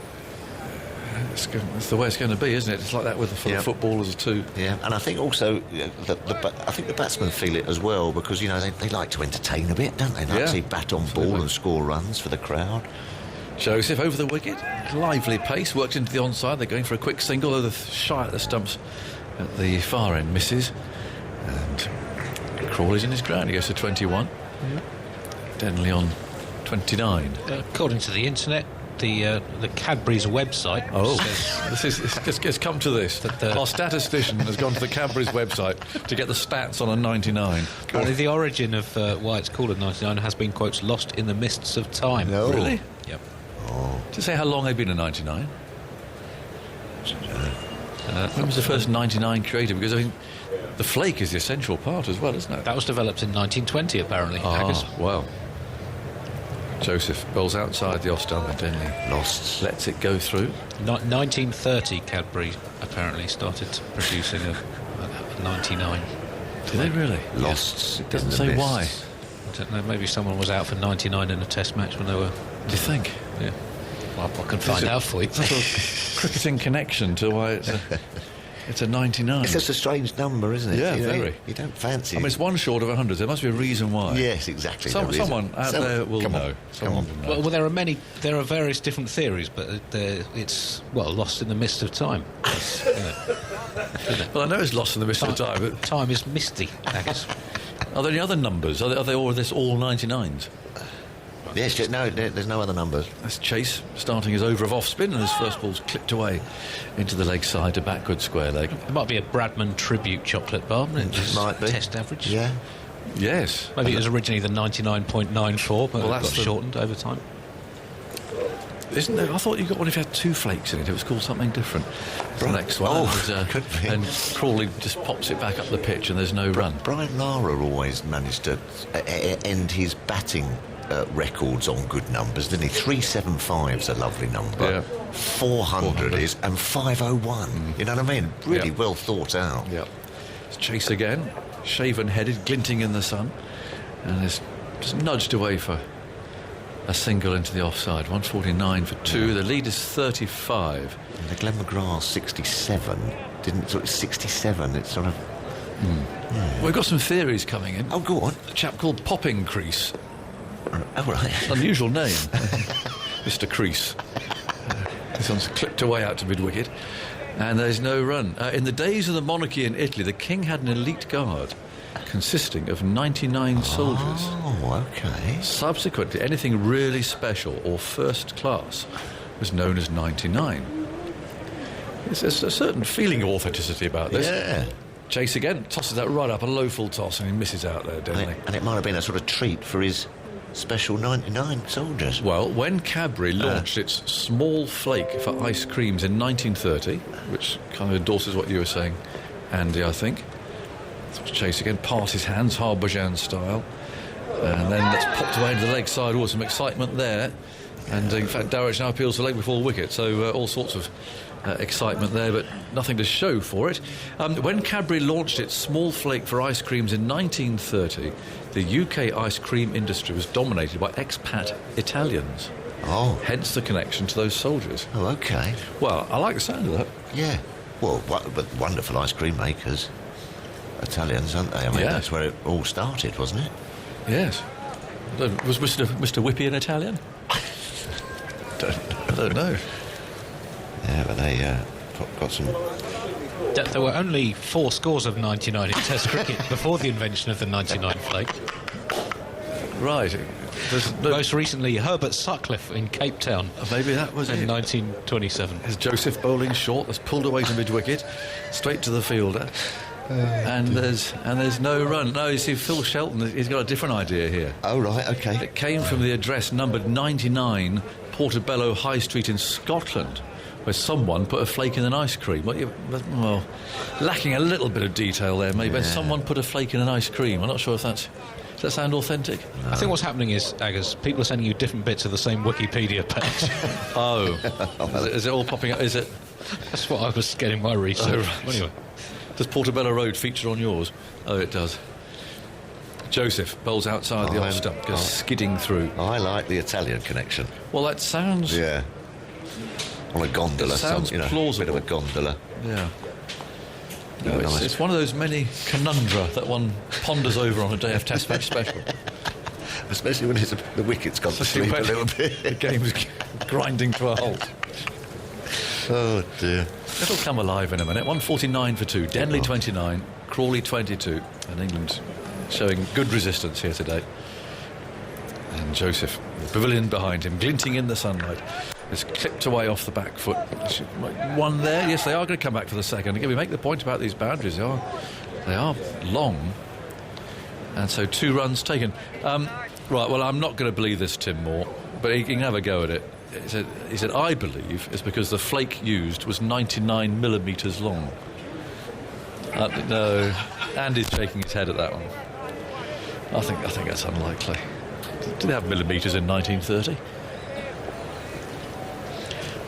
it's the way it's going to be, isn't it? It's like that for the footballers too. Yeah, and I think also I think the batsmen feel it as well, because they like to entertain a bit, don't they? Like to see bat on ball and score runs for the crowd. Joseph over the wicket, lively pace, works into the onside. They're going for a quick single, though they're shy at the stumps at the far end, misses. And Crawley's in his ground. He goes to 21. Denley on 29. According to the internet, the Cadbury's website. It's come to this. Our statistician has gone to the Cadbury's website to get the stats on a 99. The origin of why it's called a 99 has been, quotes, lost in the mists of time. No. Really? Yep. To say how long they've been a 99? When was the first 99 created? Because I mean, the flake is the essential part as well, isn't it? That was developed in 1920, apparently. Wow. Joseph bowls outside the off stump and Denley lets it go through. 1930, Cadbury apparently started producing a 99. Did they really? Lost. It doesn't say why. I don't know, maybe someone was out for 99 in a test match when they were... Do you think? Yeah. Well, I can find out for you. Sort of cricketing connection to why it's a 99. It's just a strange number, isn't it? Yeah, very. You don't fancy it. I mean, it's one short of 100. There must be a reason why. Yes, exactly. Someone out there will know. Someone will know. Well, there are various different theories, but it's, lost in the mist of time. Well, I know it's lost in the mist of time, but... Time is misty, I guess. Are there any other numbers? Are they all 99s? Yes, no, there's no other numbers. That's Chase starting his over of off spin, and his first ball's clipped away into the leg side to backward square leg. It might be a Bradman tribute chocolate bar, mightn't it? Might be. Test average. Yeah. Yes. Maybe it was originally the 99.94, but that's got shortened over time. Isn't there? I thought you got one if you had 2 flakes in it. It was called something different. The next one. Oh, could be. And Crawley just pops it back up the pitch and there's no run. Brian Lara always managed to end his batting records on good numbers, didn't he? 375's a lovely number. Yeah. 400 is, and 501. You know what I mean? Really well thought out. Yeah. It's Chase again, shaven-headed, glinting in the sun, and is just nudged away for a single into the offside. 149 for 2. Yeah. The lead is 35. And the Glenn McGrath 67 didn't sort of 67. It's sort of. Yeah. We've got some theories coming in. Oh, go on. A chap called Popping Crease. Oh, right. Unusual name, Mr. Crease. This one's clipped away out to mid-wicket, and there's no run. In the days of the monarchy in Italy, the king had an elite guard consisting of 99 soldiers. Oh, okay. Subsequently, anything really special or first class was known as 99. There's a certain feeling of authenticity about this. Yeah. Chase again, tosses that right up, a low full toss, and he misses out there, Denley. And it might have been a sort of treat for his special 99 soldiers. Well, when Cadbury launched its small flake for ice creams in 1930, which kind of endorses what you were saying, Andy, I think. Chase again, passes hands, Harbhajan style, and then that's popped away into the leg side. Some excitement there, and in fact Darragh now appeals for leg before wicket, so all sorts of excitement there, but nothing to show for it. When Cadbury launched its small flake for ice creams in 1930, the UK ice cream industry was dominated by expat Italians. Oh. Hence the connection to those soldiers. Oh, okay. Well, I like the sound of that. Yeah. Well, but wonderful ice cream makers. Italians, aren't they? I mean, that's where it all started, wasn't it? Yes. Was Mr. Whippy an Italian? I don't know. Yeah, but they got some. There were only 4 scores of 99 in Test cricket before the invention of the 99 flake. Right. Most recently, Herbert Sutcliffe in Cape Town. Maybe that was in 1927. Is Joseph bowling short? That's pulled away to mid-wicket, straight to the fielder. And there's no run. No, you see, Phil Shelton, he's got a different idea here. Oh, right, okay. It came from the address numbered 99 Portobello High Street in Scotland, where someone put a flake in an ice cream. Well, lacking a little bit of detail there, maybe. Yeah. Someone put a flake in an ice cream. I'm not sure if does that sound authentic? No. I think what's happening is, Aggers, people are sending you different bits of the same Wikipedia page. Oh. Is it all popping up? Is it? That's what I was getting my research. Oh, right. Anyway. Does Portobello Road feature on yours? Oh, it does. Joseph bowls outside the off stump, goes skidding through. I like the Italian connection. Well, that sounds... Yeah. On a gondola. It sounds plausible. A bit of a gondola. Yeah. No, it's one of those many conundra that one ponders over on a day of Test match special. Especially when the wicket's gone to sleep a little bit. The game's grinding to a halt. Oh, dear. It'll come alive in a minute. 149 for 2. Denley 29, Crawley 22. And England showing good resistance here today. And Joseph, the pavilion behind him, glinting in the sunlight, is clipped away off the back foot. One there. Yes, they are going to come back for the second. Again, we make the point about these boundaries. They are long. And so 2 runs taken. Right, well, I'm not going to believe this, Tim Moore, but he can have a go at it. He said, I believe it's because the flake used was 99 millimetres long. No, Andy's shaking his head at that one. I think that's unlikely. Did they have millimetres in 1930?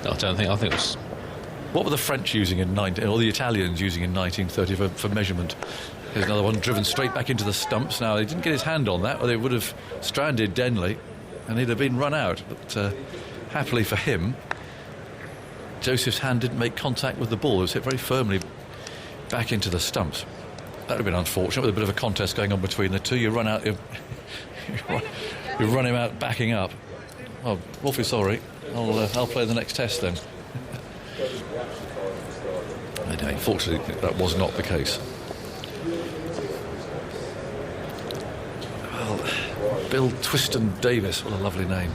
I don't think. I think it was. What were the French using or the Italians using in 1930 for measurement? Here's another one driven straight back into the stumps. Now, he didn't get his hand on that, or they would have stranded Denley, and he'd have been run out. But happily for him, Joseph's hand didn't make contact with the ball. It was hit very firmly back into the stumps. That would have been unfortunate, with a bit of a contest going on between the two. You run out, you run him out backing up. Oh, awfully sorry. I'll play the next Test then. Anyway, fortunately, that was not the case. Well, Bill Twiston Davis, what a lovely name.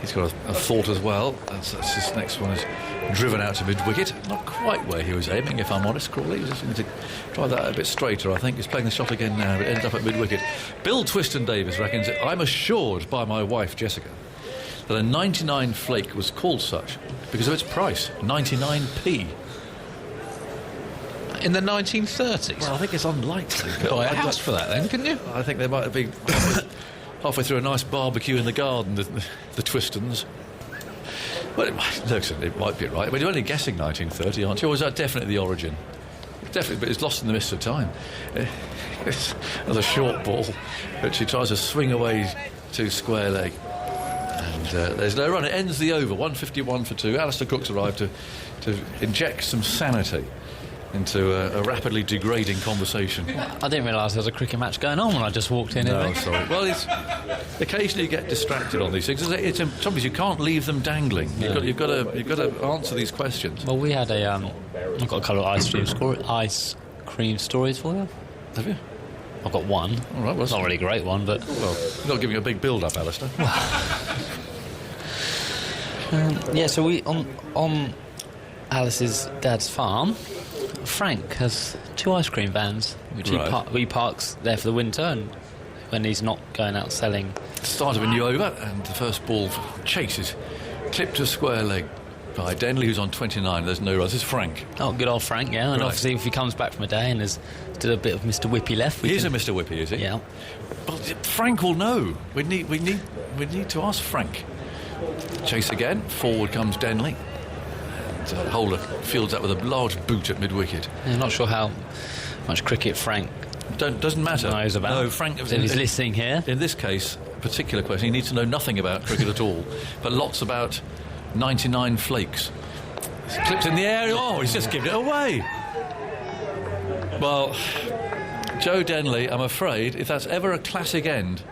He's got a thought as well. That's his next one is driven out to mid-wicket. Not quite where he was aiming, if I'm honest, Crawley. He just needs to try that a bit straighter, I think. He's playing the shot again now, but ends up at mid-wicket. Bill Twiston Davis reckons, I'm assured by my wife, Jessica, that a 99 flake was called such because of its price, 99p. In the 1930s? Well, I think it's unlikely. Could buy a house for that then, couldn't you? I think they might have been halfway through a nice barbecue in the garden, the Twistons. Well, it might be right. I mean, you're only guessing 1930, aren't you? Or is that definitely the origin? Definitely, but it's lost in the mist of time. It's another short ball that she tries to swing away to square leg. And there's no run. It ends the over, 151 for 2. Alistair Cook's arrived to inject some sanity into a rapidly degrading conversation. I didn't realise there was a cricket match going on when I just walked in. No, sorry. Well, occasionally you get distracted on these things. Sometimes you can't leave them dangling. No. You've got to answer these questions. Well, we had I've got a couple of ice cream stories for you. Have you? I've got one. All right, well, it's not a really great one, but well, you're not giving a big build-up, Alistair. Yeah. So we on Alice's dad's farm. Frank has 2 ice cream vans, which he parks there for the winter, and when he's not going out selling. Start of a new over, and the first ball for Chase is clipped to square leg by Denley, who's on 29. There's no runs. It's Frank. Oh, good old Frank, yeah. And obviously, if he comes back from a day and there's still a bit of Mr. Whippy left, He is a Mr. Whippy, is he? Yeah. But Frank will know. We need to ask Frank. Chase again. Forward comes Denley. Holder fields up with a large boot at mid-wicket. I'm not sure how much cricket Frank doesn't matter. knows about. No, Frank. If he's listening here. In this case, particular question, he needs to know nothing about cricket at all, but lots about 99 flakes. It's clipped in the air. Oh, he's just given it away. Well, Joe Denley, I'm afraid, if that's ever a classic end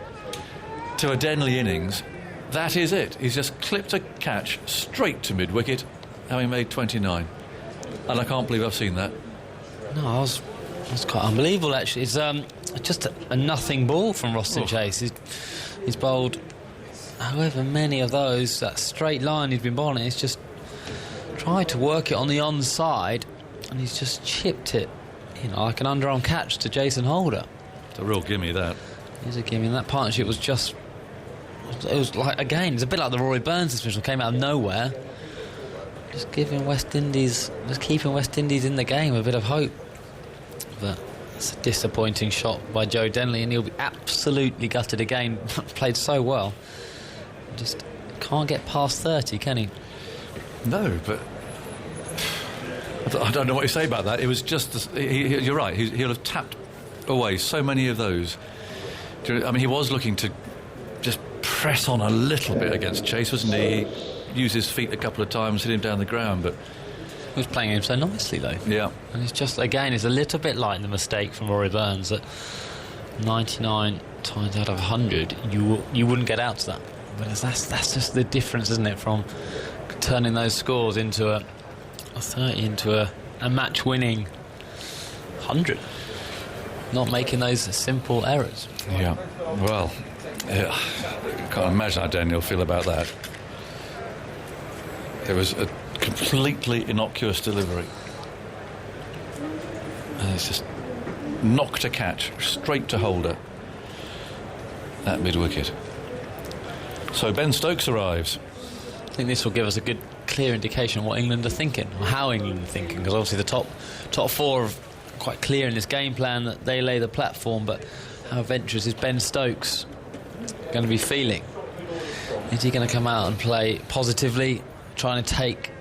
to a Denley innings, that is it. He's just clipped a catch straight to mid-wicket, having made 29, and I can't believe I've seen that. No, that's quite unbelievable, actually. It's just a nothing ball from Roston Chase. He's bowled however many of those, that straight line he's been bowling. He's just tried to work it on the onside, and he's just chipped it, like an underarm catch to Jason Holder. It's a real gimme, that. It's a gimme, and that partnership was just... It was like, again, it's a bit like the Rory Burns dismissal, came out of nowhere. Just keeping West Indies in the game, a bit of hope. But it's a disappointing shot by Joe Denley, and he'll be absolutely gutted again. Played so well, just can't get past 30, can he? No, but I don't know what you say about that. It was just you're right. He'll have tapped away so many of those. I mean, he was looking to just press on a little bit against Chase, wasn't he? Use his feet a couple of times, hit him down the ground, but he was playing him so nicely, though. Yeah. And it's just, again, it's a little bit like the mistake from Rory Burns that 99 times out of 100 you wouldn't get out to that. But that's just the difference, isn't it, from turning those scores into a 30 into a match-winning 100, not making those simple errors. Yeah. Well, yeah. I can't imagine how Daniel will feel about that. It was a completely innocuous delivery. And it's just knocked a catch straight to Holder at mid-wicket. So Ben Stokes arrives. I think this will give us a good, clear indication of what England are thinking, or how England are thinking, because obviously the top 4 are quite clear in this game plan that they lay the platform, but how adventurous is Ben Stokes going to be feeling? Is he going to come out and play positively, trying to take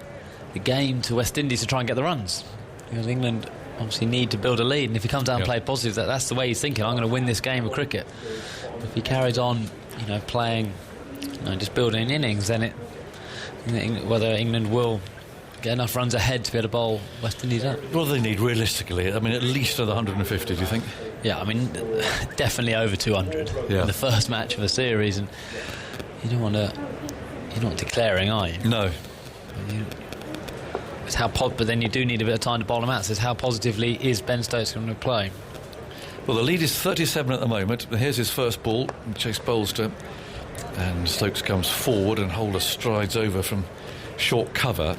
the game to West Indies to try and get the runs? Because England obviously need to build a lead, and if he comes out and plays positive, that's the way he's thinking. I'm going to win this game of cricket. But if he carries on, playing, just building innings, then whether England will get enough runs ahead to be able to bowl West Indies out. What do they need realistically? I mean, at least another 150, do you think? Yeah, I mean, definitely over 200 in the first match of a series, and you're not declaring, are you? No. It's but then you do need a bit of time to bowl them out. So it's how positively is Ben Stokes going to play? Well, the lead is 37 at the moment. Here's his first ball. Chase bowls to, and Stokes comes forward, and Holder strides over from short cover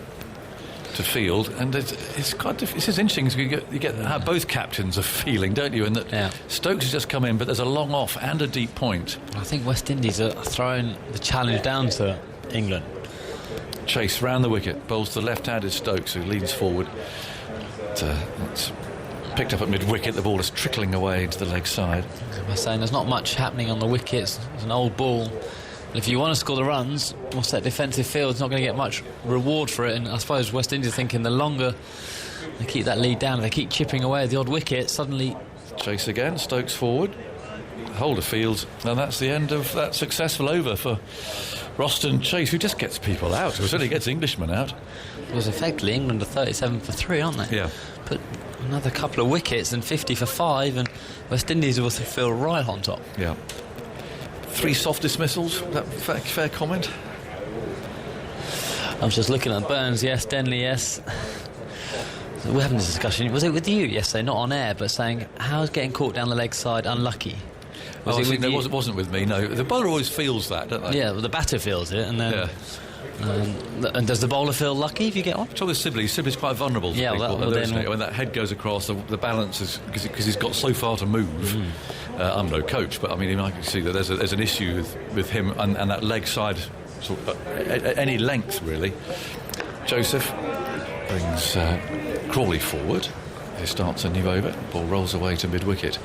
to field, and it's quite. This is interesting. You get how both captains are feeling, don't you? And that Stokes has just come in, but there's a long off and a deep point. I think West Indies are throwing the challenge down to England. Chase round the wicket, bowls to the left-handed Stokes, who leans forward. It's picked up at mid-wicket. The ball is trickling away to the leg side. As I was saying, there's not much happening on the wickets. It's an old ball. If you want to score the runs, what's that defensive field? It's not going to get much reward for it. And I suppose West Indies are thinking the longer they keep that lead down, if they keep chipping away at the odd wicket, suddenly... Chase again, Stokes forward, Holder fields, and that's the end of that successful over for Roston Chase, who just gets people out, who certainly gets Englishmen out. It was effectively England are 37 for 3, aren't they? Yeah. But another couple of wickets and 50 for 5, and West Indies will feel right on top. Yeah. 3 soft dismissals, that fair comment? I was just looking at Burns, yes, Denley, yes. So we're having this discussion. Was it with you yesterday, not on air, but saying, how's getting caught down the leg side unlucky? It wasn't with me, no. The bowler always feels that, don't they? Yeah, well, the batter feels it, and then... and does the bowler feel lucky if you get one? So with Sibley's quite vulnerable to people. When that head goes across, the balance is... Because he's got so far to move. I'm no coach, but I mean, I can see that there's an issue with him and that leg side, sort of, at any length, really. Joseph brings Crawley forward. He starts a new over. Ball rolls away to mid-wicket.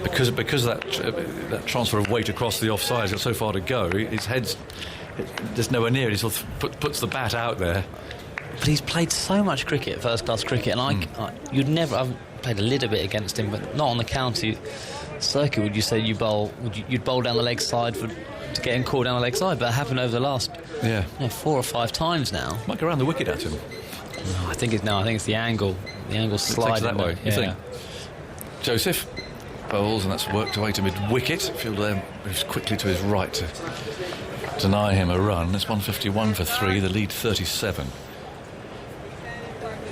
Because of that transfer of weight across the offside, he's got so far to go, his head's just nowhere near it. He sort of puts the bat out there. But he's played so much cricket, first-class cricket, and I've played a little bit against him, but not on the county circuit. Would you say you'd bowl down the leg side to get him caught down the leg side? But it happened over the last 4 or 5 times now. Might go around the wicket at him. No, I think it's the angle. The angle sliding that way. You think? Joseph bowls, and that's worked away to mid-wicket. Fielder moves quickly to his right to deny him a run. It's 151 for 3. The lead 37.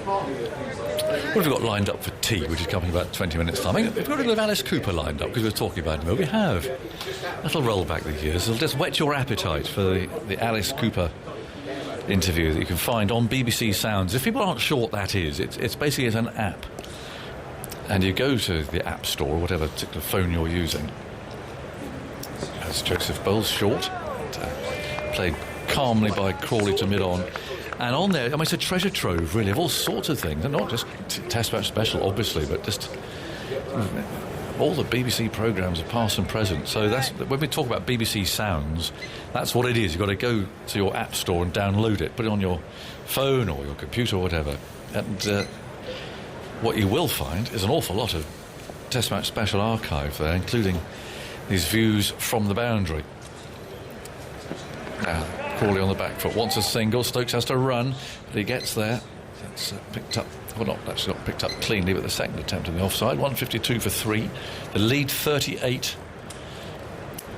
What have we got lined up for tea, which is coming in about 20 minutes' time? We've got a little Alice Cooper lined up because we were talking about him. Well, we have. That'll roll back the years. It'll just whet your appetite for the Alice Cooper interview that you can find on BBC Sounds. If people aren't sure what that is, it's basically an app. And you go to the App Store, whatever particular phone you're using. As Joseph bowls short, played calmly by Crawley to mid-on. And on there, I mean, it's a treasure trove, really, of all sorts of things. And not just Test Match Special, obviously, but just all the BBC programmes are past and present. So that's when we talk about BBC Sounds, that's what it is. You've got to go to your App Store and download it, put it on your phone or your computer or whatever. And what you will find is an awful lot of Test Match Special archive there, including these views from the boundary. Now, Crawley on the back foot wants a single. Stokes has to run, but he gets there. That's picked up, well, not picked up cleanly, but the second attempt in the offside. 152 for 3. The lead 38.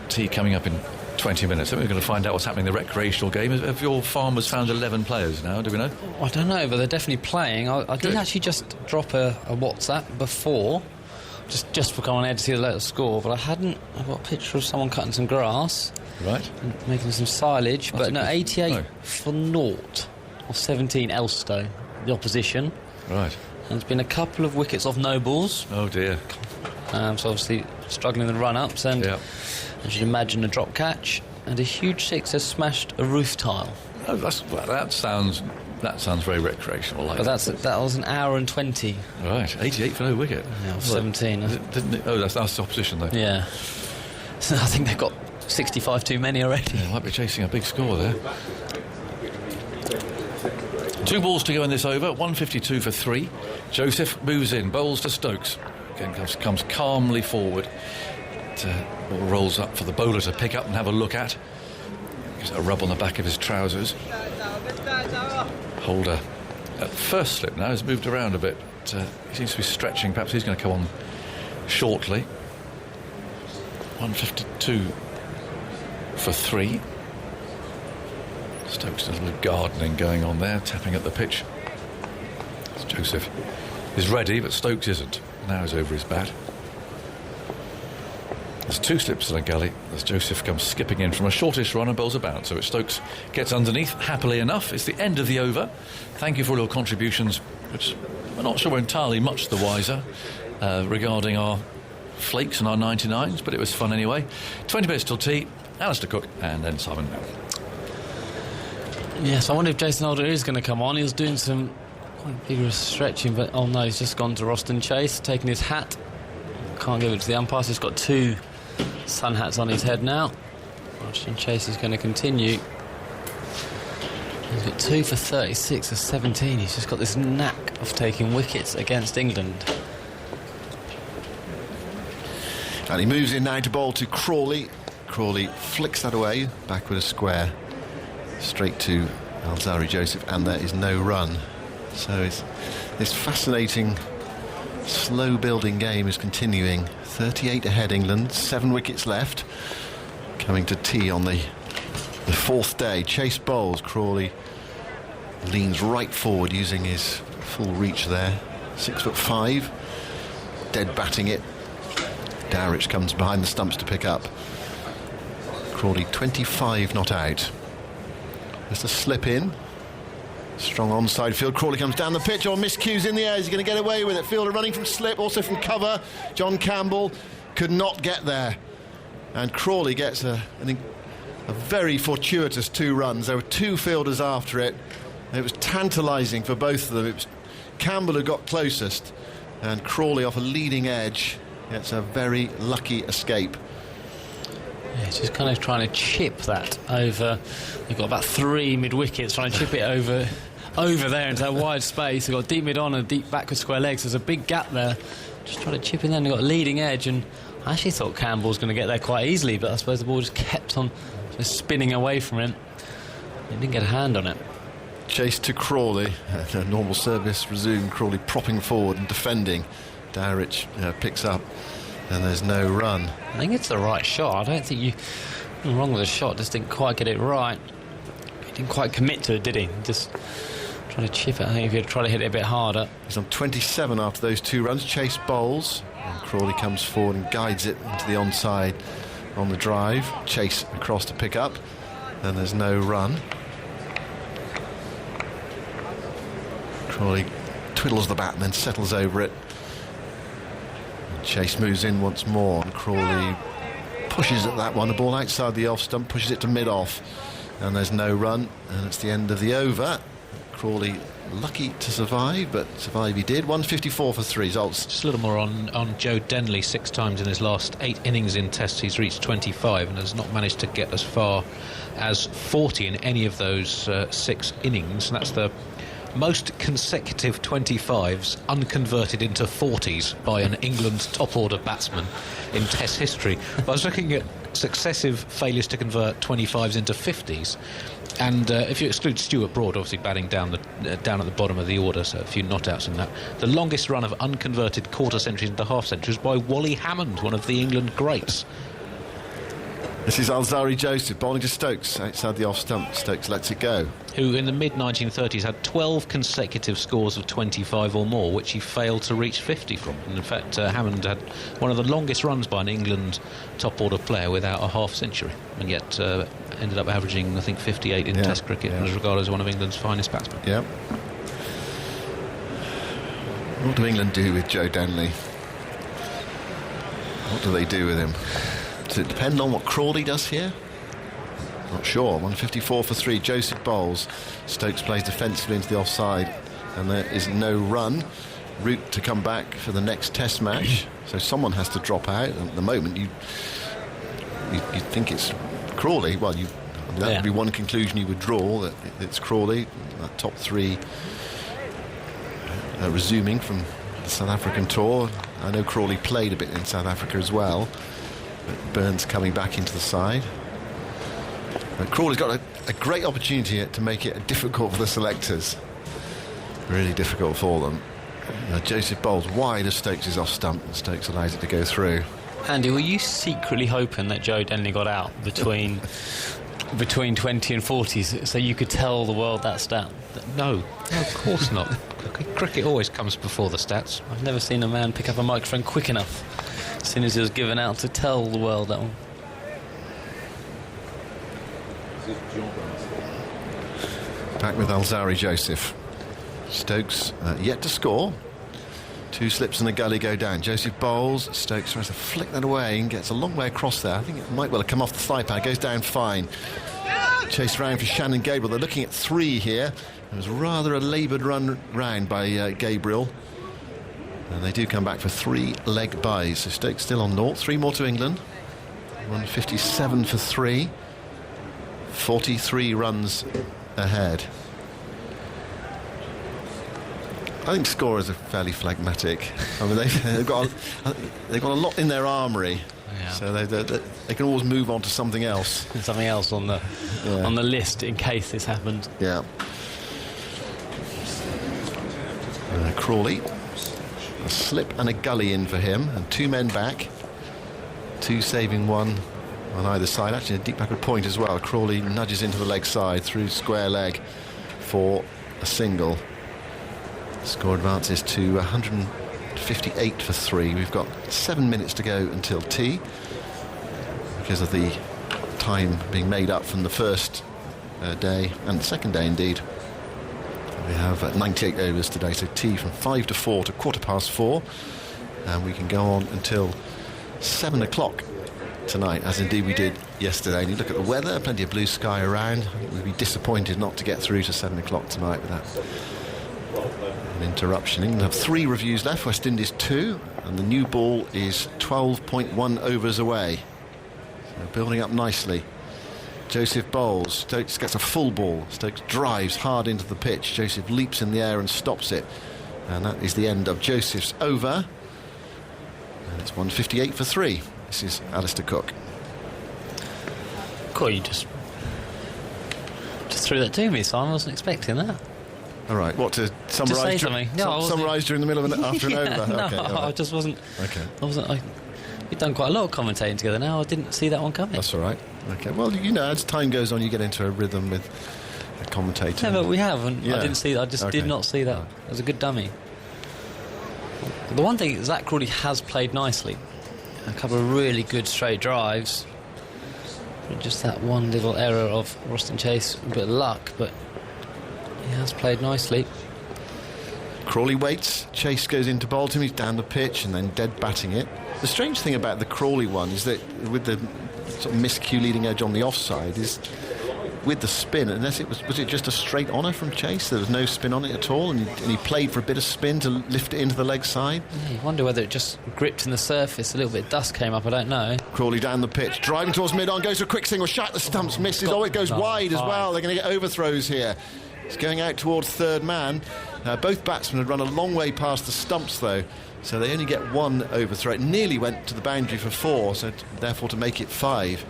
Tea coming up in 20 minutes. Then we're going to find out what's happening in the recreational game. Have your farmers found 11 players now? Do we know? I don't know, but they're definitely playing. I did actually just drop a WhatsApp before, just for going on air to see the latest score, but I've got a picture of someone cutting some grass. Right. Making some silage. That's but no, 88 for 0 of 17 Elstow, the opposition. Right. And there's been a couple of wickets off no balls. Oh dear. So obviously struggling with the run-ups, and as you'd imagine, a drop catch, and a huge 6 has smashed a roof tile. Oh, that sounds very recreational. But that was an hour and 20. Right. 88 for no wicket. Yeah, 17. That's the opposition though. Yeah. So I think they've got 65 too many already. Yeah, might be chasing a big score there. 2 balls to go in this over. 152 for 3. Joseph moves in, bowls to Stokes. Again comes calmly forward. Ball rolls up for the bowler to pick up and have a look at. Gives it a rub on the back of his trousers. Holder at first slip now has moved around a bit. He seems to be stretching. Perhaps he's going to come on shortly. 152 for 3. Stokes does a little gardening going on there, tapping at the pitch. Joseph is ready, but Stokes isn't. Now he's over his bat. There's 2 slips in a galley as Joseph comes skipping in from a shortish run and bowls about. So Stokes gets underneath happily enough. It's the end of the over. Thank you for all your contributions, which I'm not sure we're entirely much the wiser regarding our flakes and our 99s, but it was fun anyway. 20 minutes till tea. Alistair Cook and then Simon Bell. Yes, I wonder if Jason Alder is going to come on. He was doing some quite vigorous stretching, but oh no, he's just gone to Roston Chase, taking his hat. Can't give it to the umpires. He's got 2 sun hats on his head now. Roston Chase is going to continue. He's got 2 for 36 or 17. He's just got this knack of taking wickets against England. And he moves in now to bowl to Crawley. Crawley flicks that away, back with a square, straight to Alzari Joseph, and there is no run. So it's this fascinating, slow-building game is continuing. 38 ahead England, 7 wickets left. Coming to tea on the 4th day. Chase bowls. Crawley leans right forward using his full reach there. 6'5", dead batting it. Dowrich comes behind the stumps to pick up. Crawley 25 not out. Just a slip in. Strong onside field. Crawley comes down the pitch. Or miscues in the air. Is he going to get away with it? Fielder running from slip, also from cover. John Campbell could not get there. And Crawley gets a very fortuitous 2 runs. There were 2 fielders after it. It was tantalising for both of them. It was Campbell who got closest. And Crawley off a leading edge gets a very lucky escape. Yeah, just kind of trying to chip that over. They've got about 3 mid-wickets, trying to chip it over there into that wide space. They've got deep mid-on and deep back with square legs. There's a big gap there. Just trying to chip in there, and they've got a leading edge. And I actually thought Campbell was going to get there quite easily, but I suppose the ball just kept on just spinning away from him. He didn't get a hand on it. Chase to Crawley. Normal service resumed. Crawley propping forward and defending. Dowrich picks up, and there's no run. I think it's the right shot. I don't think nothing wrong with the shot, just didn't quite get it right. He didn't quite commit to it, did he? Just trying to chip it. I think if he'd try to hit it a bit harder. He's on 27 after those 2 runs. Chase bowls, and Crawley comes forward and guides it into the onside on the drive. Chase across to pick up, and there's no run. Crawley twiddles the bat and then settles over it. Chase moves in once more, and Crawley pushes at that one. The ball outside the off stump, pushes it to mid-off, and there's no run, and it's the end of the over. Crawley lucky to survive, but survive he did. 154 for 3 results. Just a little more on Joe Denley. 6 times in his last 8 innings in Tests he's reached 25 and has not managed to get as far as 40 in any of those 6 innings. And that's the most consecutive 25s unconverted into 40s by an England top-order batsman in Test history. But I was looking at successive failures to convert 25s into 50s, and if you exclude Stuart Broad, obviously batting down at the bottom of the order, so a few not-outs in that, the longest run of unconverted quarter-centuries into half-centuries by Wally Hammond, one of the England greats. This is Alzari Joseph bowling to Stokes outside the off stump. Stokes lets it go. Who in the mid-1930s had 12 consecutive scores of 25 or more, which he failed to reach 50 from. And in fact, Hammond had one of the longest runs by an England top-order player without a half-century, and yet ended up averaging, I think, 58 in Test cricket, and is regarded as one of England's finest batsmen. Yeah. What do England do with Joe Denley? What do they do with him? Does it depend on what Crawley does here? Not sure. 154 for 3. Joseph bowls. Stokes plays defensively into the offside, and there is no run. Route to come back for the next Test match. So someone has to drop out. At the moment, you think it's Crawley. Well, that would be one conclusion you would draw, that it's Crawley. That top 3 resuming from the South African tour. I know Crawley played a bit in South Africa as well. But Burns coming back into the side. But Crawley's got a great opportunity to make it difficult for the selectors. Really difficult for them. Joseph bowls wide of Stokes' off stump, and Stokes allows it to go through. Andy, were you secretly hoping that Joe Denley got out between 20 and 40, so you could tell the world that stat? No, of course not. Cricket always comes before the stats. I've never seen a man pick up a microphone quick enough As soon as he was given out to tell the world that one. Back with Alzari Joseph. Stokes yet to score. 2 slips and a gully go down. Joseph bowls. Stokes tries to flick that away and gets a long way across there. I think it might well have come off the thigh pad. Goes down fine. Chase round for Shannon Gabriel. They're looking at 3 here. It was rather a laboured run round by Gabriel. And they do come back for 3 leg byes. So Stokes still on 0. 3 more to England. 157 for 3. 43 runs ahead. I think scorers are fairly phlegmatic. I mean, they've got a lot in their armoury, so they can always move on to something else. Something else on the list in case this happens. Yeah. Crawley, a slip and a gully in for him, and 2 men back. 2 saving 1 on either side. Actually, a deep backward point as well. Crawley nudges into the leg side through square leg for a single. Score advances to 158 for 3. We've got 7 minutes to go until tea because of the time being made up from the first day and the second day indeed. We have 98 overs today, so tea from 5 to 4 to 4:15, and we can go on until 7 o'clock tonight, as indeed we did yesterday. And you look at the weather, plenty of blue sky around. I think we'd be disappointed not to get through to 7 o'clock tonight with that an interruption. England have 3 reviews left, West Indies 2, and the new ball is 12.1 overs away. So building up nicely. Joseph bowls. Stokes gets a full ball. Stokes drives hard into the pitch. Joseph leaps in the air and stops it. And that is the end of Joseph's over. And it's 158 for 3. This is Alistair Cook. Cool, you just threw that to me, Simon. I wasn't expecting that. All right, what, to summarise? To say something? No, summarise during the middle of after an over? No, okay, I just wasn't. Okay. We've done quite a lot of commentating together now. I didn't see that one coming. That's all right. Okay, well, you know, as time goes on, you get into a rhythm with a commentator. No, but we have, and Yeah. I didn't see that. I just did not see that. It was a good dummy. The one thing, Zach Crawley has played nicely. A couple of really good straight drives. Just that one little error of Roston Chase, a bit of luck, but he has played nicely. Crawley waits. Chase goes into bowl to him. He's down the pitch and then dead batting it. The strange thing about the Crawley one is that with the sort of miscue leading edge on the offside is with the spin, unless it was it just a straight honour from Chase? There was no spin on it at all, and he played for a bit of spin to lift it into the leg side. Yeah, you wonder whether it just gripped in the surface, a little bit of dust came up, I don't know. Crawley down the pitch, driving towards mid-on, goes for a quick single, shot the stumps, misses. Oh, it goes wide as well. They're going to get overthrows here. It's going out towards third man. Both batsmen had run a long way past the stumps though, so they only get 1 overthrow. It nearly went to the boundary for 4, so therefore to make it 5.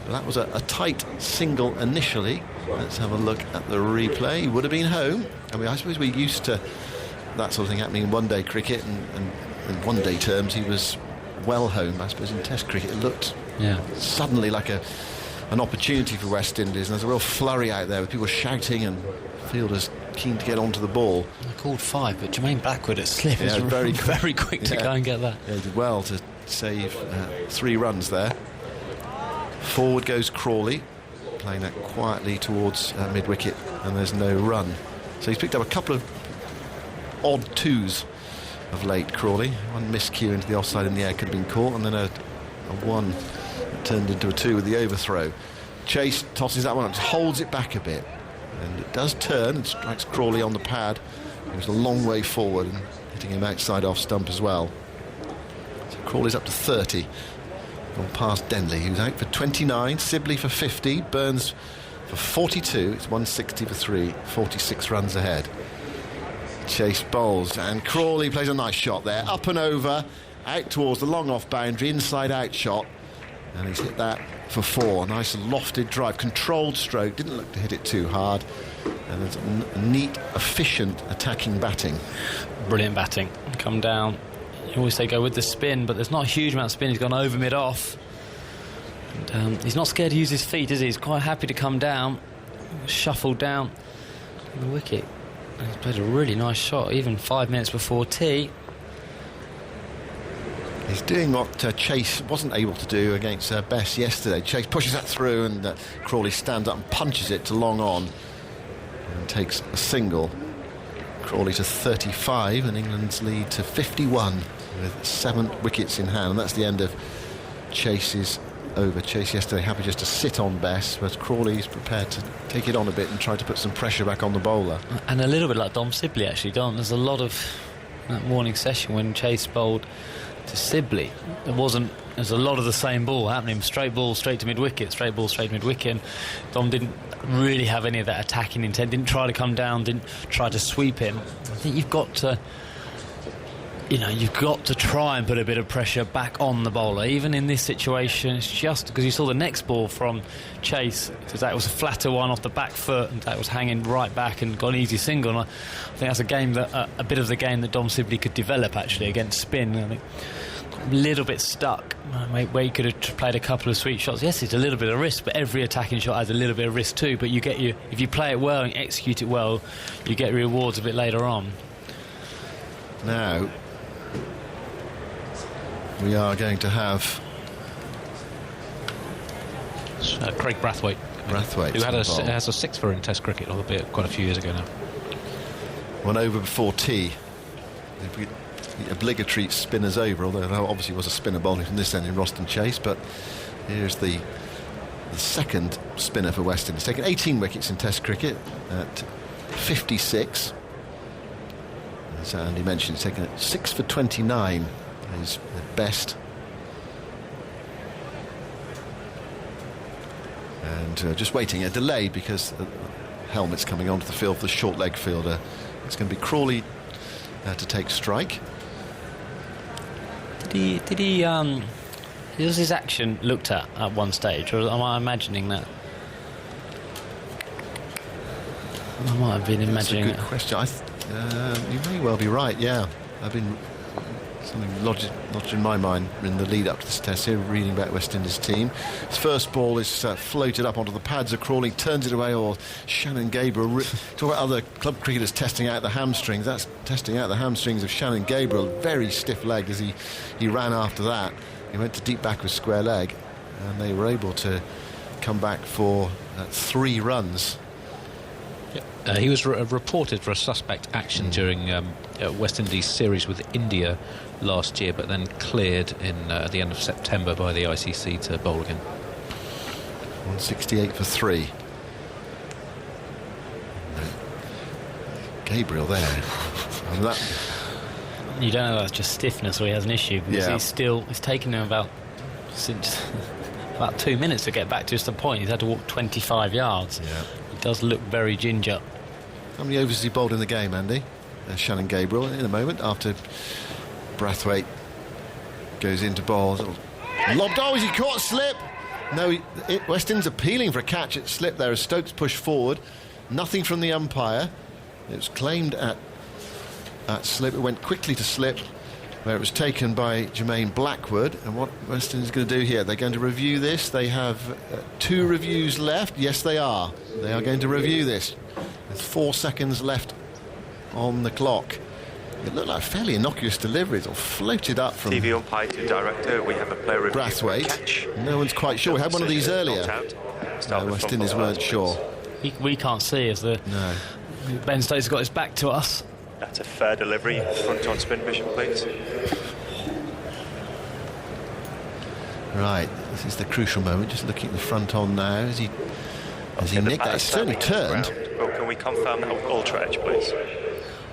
But that was a tight single initially. Let's have a look at the replay. He would have been home. I mean, I suppose we're used to that sort of thing happening in one-day cricket, and in one-day terms he was well home. I suppose in Test cricket it looked suddenly like an opportunity for West Indies, and there's a real flurry out there with people shouting and fielders keen to get onto the ball. I called 5, but Jermaine Blackwood at slip is very quick to go and get that. Yeah, he did well to save 3 runs there. Forward goes Crawley, playing that quietly towards mid-wicket, and there's no run. So he's picked up a couple of odd 2s of late, Crawley. One miscue into the offside in the air could have been caught, and then a 1 that turned into a 2 with the overthrow. Chase tosses that one up, holds it back a bit, and it does turn and strikes Crawley on the pad. It was a long way forward and hitting him outside off stump as well. So Crawley's up to 30. Gone past Denley, who's out for 29, Sibley for 50, Burns for 42. It's 160 for 3, 46 runs ahead. Chase bowls, and Crawley plays a nice shot there, up and over, out towards the long off boundary, inside out shot, and he's hit that for 4. Nice lofted drive, controlled stroke, didn't look to hit it too hard, and there's a neat, efficient attacking batting. Brilliant batting. Come down. You always say go with the spin, but there's not a huge amount of spin. He's gone over mid-off. And, he's not scared to use his feet, is he? He's quite happy to come down, shuffle down the wicket. And he's played a really nice shot, even 5 minutes before tea. He's doing what Chase wasn't able to do against Bess yesterday. Chase pushes that through, and Crawley stands up and punches it to long on and takes a single. Crawley to 35 and England's lead to 51 with 7 wickets in hand, and that's the end of Chase's over. Chase yesterday happy just to sit on Bess, but Crawley's prepared to take it on a bit and try to put some pressure back on the bowler. And a little bit like Dom Sibley, actually. There's a lot of that morning session when Chase bowled to Sibley. There's a lot of the same ball happening. Straight ball, straight to mid-wicket, straight ball, straight to mid-wicket. And Dom didn't really have any of that attacking intent, didn't try to come down, didn't try to sweep him. I think you've got to try and put a bit of pressure back on the bowler. Even in this situation, it's just because you saw the next ball from Chase, because that was a flatter one off the back foot, and that was hanging right back and got an easy single. And I think that's a game that a bit of the game that Dom Sibley could develop actually against spin. I think a little bit stuck where he could have played a couple of sweet shots. Yes, it's a little bit of risk, but every attacking shot has a little bit of risk too. But if you play it well and execute it well, you get rewards a bit later on. Now we are going to have Craig Brathwaite, who has a sixfer in Test cricket, albeit quite a few years ago now. One over before tea. The obligatory spinner's over, although there obviously was a spinner bowling from this end in Roston Chase, but here's the second spinner for West Indies. Taken 18 wickets in Test cricket at 56. As Andy mentioned, he's taken 6 for 29. His best. And just waiting a delay because Helmet's coming onto the field for the short leg fielder. It's going to be Crawley to take strike. Was his action looked at one stage, or am I imagining that? I might have been imagining That's a good question. You may well be right, yeah. I've been something lodged in my mind in the lead up to this test here, reading about West Indies team. His first ball is floated up onto the pads of Crawley, turns it away, or Shannon Gabriel. Talk about other club cricketers testing out the hamstrings. That's testing out the hamstrings of Shannon Gabriel. Very stiff leg as he ran after that. He went to deep back with square leg, and they were able to come back for 3 runs. He was reported for a suspect action during West Indies series with India last year, but then cleared at the end of September by the ICC to bowl again. 168 for 3. Gabriel there. And that, you don't know that's just stiffness or he has an issue, because it's taken him about 2 minutes to get back to just the point. He's had to walk 25 yards. Yeah. He does look very ginger. How many overs has he bowled in the game, Andy? Shannon Gabriel in a moment after Brathwaite goes into bowl. Lobbed, is he caught slip? No, West Indies appealing for a catch at slip there as Stokes pushed forward. Nothing from the umpire. It was claimed at slip. It went quickly to slip, where it was taken by Jermaine Blackwood. And what West Indies are going to do here? They're going to review this. They have 2 reviews left. Yes, they are. They are going to review this with 4 seconds left on the clock. It looked like a fairly innocuous delivery. It all floated up from TV umpire to director. We have a player review. Brathwaite. No one's quite sure. We had one of these earlier. West Indies weren't sure. We can't see as the Ben Stokes got his back to us. That's a fair delivery. Front on spin vision, please. Right, this is the crucial moment. Just looking at the front on now. Has he nicked that? It's certainly turned. Well, can we confirm that ultra edge, please?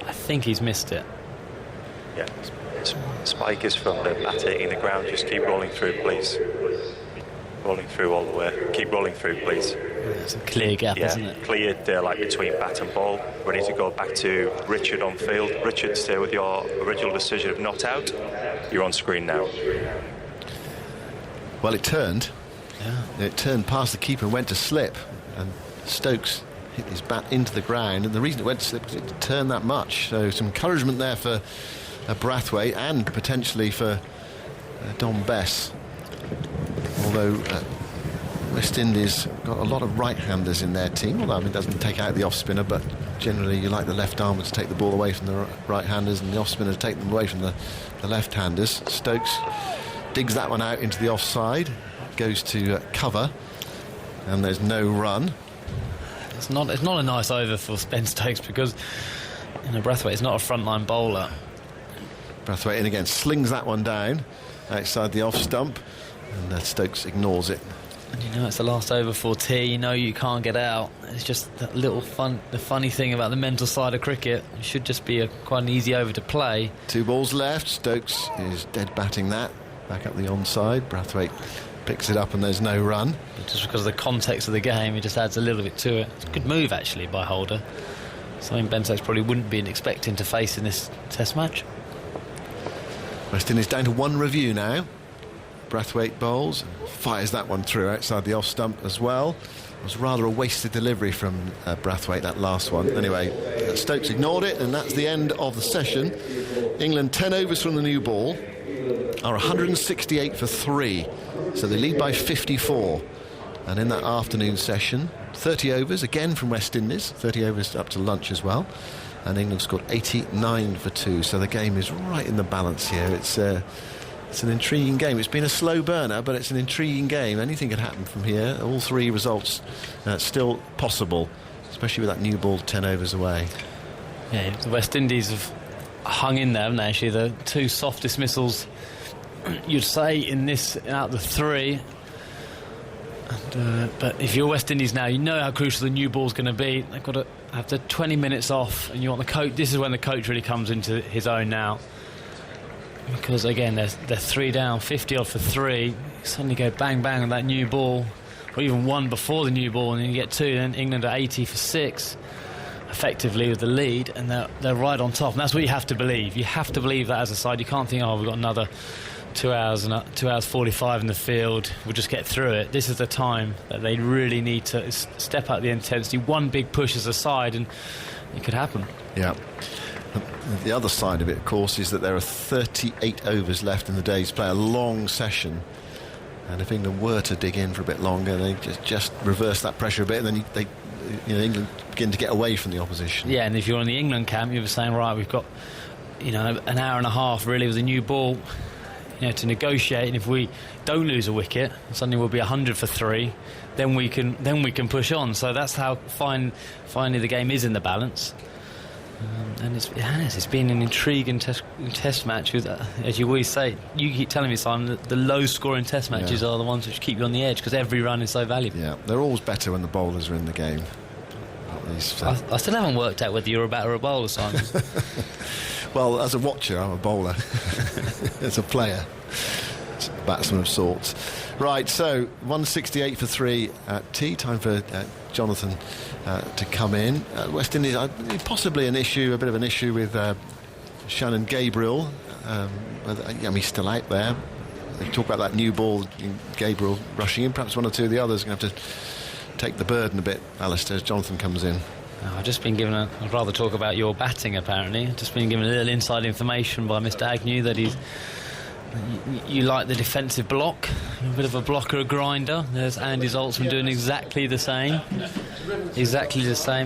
I think he's missed it. Yeah. Spike is from the bat hitting the ground. Just keep rolling through, please. Rolling through all the way. Keep rolling through, please. It's a clear gap, isn't it? Cleared there, like between bat and ball. Ready to go back to Richard on field. Richard, stay with your original decision of not out. You're on screen now. Well, it turned. Yeah. It turned past the keeper and went to slip. And Stokes hit his bat into the ground. And the reason it went to slip was it didn't turn that much. So some encouragement there for Brathwaite and potentially for Dom Bess. Although West Indies got a lot of right-handers in their team. Although it doesn't take out the off-spinner, but generally you like the left-armer to take the ball away from the right-handers and the off-spinner to take them away from the left-handers. Stokes digs that one out into the offside, goes to cover, and there's no run. It's not a nice over for Ben Stokes because Brathwaite is not a frontline bowler. Brathwaite in again, slings that one down outside the off stump, and Stokes ignores it. And it's the last over for T. You can't get out. It's just that little the funny thing about the mental side of cricket. It should just be quite an easy over to play. 2 balls left. Stokes is dead batting that back up the onside. Brathwaite picks it up and there's no run. Just because of the context of the game, it just adds a little bit to it. It's a good move actually by Holder. Something Ben Stokes probably wouldn't be expecting to face in this Test match. West Indies down to 1 review now. Brathwaite bowls, fires that one through outside the off stump as well. It was rather a wasted delivery from Brathwaite, that last one. Anyway, Stokes ignored it, and that's the end of the session. England 10 overs from the new ball are 168 for 3, so they lead by 54. And in that afternoon session, 30 overs again from West Indies, 30 overs up to lunch as well, and England scored 89 for 2, so the game is right in the balance here. It's an intriguing game. It's been a slow burner, but it's an intriguing game. Anything could happen from here. All 3 results still possible, especially with that new ball 10 overs away. Yeah, the West Indies have hung in there, haven't they? Actually, the 2 soft dismissals, you'd say, out of the 3. But if you're West Indies now, you know how crucial the new ball's going to be. They've got to have the 20 minutes off, and you want the coach. This is when the coach really comes into his own now. Because again, they're 3 down, 50 odd for 3. You suddenly go bang bang on that new ball, or even 1 before the new ball, and then you get 2. Then England are 80 for 6, effectively with the lead, and they're right on top. And that's what you have to believe. You have to believe that as a side. You can't think, we've got another 2 hours and 2 hours 45 in the field. We'll just get through it. This is the time that they really need to step up the intensity. 1 big push as a side, and it could happen. Yeah. The other side of it, of course, is that there are 38 overs left in the day's play, a long session. And if England were to dig in for a bit longer, they just reverse that pressure a bit, and then England begin to get away from the opposition. Yeah, and if you're in the England camp, you're saying, right, we've got an hour and a half really with a new ball to negotiate, and if we don't lose a wicket, suddenly we'll be 100 for 3. Then we can push on. So that's how finally the game is in the balance. And it's been an intriguing test match with, as you always say, you keep telling me, Simon, that the low-scoring test matches are the ones which keep you on the edge because every run is so valuable. Yeah, they're always better when the bowlers are in the game. I still haven't worked out whether you're a batter or a bowler, Simon. Well, as a watcher, I'm a bowler. As a player, it's a batsman of sorts. Right, so 168 for 3 at tea. Time for Jonathan to come in. West Indies, possibly a bit of an issue with Shannon Gabriel. He's still out there. They talk about that new ball, Gabriel rushing in. Perhaps 1 or 2 of the others are going to have to take the burden a bit, Alistair, as Jonathan comes in. I've just been given I'd rather talk about your batting, apparently. I've just been given a little inside information by Mr. Agnew that you like the defensive block, a bit of a blocker, a grinder. There's Andy Zoltzman doing exactly the same.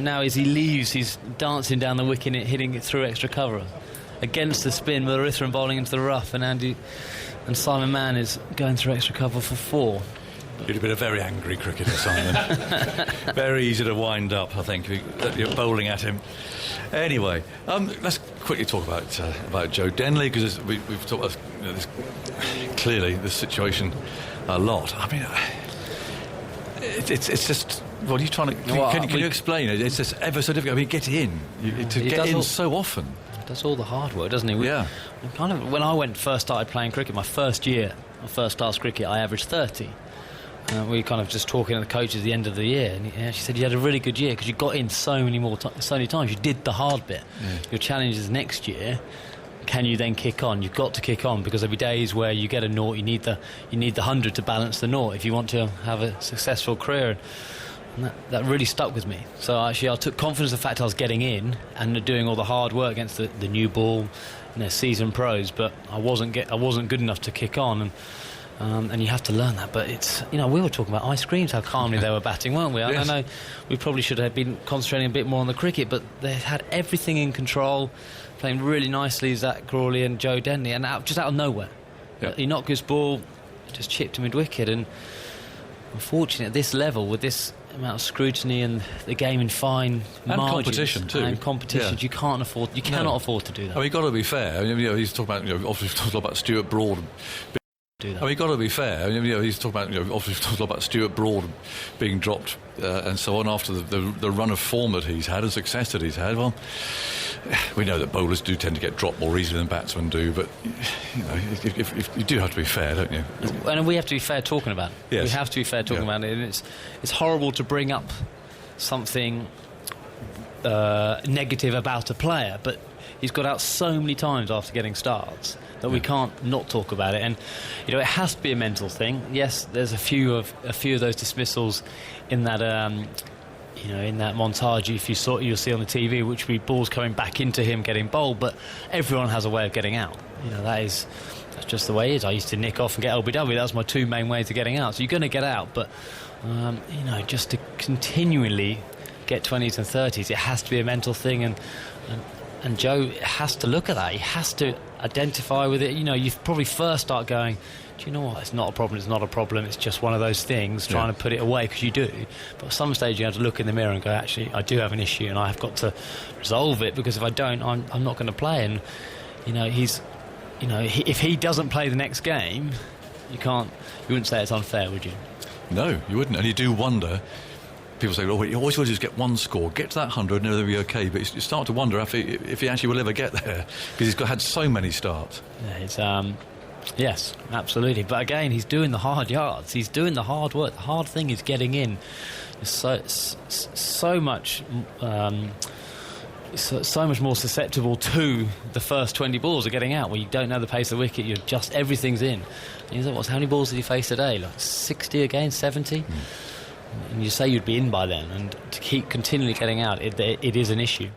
Now as he leaves, he's dancing down the wicket, hitting it through extra cover. Against the spin, with Aritharan bowling into the rough, and Simon Mann is going through extra cover for 4. You'd have been a very angry cricketer, Simon. Very easy to wind up, I think, you're bowling at him. Anyway, let's quickly talk about Joe Denley, because we've talked about clearly this situation a lot. I mean, it's just, what are you trying to... Can you explain it? It's just ever so difficult. I mean, get in. Get in so often. Does all the hard work, doesn't he? When I first started playing cricket, my first year of first-class cricket, I averaged 30. We kind of just talking to the coach at the end of the year, and she said you had a really good year because you got in so many times. You did the hard bit. Your challenge is next year. Can you then kick on? You've got to kick on, because there'll be days where you get a naught. You need the 100 to balance the naught if you want to have a successful career. And that really stuck with me. So actually, I took confidence in the fact I was getting in and doing all the hard work against the new ball, seasoned pros. But I wasn't good enough to kick on. And And you have to learn that. But it's, we were talking about ice creams, how calmly they were batting, weren't we? Yes. I know we probably should have been concentrating a bit more on the cricket, but they had everything in control, playing really nicely, Zach Crawley and Joe Denley, and just out of nowhere. Yeah. He knocked his ball, just chipped him mid-wicket, and unfortunately at this level, with this amount of scrutiny and the game in fine and margins competition too. and competitions, Yeah. you cannot afford to do that. I mean, you've got to be fair. He's talking about, obviously talking about Stuart Broad. Do that. I mean, you've got to be fair. He's talking about, obviously talking about Stuart Broad being dropped and so on after the run of form that he's had and success that he's had. Well, we know that bowlers do tend to get dropped more easily than batsmen do, but if you do have to be fair, don't you? And we have to be fair talking about it. Yes. We have to be fair talking about it. And it's horrible to bring up something negative about a player, but he's got out so many times after getting starts that we can't not talk about it. And it has to be a mental thing. Yes, there's a few of those dismissals in that in that montage you'll see on the TV, which will be balls coming back into him getting bowled, but everyone has a way of getting out. That's just the way it is. I used to nick off and get LBW. That was my two main ways of getting out. So you're going to get out, but just to continually get 20s and 30s, it has to be a mental thing, and Joe has to look at that. He has to identify with it. You probably first start going, do you know what, it's not a problem, it's just one of those things, trying to put it away, because you do. But at some stage you have to look in the mirror and go, actually, I do have an issue and I have got to resolve it, because if I don't, I'm not going to play. And if he doesn't play the next game, you wouldn't say it's unfair, would you? No, you wouldn't. And you do wonder. People say, you always want to just get one score, get to that 100 and it'll be okay, but you start to wonder if he actually will ever get there, because he's had so many starts. Yeah, yes, absolutely. But again, he's doing the hard yards, he's doing the hard work. The hard thing is getting in. It's so much more susceptible to the first 20 balls of getting out, where you don't know the pace of the wicket, everything's in. And how many balls did he face today? Like 60 again, 70? And you say you'd be in by then, and to keep continually getting out, it is an issue.